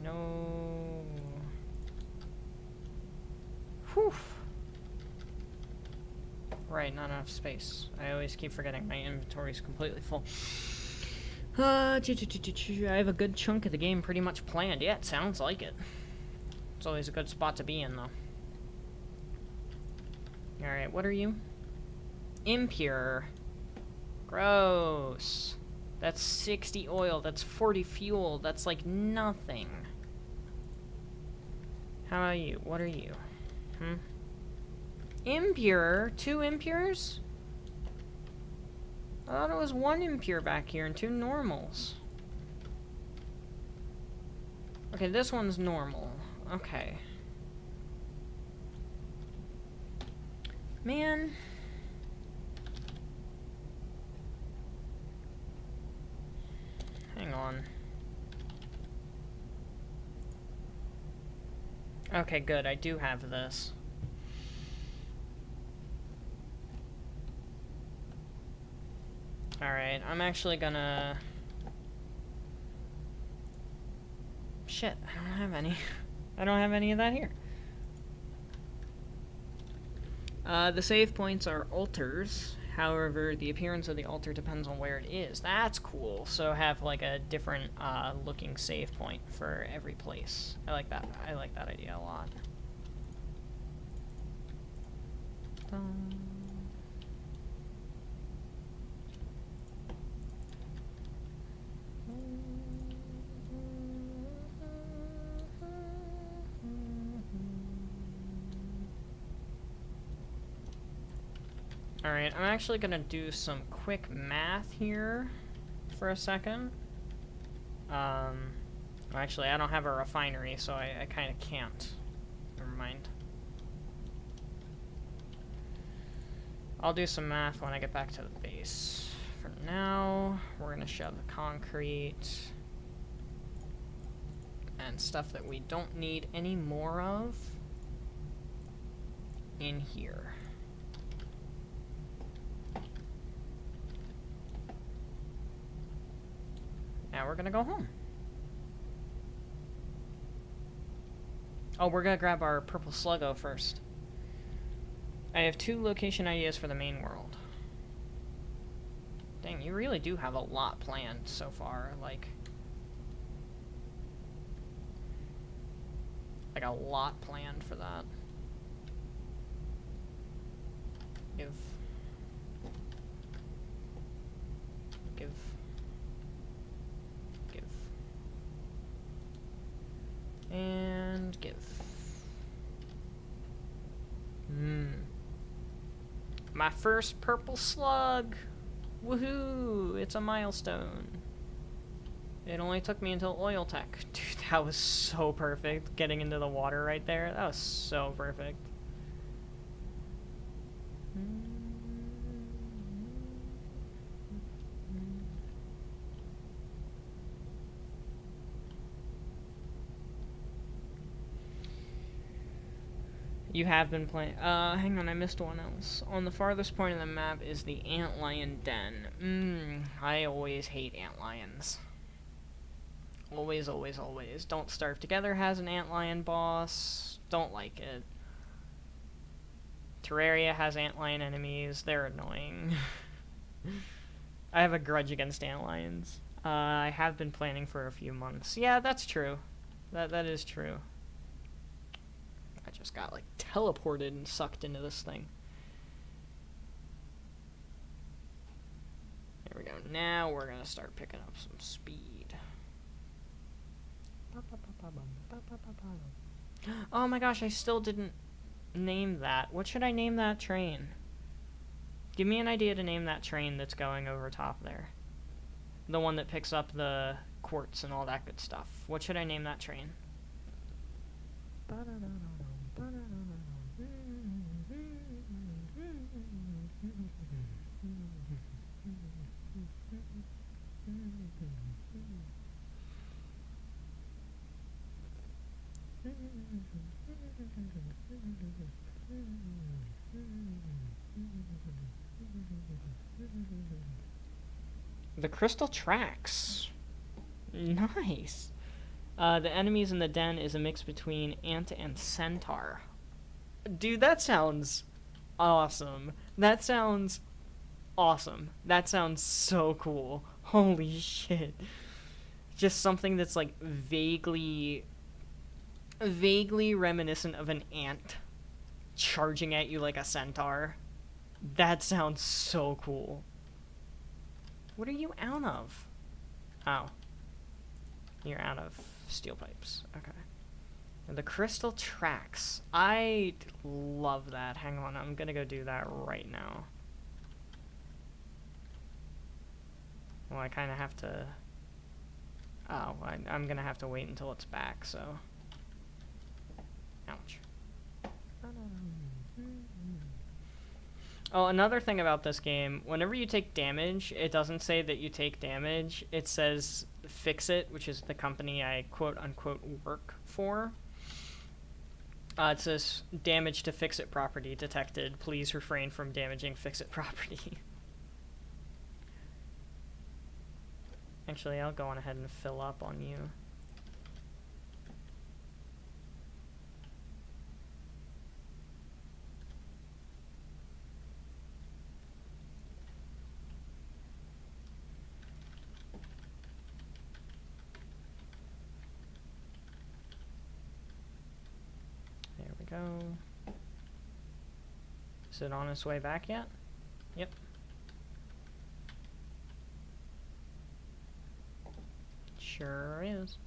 No. Whew. Right, not enough space. I always keep forgetting my inventory is completely full. I have a good chunk of the game pretty much planned. Yeah, it sounds like it. It's always a good spot to be in, though. Alright, what are you? Impure. Gross. That's 60 oil. That's 40 fuel. That's like nothing. How about you? What are you? Impure? 2 impures? I thought it was 1 impure back here and 2 normals. Okay, this one's normal. Okay. Man. Hang on. Okay, good. I do have this. Alright, I'm actually gonna... Shit, I don't have any. I don't have any of that here. The save points are altars. However, the appearance of the altar depends on where it is. That's cool. So have like a different looking save point for every place. I like that. I like that idea a lot. Alright, I'm actually gonna do some quick math here for a second. Actually, I don't have a refinery, so I kind of can't. Never mind. I'll do some math when I get back to the base. For now, we're gonna shove the concrete and stuff that we don't need any more of in here. Now we're gonna go home. Oh, we're gonna grab our purple sluggo first. I have 2 location ideas for the main world. Dang, you really do have a lot planned so far, like a lot planned for that. Give. And give. My first purple slug! Woohoo! It's a milestone. It only took me until oil tech. Dude, that was so perfect. Getting into the water right there. That was so perfect. You have been playing. Hang on, I missed one else. On the farthest point of the map is the antlion den. I always hate antlions. Always, always, always. Don't Starve Together has an antlion boss. Don't like it. Terraria has antlion enemies. They're annoying. I have a grudge against antlions. I have been planning for a few months. Yeah, that's true. That is true. I just got, like, teleported and sucked into this thing. There we go. Now we're gonna start picking up some speed. Oh my gosh, I still didn't name that. What should I name that train? Give me an idea to name that train that's going over top there. The one that picks up the quartz and all that good stuff. What should I name that train? The crystal tracks. Nice. The enemies in the den is a mix between ant and centaur. Dude, that sounds awesome. That sounds awesome. That sounds so cool. Holy shit. Just something that's like vaguely reminiscent of an ant charging at you like a centaur. That sounds so cool. What are you out of? Oh. You're out of steel pipes. Okay. And the crystal tracks. I love that. Hang on, I'm gonna go do that right now. Well, I kind of have to... Oh, I'm gonna have to wait until it's back, so... Ouch. Oh, another thing about this game, whenever you take damage, it doesn't say that you take damage. It says Fix It, which is the company I quote-unquote work for. It says, damage to Fix-It property detected. Please refrain from damaging Fix-It property. Actually, I'll go on ahead and fill up on you. There we go. Is it on its way back yet? Yep. Sure is.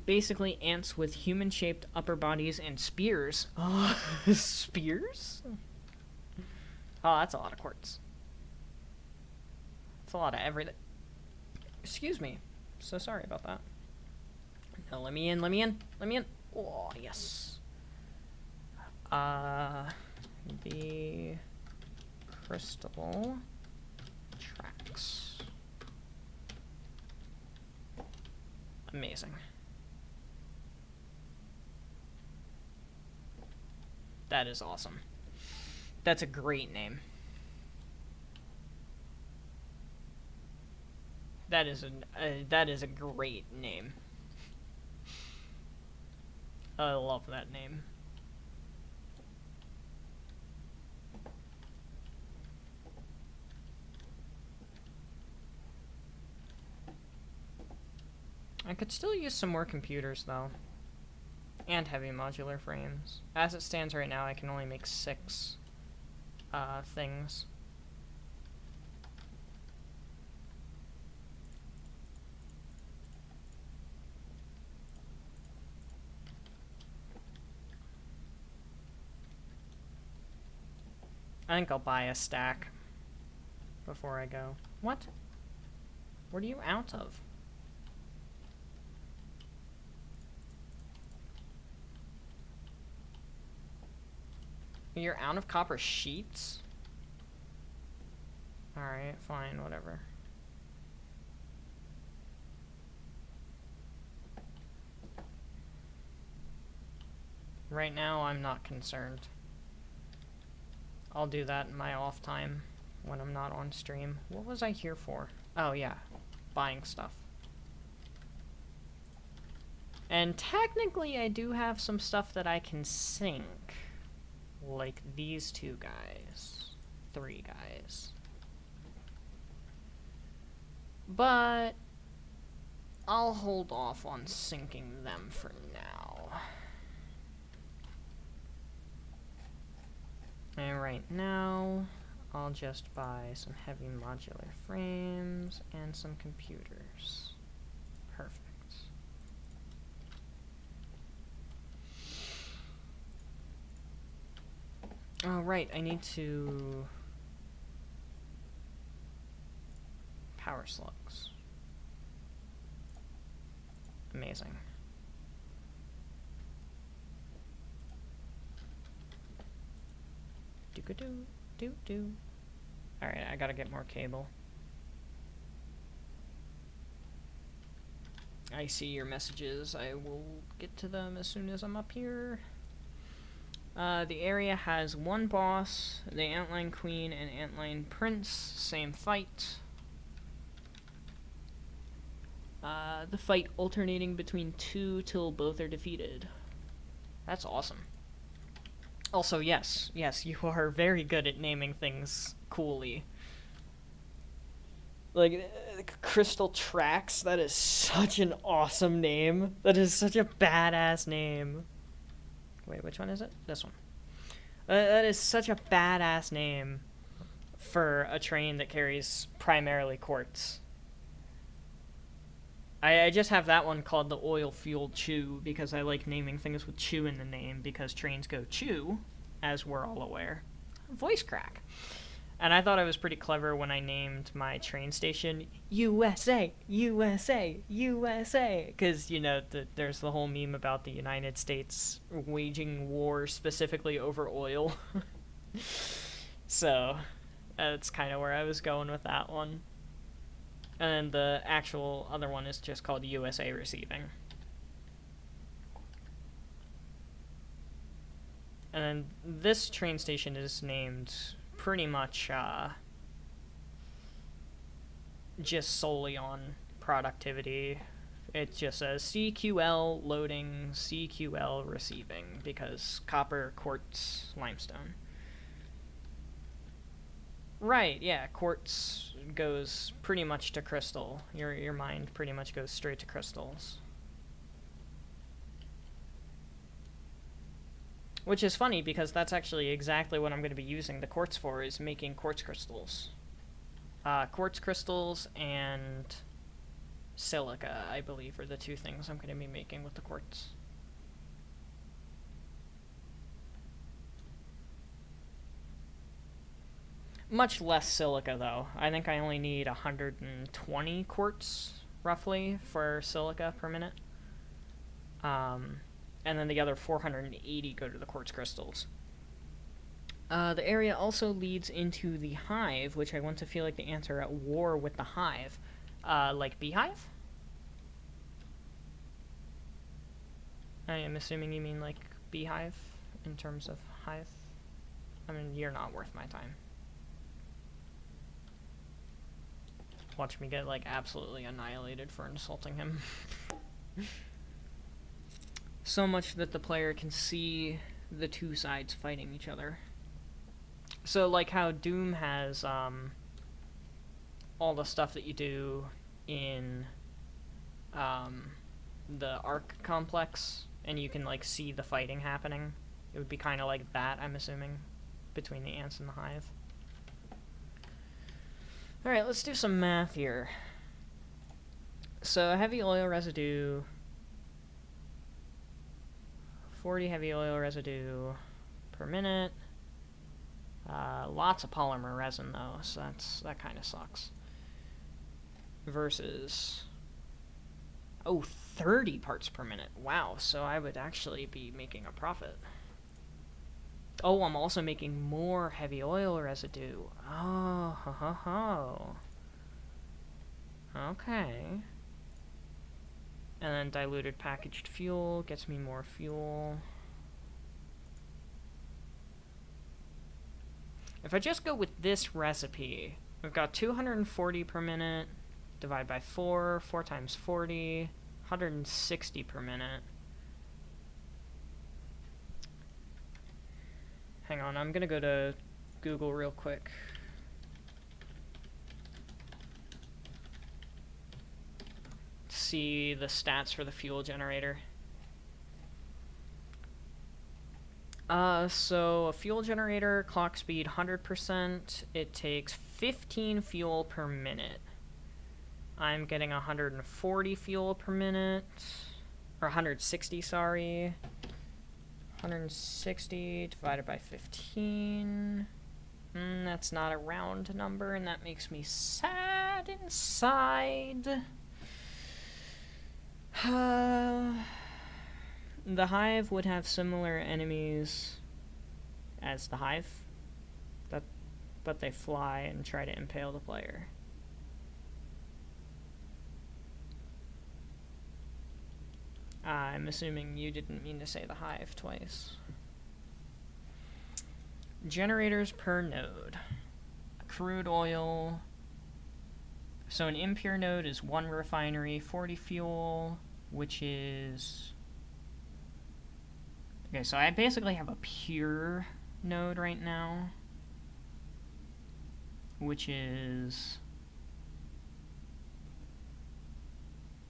Basically, ants with human-shaped upper bodies and spears. Oh, spears? Oh, that's a lot of quartz. That's a lot of everything. Excuse me. So sorry about that. No, let me in, let me in, let me in. Oh, yes. The crystal tracks. Amazing. That is awesome. That's a great name. That is a great name. I love that name. I could still use some more computers, though. And heavy modular frames. As it stands right now, I can only make 6 things. I think I'll buy a stack before I go. What? What are you out of? You're out of copper sheets? Alright, fine, whatever. Right now, I'm not concerned. I'll do that in my off time when I'm not on stream. What was I here for? Oh, yeah. Buying stuff. And technically, I do have some stuff that I can sink. Like these 2 guys. 3 guys. But I'll hold off on sinking them for now. And right now, I'll just buy some heavy modular frames and some computers. Perfect. Oh, right, I need to... Power slugs. Amazing. Do-do-do-do-do. Alright, I gotta get more cable. I see your messages. I will get to them as soon as I'm up here. The area has 1 boss, the Antline Queen and Antline Prince, same fight. The fight alternating between 2 till both are defeated. That's awesome. Also, yes, you are very good at naming things coolly. Like, Crystal Tracks, that is such an awesome name. That is such a badass name. Wait, which one is it? This one. That is such a badass name for a train that carries primarily quartz. I just have that one called the Oil-Fueled Chew because I like naming things with chew in the name because trains go chew, as we're all aware. Voice crack. And I thought I was pretty clever when I named my train station USA, USA, USA. Because, you know, there's the whole meme about the United States waging war specifically over oil. So, that's kind of where I was going with that one. And the actual other one is just called USA Receiving. And then this train station is named pretty much just solely on productivity. It just says CQL loading, CQL receiving, because copper, quartz, limestone. Right, yeah, quartz goes pretty much to crystal. Your mind pretty much goes straight to crystals. Which is funny, because that's actually exactly what I'm going to be using the quartz for, is making quartz crystals. Quartz crystals and silica, I believe, are the two things I'm going to be making with the quartz. Much less silica, though. I think I only need 120 quartz, roughly, for silica per minute. And then the other 480 go to the quartz crystals. The area also leads into the hive, which I want to feel like the ants are at war with the hive. Like beehive? I am assuming you mean like beehive in terms of hive. I mean, you're not worth my time. Watch me get, like, absolutely annihilated for insulting him. So much that the player can see the two sides fighting each other. So, like how Doom has, all the stuff that you do in, the Ark complex, and you can, like, see the fighting happening. It would be kind of like that, I'm assuming, between the ants and the hive. Alright, let's do some math here. So, heavy oil residue... 40 heavy oil residue per minute. Lots of polymer resin, though, so that kind of sucks. Versus... Oh, 30 parts per minute. Wow, so I would actually be making a profit. Oh, I'm also making more heavy oil residue. Oh, ho, ho, ho. Okay. And then diluted packaged fuel gets me more fuel. If I just go with this recipe, we've got 240 per minute, divide by 4, 4 times 40, 160 per minute. Hang on, I'm gonna go to Google real quick. See the stats for the fuel generator. So a fuel generator, clock speed 100%, it takes 15 fuel per minute. I'm getting 140 fuel per minute, or 160, sorry. 160 divided by 15. That's not a round number, and that makes me sad inside. The hive would have similar enemies as the hive, but they fly and try to impale the player. I'm assuming you didn't mean to say the hive twice. Generators per node. Crude oil. So an impure node is 1 refinery, 40 fuel, which is Okay, so I basically have a pure node right now, which is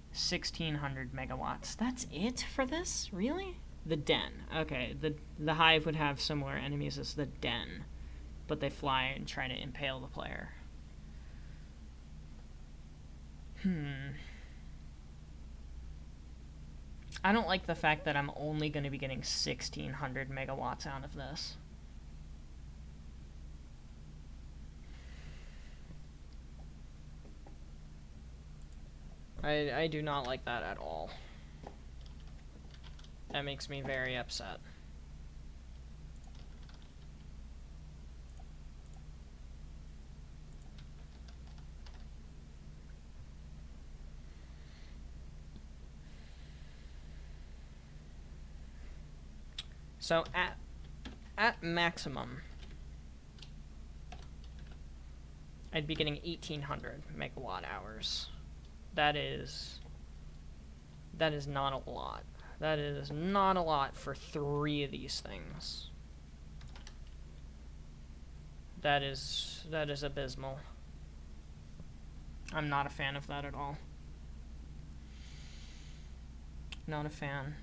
1600 megawatts. That's it for this? Really? The den. Okay, the hive would have similar enemies as the den, but they fly and try to impale the player. I don't like the fact that I'm only going to be getting 1600 megawatts out of this. I do not like that at all. That makes me very upset. So at maximum, I'd be getting 1800 megawatt hours. That is not a lot. That is not a lot for 3 of these things. That is abysmal. I'm not a fan of that at all. Not a fan.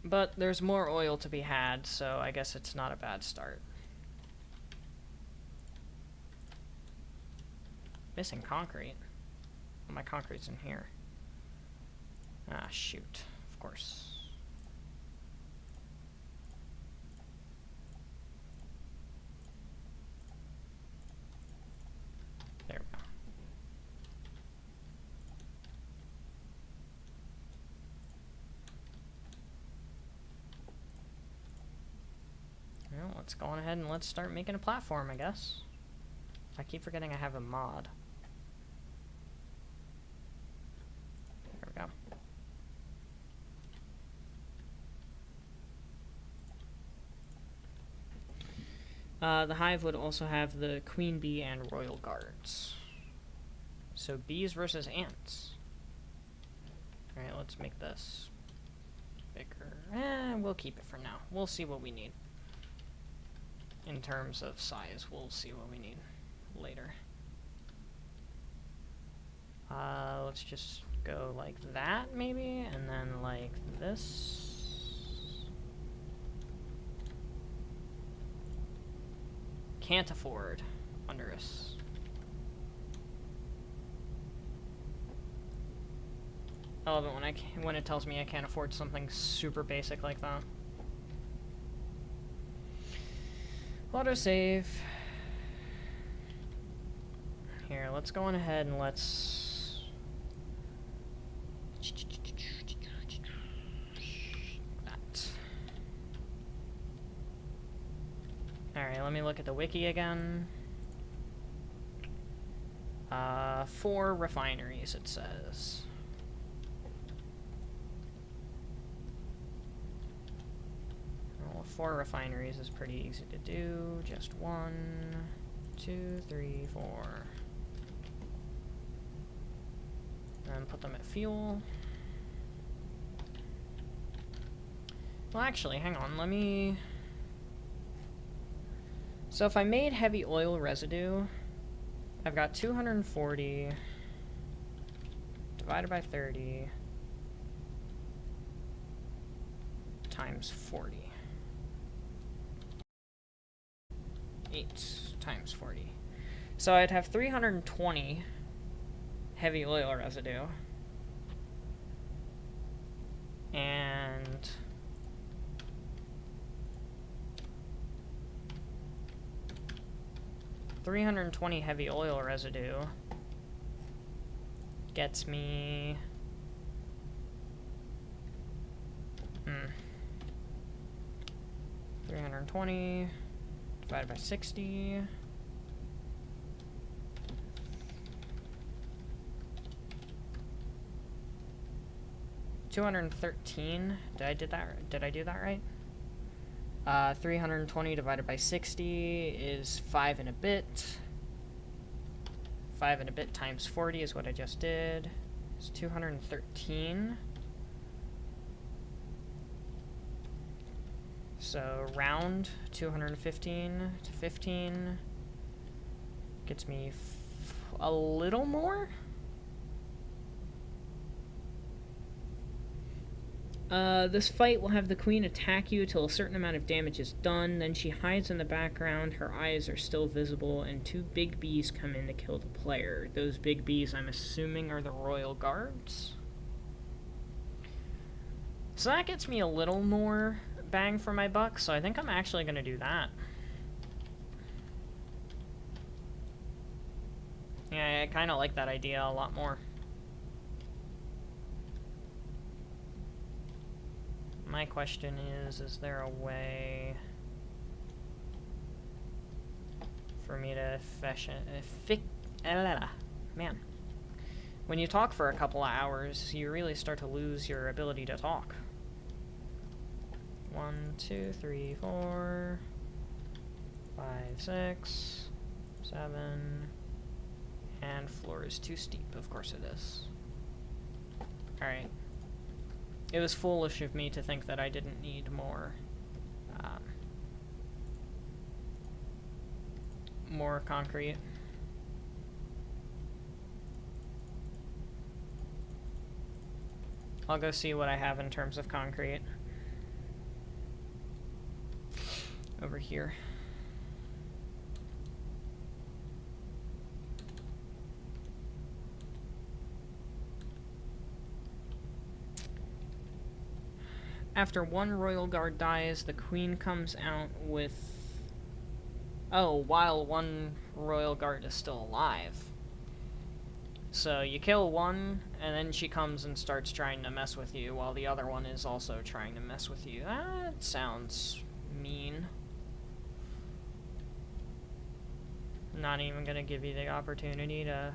But there's more oil to be had, so I guess it's not a bad start. Missing concrete. Oh, my concrete's in here. Ah, shoot. Of course. There we go. Well, let's go on ahead and let's start making a platform, I guess. I keep forgetting I have a mod. There we go. The hive would also have the queen bee and royal guards. So bees versus ants. Alright, let's make this bigger. We'll keep it for now. We'll see what we need. In terms of size, we'll see what we need later. Let's just go like that, maybe, and then like this. Can't afford under us. I love it when it tells me I can't afford something super basic like that. Autosave. Here, let's go on ahead and let's... that. Alright, let me look at the wiki again. 4 refineries, it says. Well, 4 refineries is pretty easy to do. Just 1, 2, 3, 4. And put them at fuel. Well, actually, hang on, let me... So if I made heavy oil residue, I've got 240 divided by 30 times 40. 8 times 40. So I'd have 320 heavy oil residue. And 320 heavy oil residue gets me 320 divided by 60. $213. Did I do that right? 320 divided by 60 is 5 and a bit. 5 and a bit times 40 is what I just did. It's 213. So round 215 to 15 gets me a little more. This fight will have the queen attack you till a certain amount of damage is done. Then she hides in the background. Her eyes are still visible, and 2 big bees come in to kill the player. Those big bees, I'm assuming, are the royal guards. So that gets me a little more bang for my buck, so I think I'm actually going to do that. Yeah, I kind of like that idea a lot more. My question is there a way for me to man. When you talk for a couple of hours, you really start to lose your ability to talk. 1, 2, 3, 4, 5, 6, 7, and floor is too steep. Of course it is. Alright. It was foolish of me to think that I didn't need more, more concrete. I'll go see what I have in terms of concrete. Over here. After 1 royal guard dies, the queen comes out with... Oh, while 1 royal guard is still alive. So you kill 1, and then she comes and starts trying to mess with you, while the other one is also trying to mess with you. That sounds mean. Not even gonna give you the opportunity to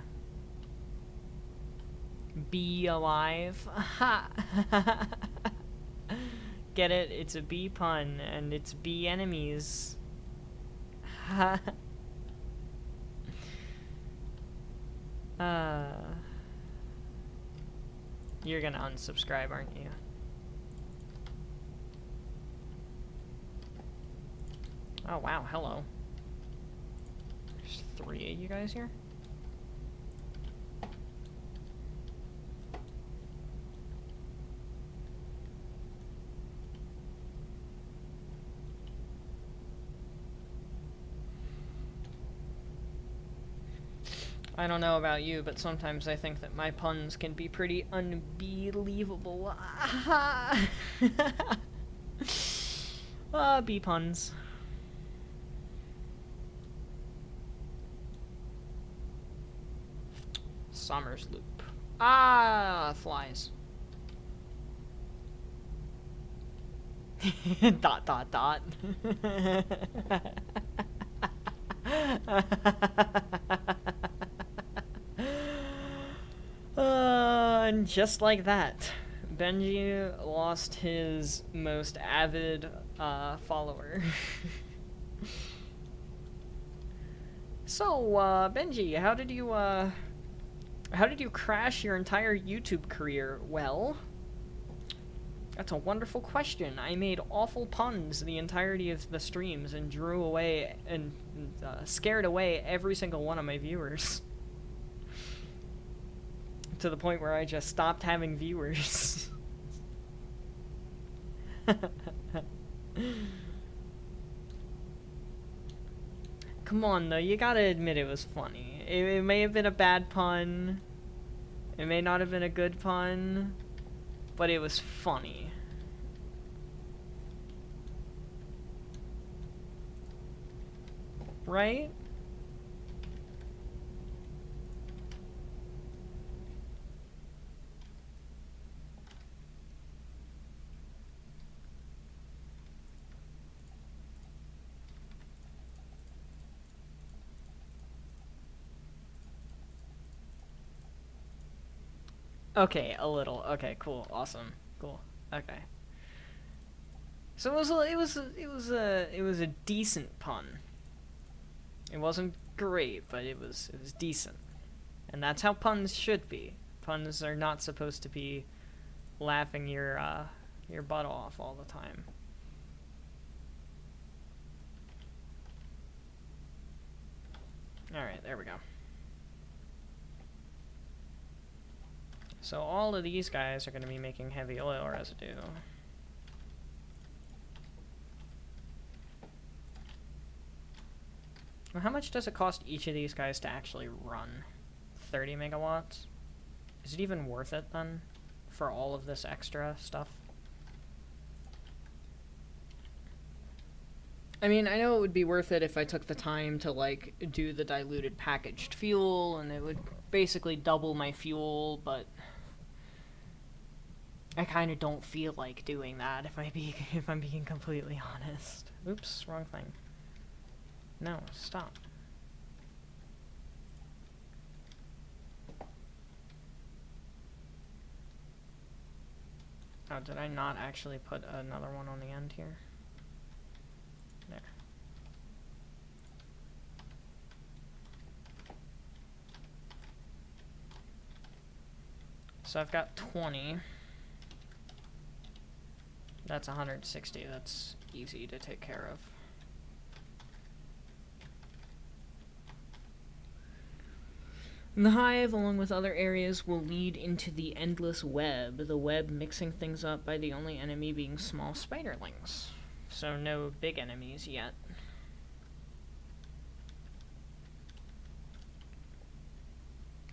be alive. Get it? It's a bee pun, and it's bee enemies. You're gonna unsubscribe, aren't you? Oh wow, hello. There's 3 of you guys here? I don't know about you, but sometimes I think that my puns can be pretty unbelievable. Bee puns. Summer's Loop. Flies. Dot dot dot. And just like that, Benji lost his most avid follower. So, Benji, how did you crash your entire YouTube career? Well, that's a wonderful question. I made awful puns the entirety of the streams and drew away and scared away every single one of my viewers. To the point where I just stopped having viewers. Come on, though, you gotta admit it was funny. It may have been a bad pun. It may not have been a good pun. But it was funny. Right? Okay, a little. Okay, cool, awesome, cool. Okay. So it was a decent pun. It wasn't great, but it was decent, and that's how puns should be. Puns are not supposed to be laughing your butt off all the time. Alright, there we go. So all of these guys are going to be making heavy oil residue. Well, how much does it cost each of these guys to actually run? 30 megawatts? Is it even worth it then? For all of this extra stuff? I mean, I know it would be worth it if I took the time to, like, do the diluted packaged fuel, and it would basically double my fuel, but I kind of don't feel like doing that, if I'm being completely honest. Oops, wrong thing. No, stop. Oh, did I not actually put another one on the end here? There. So I've got 20. That's 160. That's easy to take care of. And the hive, along with other areas, will lead into the endless web, the web mixing things up by the only enemy being small spiderlings. So no big enemies yet.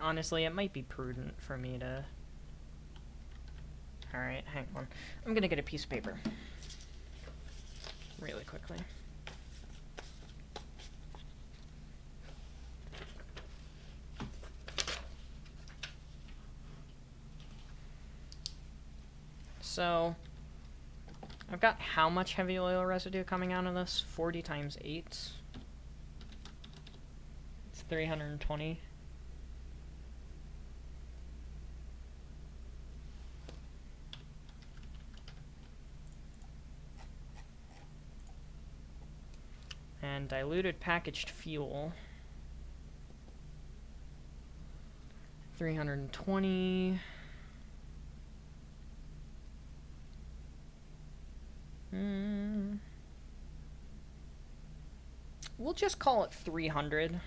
Honestly, it might be prudent for me to... Alright, hang on. I'm gonna get a piece of paper. Really quickly. So, I've got how much heavy oil residue coming out of this? 40 times 8. It's 320. And diluted packaged fuel. 320. We'll just call it 300,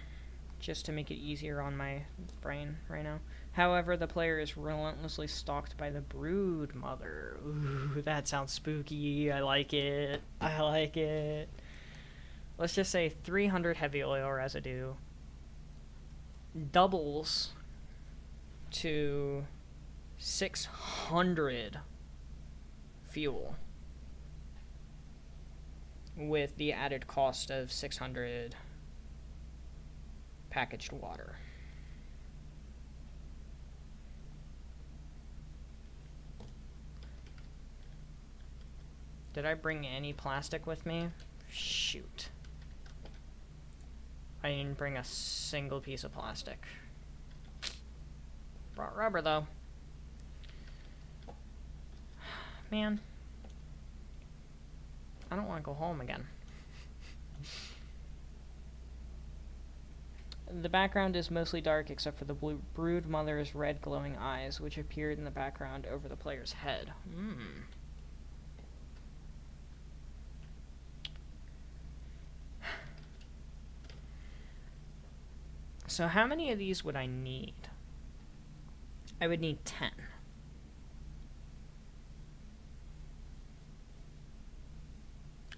just to make it easier on my brain right now. However, the player is relentlessly stalked by the brood mother. Ooh, that sounds spooky. I like it. I like it. Let's just say 300 heavy oil residue doubles to 600 fuel, with the added cost of 600 packaged water. Did I bring any plastic with me? Shoot. I didn't bring a single piece of plastic. Brought rubber, though. Man. I don't want to go home again. The background is mostly dark except for the brood mother's red glowing eyes, which appeared in the background over the player's head. So how many of these would I need? I would need 10.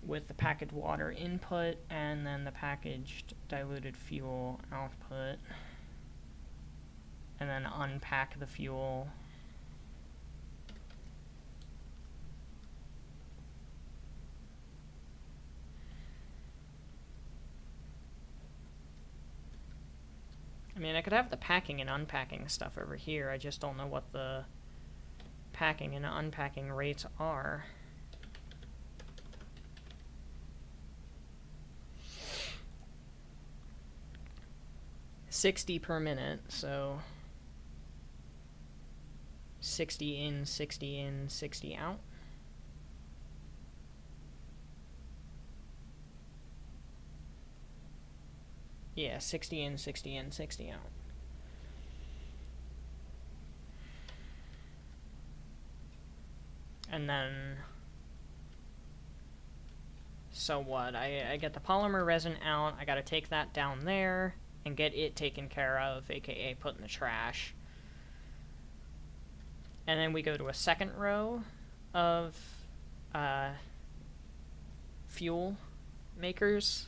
With the packaged water input and then the packaged diluted fuel output, and then unpack the fuel. I mean, I could have the packing and unpacking stuff over here. I just don't know what the packing and unpacking rates are. $60 per minute, so 60 in, 60 in, 60 out. Yeah, 60 in, 60 in, 60 out. And then, so what? I get the polymer resin out, I gotta take that down there and get it taken care of, aka put in the trash. And then we go to a second row of fuel makers.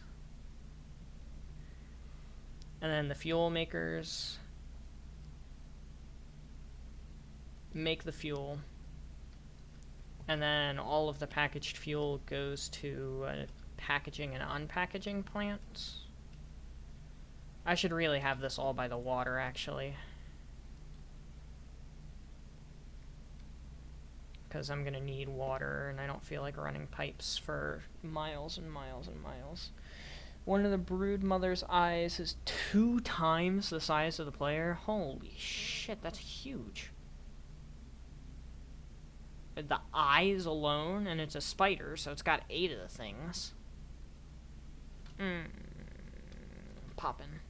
And then the fuel makers make the fuel. And then all of the packaged fuel goes to packaging and unpackaging plants. I should really have this all by the water, actually. Because I'm going to need water, and I don't feel like running pipes for miles and miles and miles. One of the brood mother's eyes is 2 times the size of the player. Holy shit, that's huge. The eyes alone, and it's a spider, so it's got 8 of the things. Poppin'.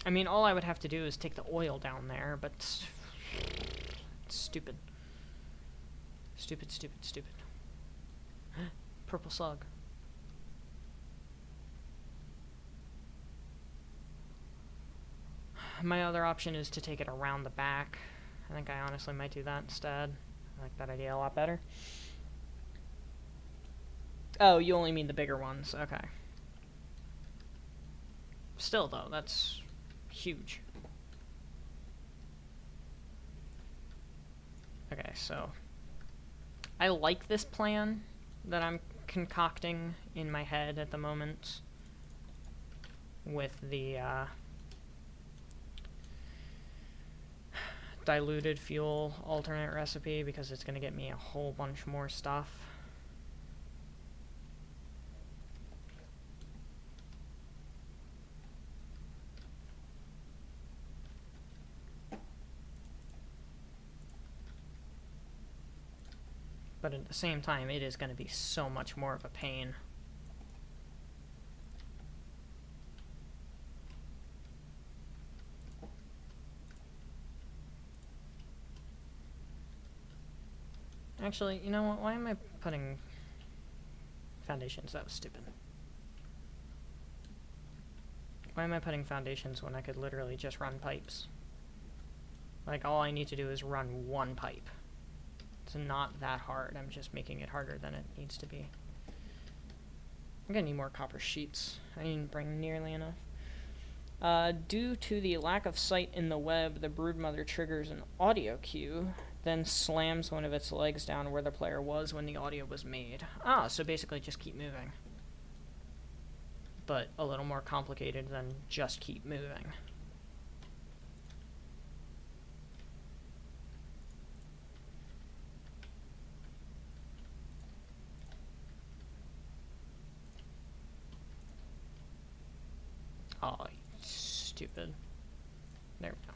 I mean, all I would have to do is take the oil down there, but it's stupid. Stupid, stupid, stupid. Purple slug. My other option is to take it around the back. I think I honestly might do that instead. I like that idea a lot better. Oh, you only mean the bigger ones. Okay. Still, though, that's huge. Okay, so I like this plan that I'm concocting in my head at the moment with the diluted fuel alternate recipe, because it's going to get me a whole bunch more stuff. But at the same time, it is going to be so much more of a pain. Actually, you know what? Why am I putting foundations? That was stupid. Why am I putting foundations when I could literally just run pipes? Like, all I need to do is run 1 pipe. It's not that hard. I'm just making it harder than it needs to be. I'm gonna need more copper sheets. I didn't bring nearly enough. Due to the lack of sight in the web, the broodmother triggers an audio cue, then slams one of its legs down where the player was when the audio was made. Ah, so basically just keep moving. But a little more complicated than just keep moving. Oh, stupid. There we go.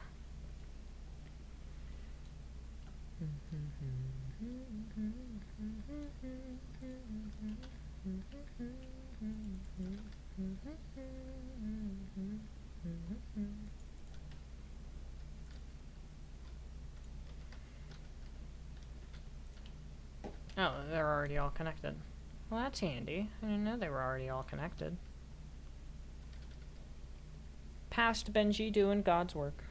Oh, they're already all connected. Well, that's handy. I didn't know they were already all connected. Past Benji doing God's work.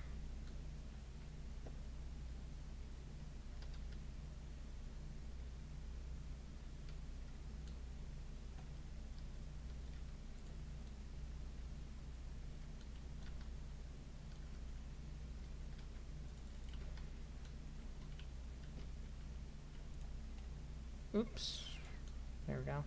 Oops. There we go.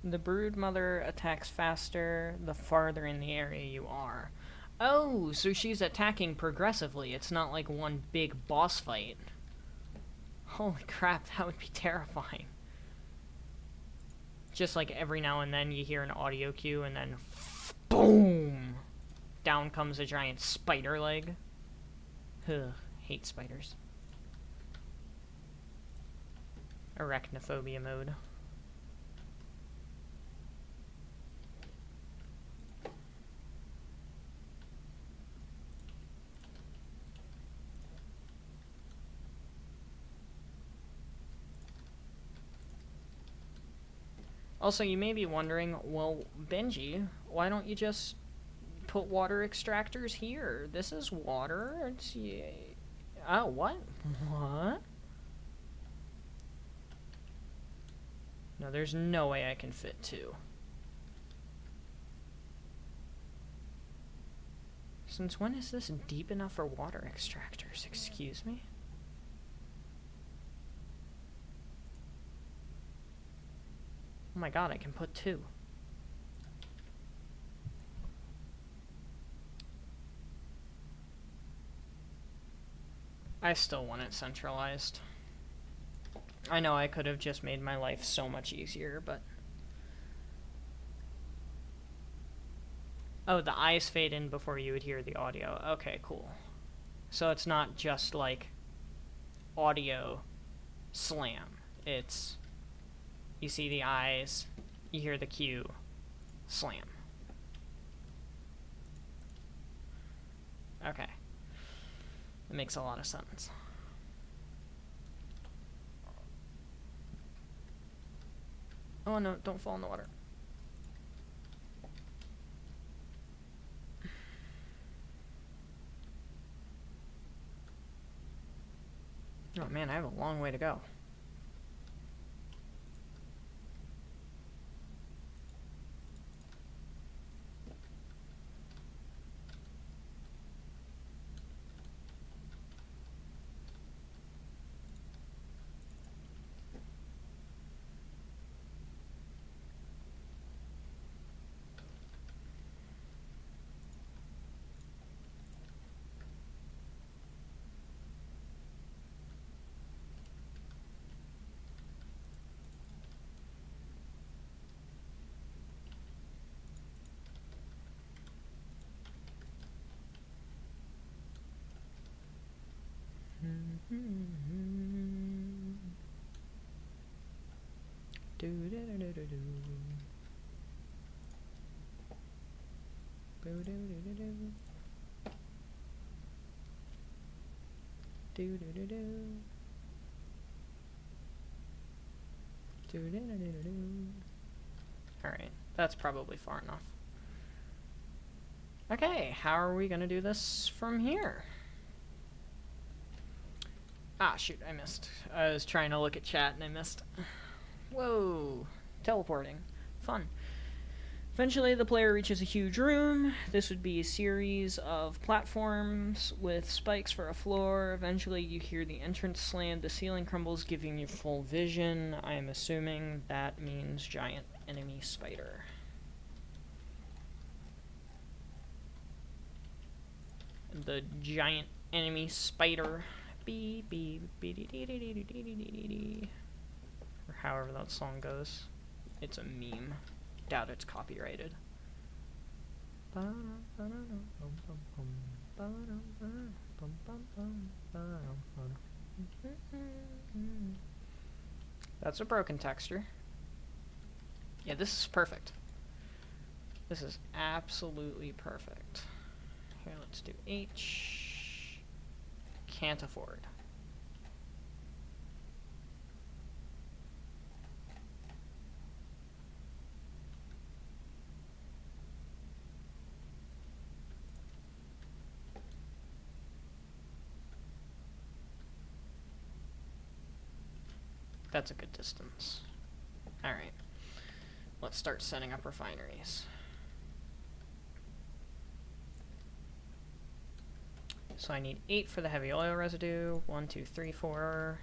The brood mother attacks faster the farther in the area you are. Oh, so she's attacking progressively. It's not like one big boss fight. Holy crap, that would be terrifying. Just like every now and then you hear an audio cue and then boom! Down comes a giant spider leg. Ugh, hate spiders. Arachnophobia mode. Also, you may be wondering, well, Benji, why don't you just put water extractors here? This is water. It's... Oh, what? What? No, there's no way I can fit two. Since when is this deep enough for water extractors? Excuse me? Oh my god, I can put two. I still want it centralized. I know I could have just made my life so much easier, but... Oh, the eyes fade in before you would hear the audio. Okay, cool. So it's not just like audio slam. It's... You see the eyes, you hear the cue, slam. Okay. It makes a lot of sense. Oh no, don't fall in the water. Oh man, I have a long way to go. Alright, that's probably far enough. Okay, how are we gonna do this from here? Ah, shoot, I missed. I was trying to look at chat and I missed. Whoa, teleporting. Fun. Eventually, the player reaches a huge room. This would be a series of platforms with spikes for a floor. Eventually, you hear the entrance slam. The ceiling crumbles, giving you full vision. I am assuming that means giant enemy spider. The giant enemy spider. Or however that song goes. It's a meme. Doubt it's copyrighted. That's a broken texture. Yeah, this is perfect. This is absolutely perfect. Here, let's do H. Can't afford. That's a good distance. Alright. Let's start setting up refineries. So I need 8 for the heavy oil residue. 1, 2, 3, 4,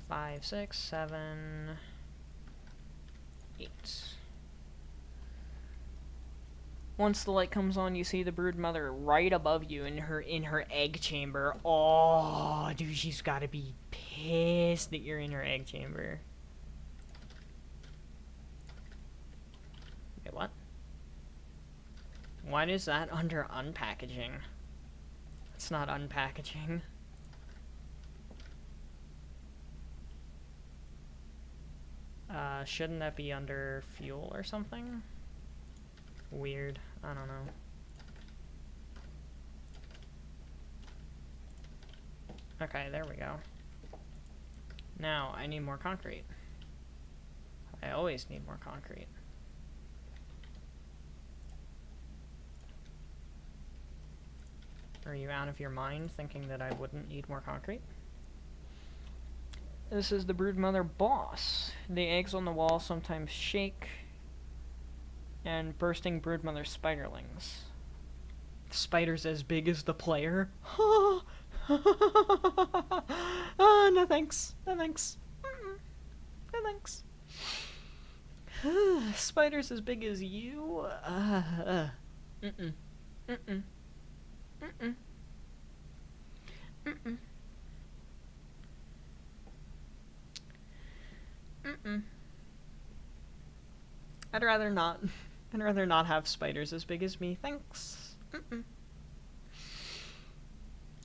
5, 6, 7, 8. Once the light comes on, you see the brood mother right above you in her egg chamber. Oh, dude, she's gotta be pissed that you're in her egg chamber. Wait, what? Why is that under unpackaging? It's not unpackaging. Shouldn't that be under fuel or something? Weird. I don't know. Okay, there we go. Now, I need more concrete. I always need more concrete. Are you out of your mind thinking that I wouldn't need more concrete? This is the broodmother boss. The eggs on the wall sometimes shake, and bursting broodmother spiderlings. Spiders as big as the player? Oh, no thanks. No thanks. No thanks. Spiders as big as you? Mm-mm. Mm-mm. Mm-mm. Mm-mm. Mm-mm. I'd rather not. I'd rather not have spiders as big as me. Thanks. Mm-mm.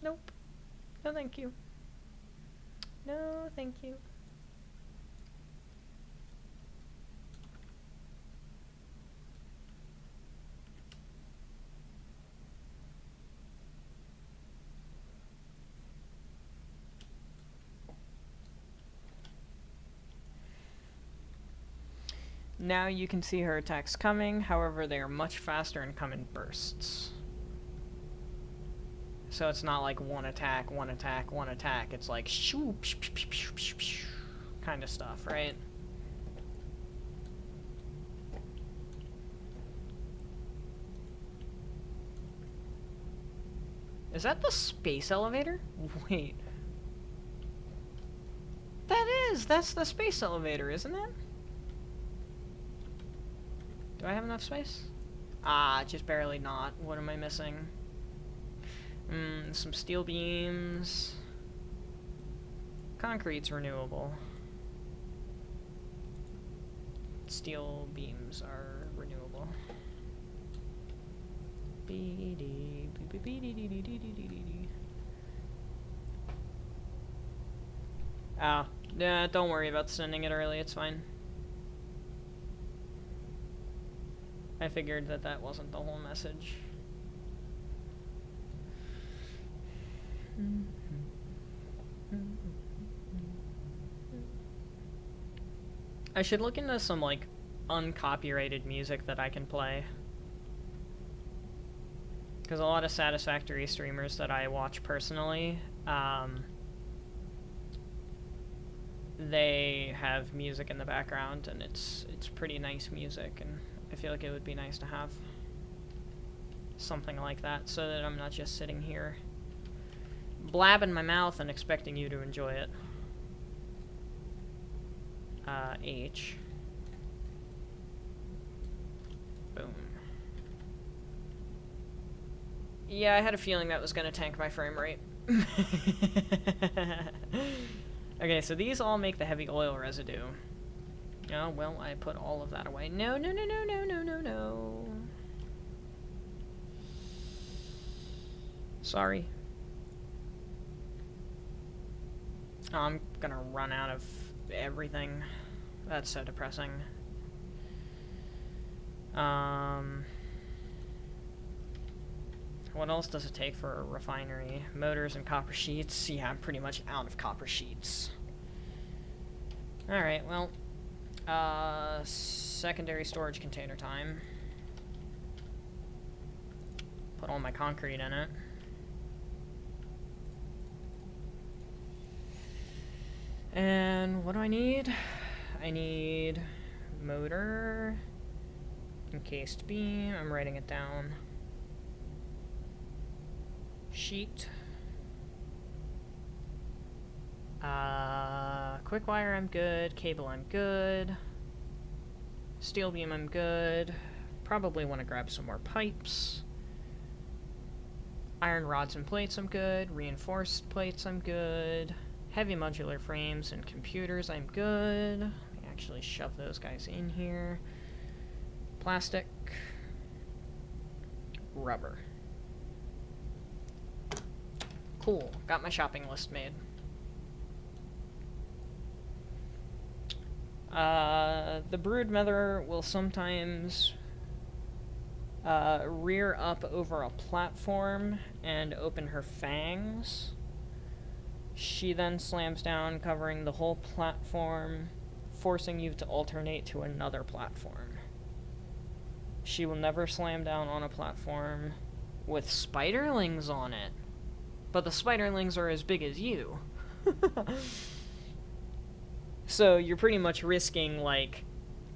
Nope. No thank you. No thank you. Now you can see her attacks coming, however they are much faster and come in bursts. So it's not like one attack, one attack, one attack. It's like shoo, kind of stuff, right? Is that the space elevator? Wait. That's the space elevator, isn't it? Do I have enough space? Ah, just barely not. What am I missing? Some steel beams. Concrete's renewable. Steel beams are renewable. Ah, yeah, don't worry about sending it early, it's fine. I figured that that wasn't the whole message. I should look into some, like, uncopyrighted music that I can play. Because a lot of Satisfactory streamers that I watch personally, they have music in the background, and it's pretty nice music, and I feel like it would be nice to have something like that, so that I'm not just sitting here blabbing my mouth and expecting you to enjoy it. H. Boom. Yeah, I had a feeling that was gonna tank my frame rate. Okay, so these all make the heavy oil residue. Oh, well, I put all of that away. No, no, no, no, no, no, no, no. Sorry. Oh, I'm gonna run out of everything. That's so depressing. What else does it take for a refinery? Motors and copper sheets. Yeah, I'm pretty much out of copper sheets. Alright, well, secondary storage container time. Put all my concrete in it. And what do I need? I need motor, encased beam, I'm writing it down. Sheet. Quick wire, I'm good. Cable, I'm good. Steel beam, I'm good. Probably want to grab some more pipes. Iron rods and plates, I'm good. Reinforced plates, I'm good. Heavy modular frames and computers, I'm good. Let me actually shove those guys in here. Plastic. Rubber. Cool. Got my shopping list made. The broodmother will sometimes rear up over a platform and open her fangs. She then slams down, covering the whole platform, forcing you to alternate to another platform. She will never slam down on a platform with spiderlings on it, but the spiderlings are as big as you. So you're pretty much risking, like,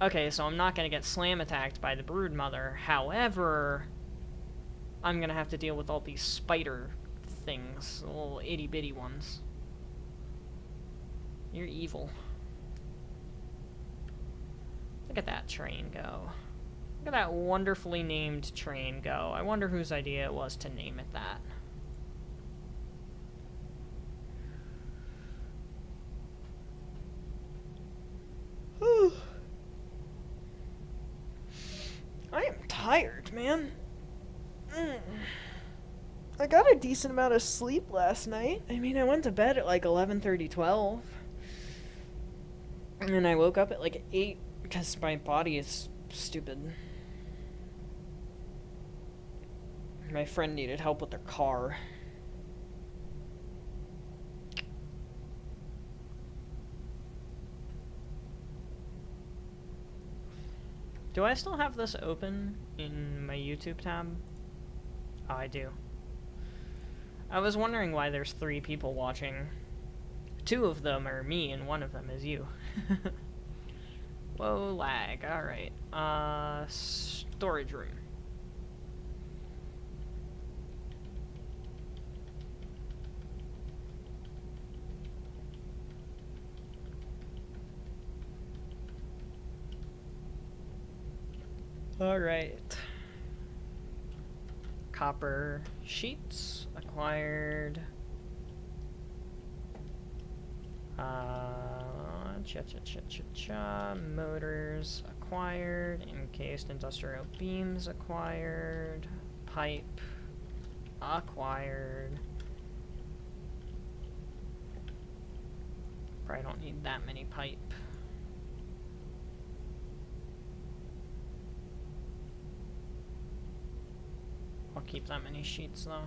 okay, so I'm not going to get slam attacked by the broodmother, however, I'm going to have to deal with all these spider things, little itty-bitty ones. You're evil. Look at that train go. Look at that wonderfully named train go. I wonder whose idea it was to name it that. I am tired, man. I got a decent amount of sleep last night. I mean, I went to bed at like 11:30, 12. And then I woke up at like 8 because my body is stupid. My friend needed help with their car. Do I still have this open in my YouTube tab? Oh, I do. I was wondering why there's 3 people watching. 2 of them are me and 1 of them is you. Whoa, lag. Alright. Storage room. Alright. Copper sheets acquired. Motors acquired. Encased industrial beams acquired. Pipe acquired. Probably don't need that many pipe. I'll keep that many sheets though.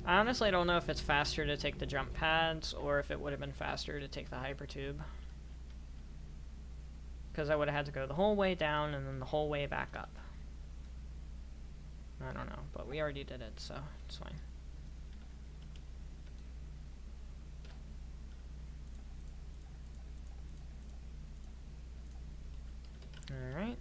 I honestly don't know if it's faster to take the jump pads or if it would have been faster to take the hypertube. Because I would have had to go the whole way down and then the whole way back up. I don't know, but we already did it, so it's fine. Alright.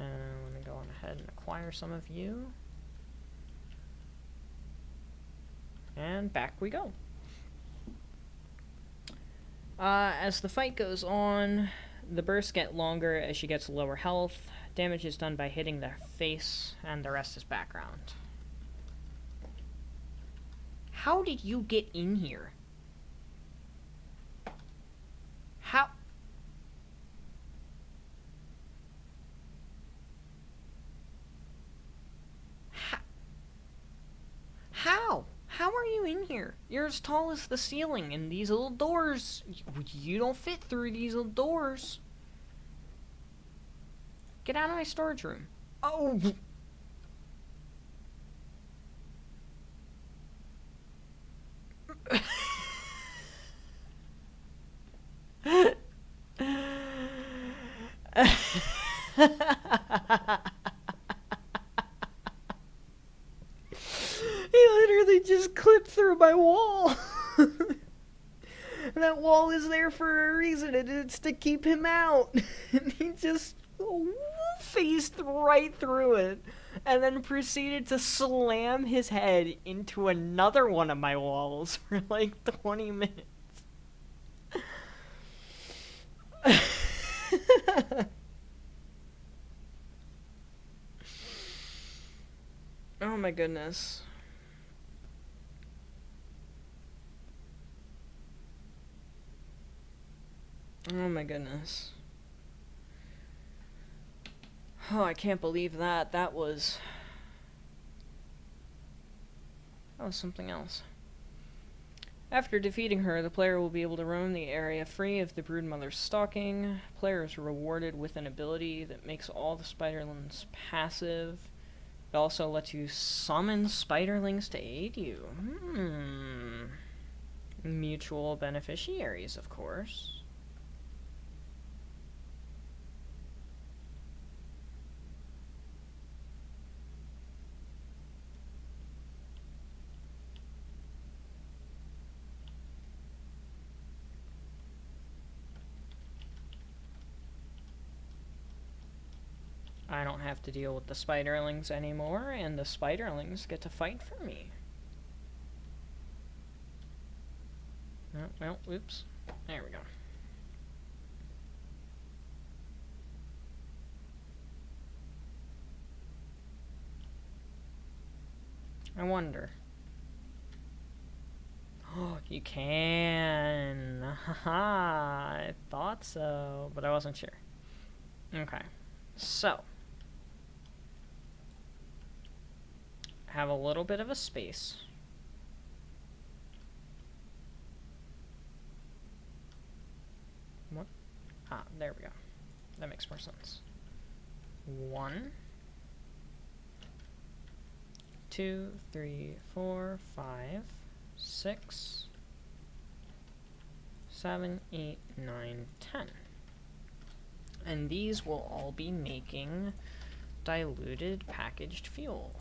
And let me go on ahead and acquire some of you. And back we go. As the fight goes on, the bursts get longer as she gets lower health. Damage is done by hitting their face, and the rest is background. How did you get in here? How? How? How are you in here? You're as tall as the ceiling, and these little doors... You don't fit through these little doors. Get out of my storage room. Oh! He literally just clipped through my wall. That wall is there for a reason, and it's to keep him out. And he just phased right through it, and then proceeded to slam his head into another one of my walls for like 20 minutes. Oh my goodness. Oh my goodness. Oh, I can't believe that. That was something else. After defeating her, the player will be able to roam the area free of the broodmother's stalking. Player is rewarded with an ability that makes all the spiderlings passive. It also lets you summon spiderlings to aid you. Mutual beneficiaries, of course. I don't have to deal with the spiderlings anymore, and the spiderlings get to fight for me. Oh, well, oops. There we go. I wonder. Oh, you can. Haha, I thought so, but I wasn't sure. Okay, so. Have a little bit of a space. What? Ah, there we go. That makes more sense. 1, 2, 3, 4, 5, 6, 7, 8, 9, 10. And these will all be making diluted packaged fuel.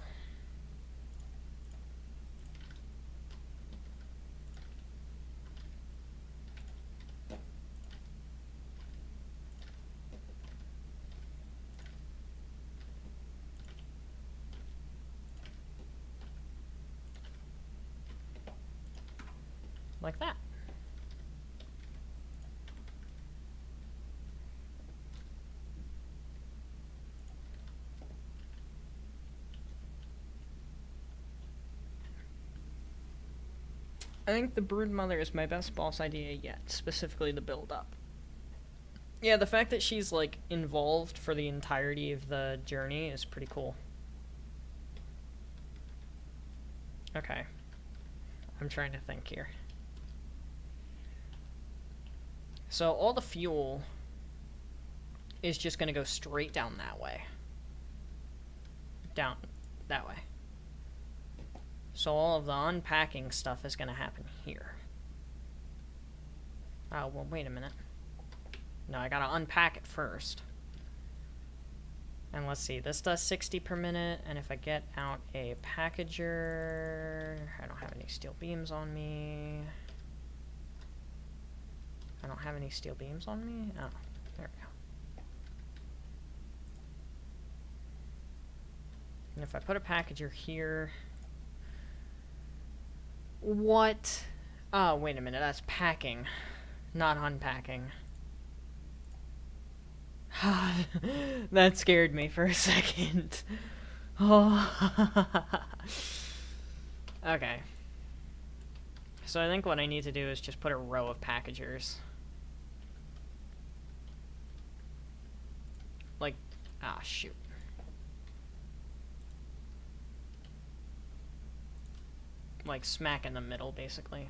Like that. I think the broodmother is my best boss idea yet, specifically the build-up. Yeah, the fact that she's, like, involved for the entirety of the journey is pretty cool. Okay. I'm trying to think here. So all the fuel is just going to go straight down that way. Down that way. So all of the unpacking stuff is going to happen here. Oh, well, wait a minute. No, I got to unpack it first. And let's see, this does 60 per minute, and if I get out a packager, I don't have any steel beams on me. I don't have any steel beams on me? Oh, there we go. And if I put a packager here... What? Oh, wait a minute, that's packing, not unpacking. That scared me for a second. Oh. Okay. So I think what I need to do is just put a row of packagers. Like, ah, shoot. Like smack in the middle, basically.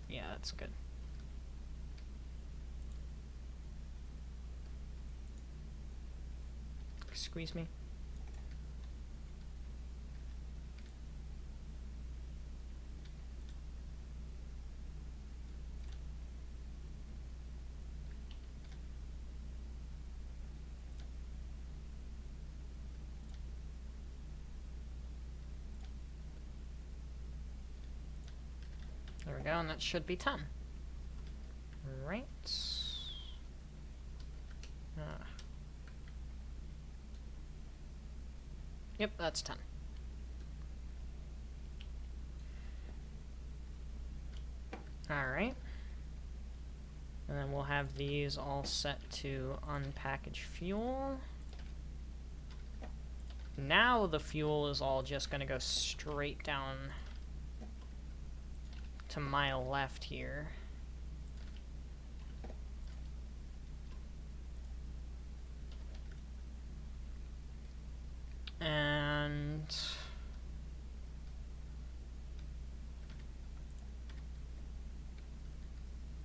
Yeah, that's good. Squeeze me. There we go, and that should be 10. Right. Yep, that's 10. Alright. And then we'll have these all set to unpackage fuel. Now the fuel is all just going to go straight down to my left here.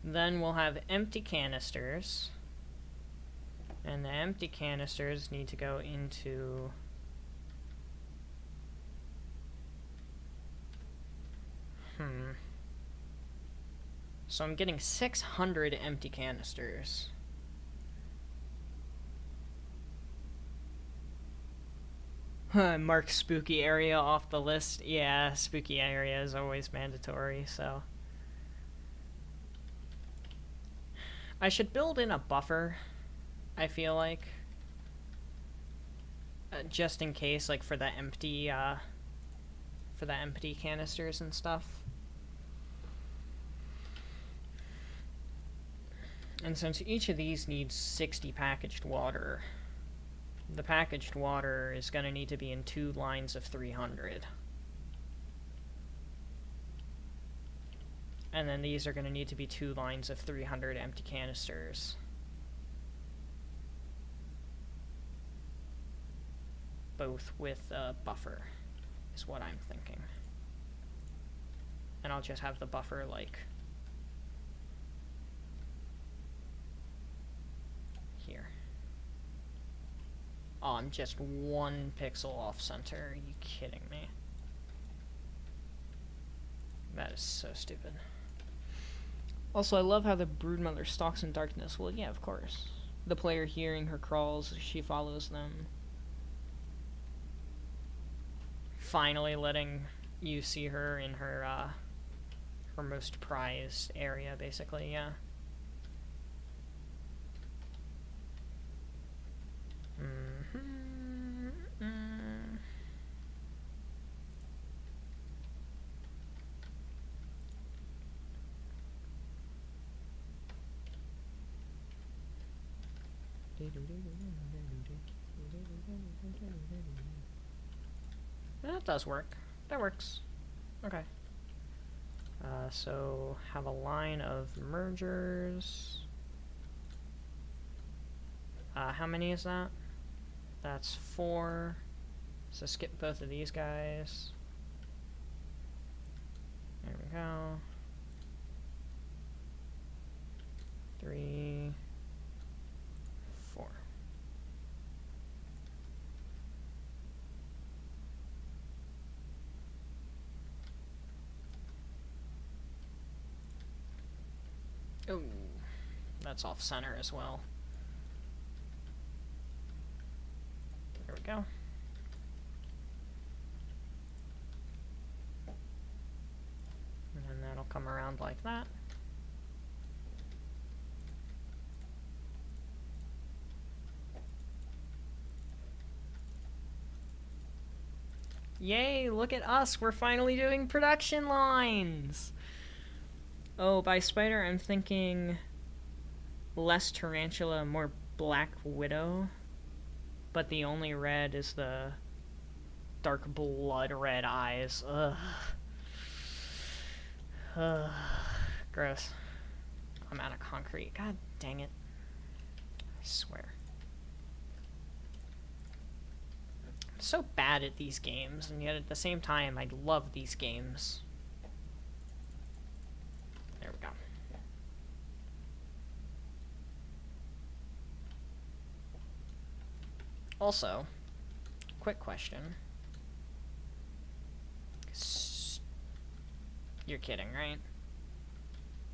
Then we'll have empty canisters. And the empty canisters need to go into... So I'm getting 600 empty canisters. Mark spooky area off the list. Yeah, spooky area is always mandatory, so... I should build in a buffer, I feel like. Just in case, like, for the empty canisters and stuff. And since each of these needs 60 packaged water, the packaged water is going to need to be in 2 lines of 300. And then these are going to need to be 2 lines of 300 empty canisters. Both with a buffer, is what I'm thinking. And I'll just have the buffer, like, here. Oh, I'm just 1 pixel off center. Are you kidding me? That is so stupid. Also, I love how the broodmother stalks in darkness. Well, yeah, of course. The player hearing her crawls, she follows them. Finally letting you see her in her, her most prized area, basically, yeah. That does work. That works. Okay. So have a line of mergers. How many is that? That's 4. So skip both of these guys. There we go. 3, 4. Oh, that's off center as well. There we go. And then that'll come around like that. Yay, look at us, we're finally doing production lines! Oh, by spider I'm thinking less tarantula, more black widow. But the only red is the dark blood red eyes. Ugh. Ugh. Gross. I'm out of concrete. God dang it. I swear. I'm so bad at these games, and yet at the same time, I love these games. There we go. Also, quick question. You're kidding, right?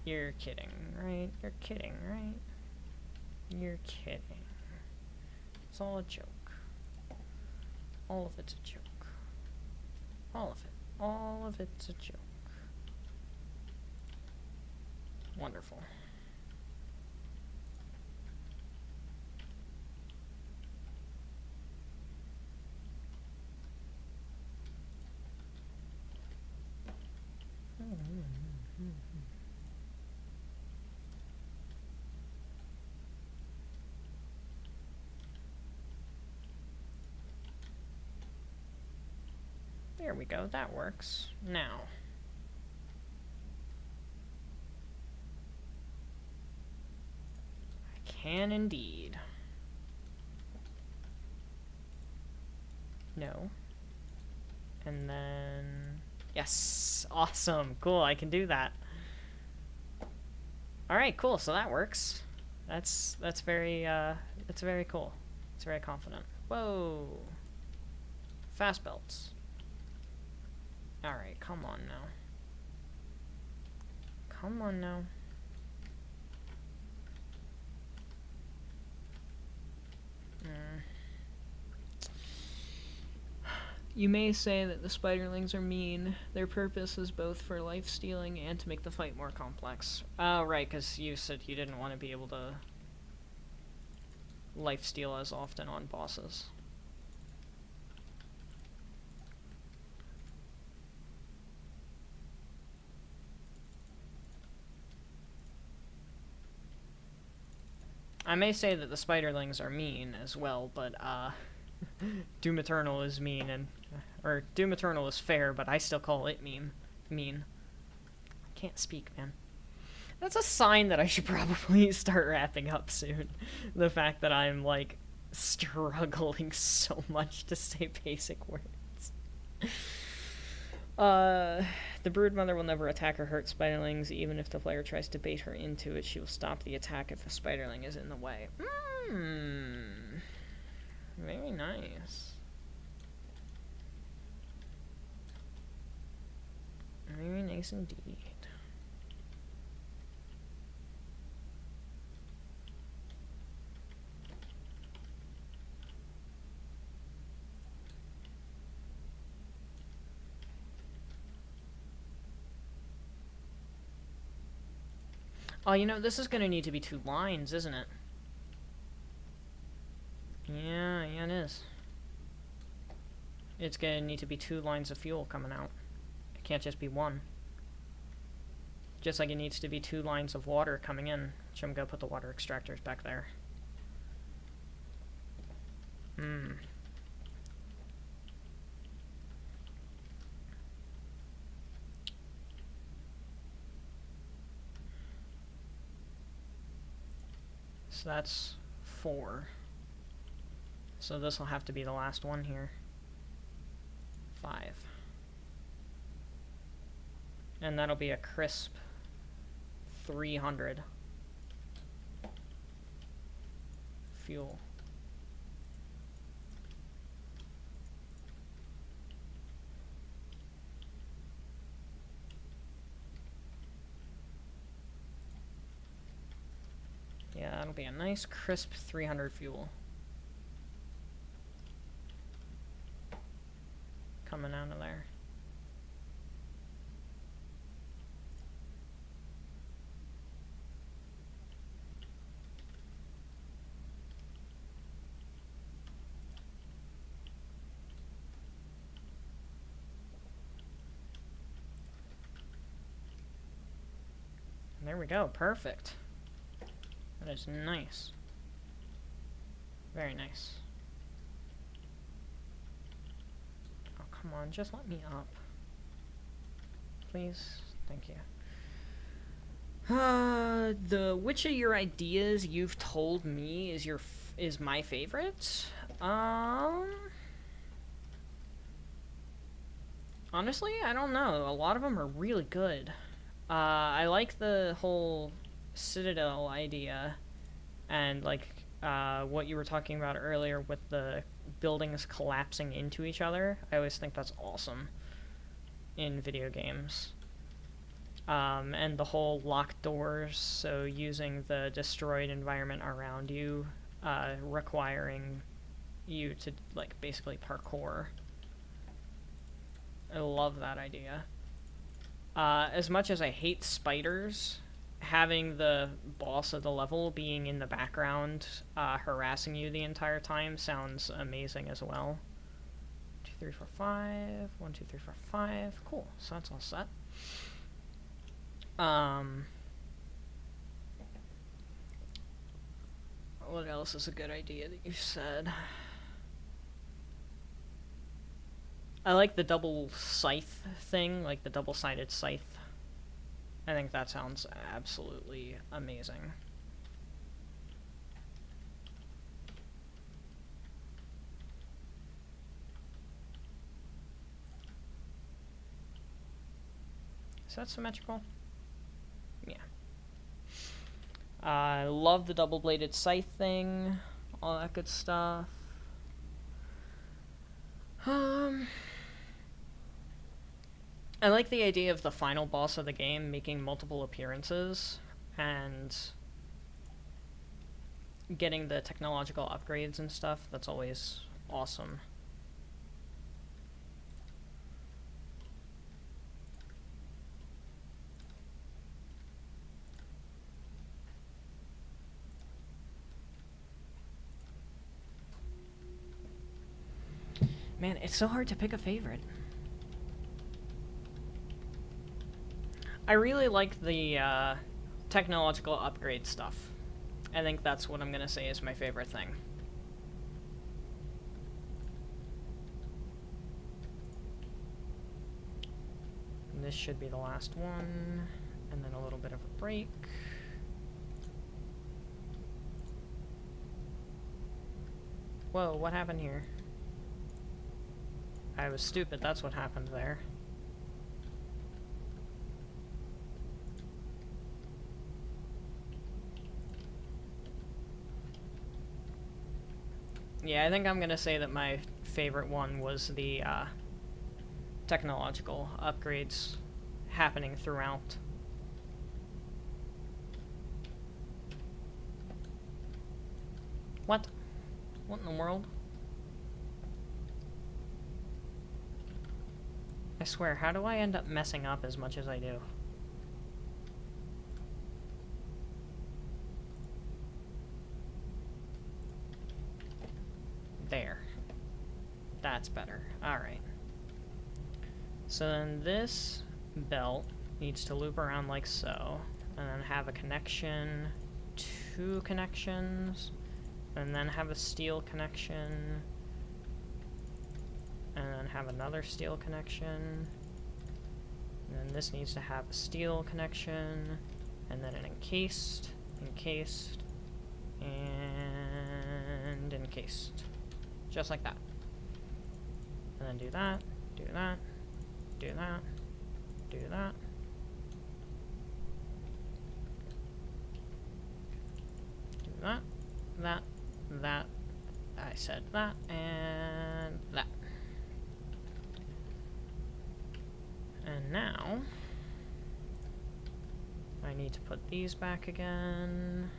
You're kidding, right? You're kidding, right? You're kidding. It's all a joke. All of it's a joke. All of it. All of it's a joke. Wonderful. There we go, that works. Now, I can indeed. No. And then, yes, awesome, cool, I can do that. All right, cool. So that works. That's very cool. It's very confident. Whoa. Fast belts. All right, come on now. Come on now. You may say that the spiderlings are mean. Their purpose is both for life stealing and to make the fight more complex. Oh, right, because you said you didn't want to be able to life steal as often on bosses. I may say that the spiderlings are mean as well, but Doom Eternal is mean, or Doom Eternal is fair, but I still call it mean. I can't speak, man. That's a sign that I should probably start wrapping up soon. The fact that I'm, like, struggling so much to say basic words. The broodmother will never attack or hurt spiderlings. Even if the player tries to bait her into it, she will stop the attack if a spiderling is in the way. Very nice. Very nice indeed. Oh, you know, this is gonna need to be 2 lines, isn't it? Yeah, it is. It's gonna need to be 2 lines of fuel coming out. It can't just be 1. Just like it needs to be 2 lines of water coming in. Which I'm gonna put the water extractors back there. So that's 4. So this will have to be the last one here. 5. And that'll be a crisp 300 fuel. Yeah, that'll be a nice crisp 300 fuel. Coming out of there. There we go, perfect. That is nice. Very nice. Oh, come on, just let me up. Please? Thank you. Which of your ideas you've told me is my favorite? Honestly, I don't know. A lot of them are really good. I like the whole Citadel idea, and like what you were talking about earlier with the buildings collapsing into each other. I always think that's awesome in video games. And the whole locked doors, so using the destroyed environment around you, requiring you to like basically parkour. I love that idea. As much as I hate spiders, having the boss of the level being in the background, harassing you the entire time sounds amazing as well. 2, 3, 4, 5. 1, 2, 3, 4, 5. Cool. So that's all set. What else is a good idea that you said? I like the double scythe thing, like the double-sided scythe. I think that sounds absolutely amazing. Is that symmetrical? Yeah. I love the double-bladed scythe thing, all that good stuff. I like the idea of the final boss of the game making multiple appearances and getting the technological upgrades and stuff. That's always awesome. Man, it's so hard to pick a favorite. I really like the technological upgrade stuff. I think that's what I'm gonna say is my favorite thing. And this should be the last one, and then a little bit of a break. Whoa, what happened here? I was stupid, that's what happened there. Yeah, I think I'm gonna say that my favorite one was the technological upgrades happening throughout. What? What in the world? I swear, how do I end up messing up as much as I do? There. That's better. Alright. So then this belt needs to loop around like so, and then have a connection, 2 connections, and then have a steel connection, and then have another steel connection, and then this needs to have a steel connection, and then an encased, and encased. Just like that. And then do that, do that, do that, do that. Do that, that, I said that, and that. And now, I need to put these back again.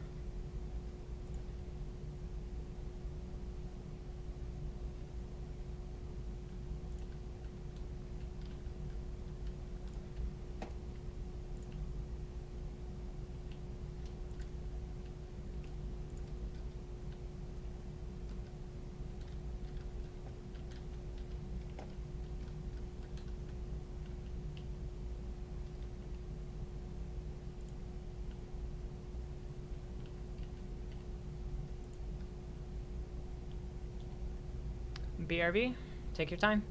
BRB, take your time.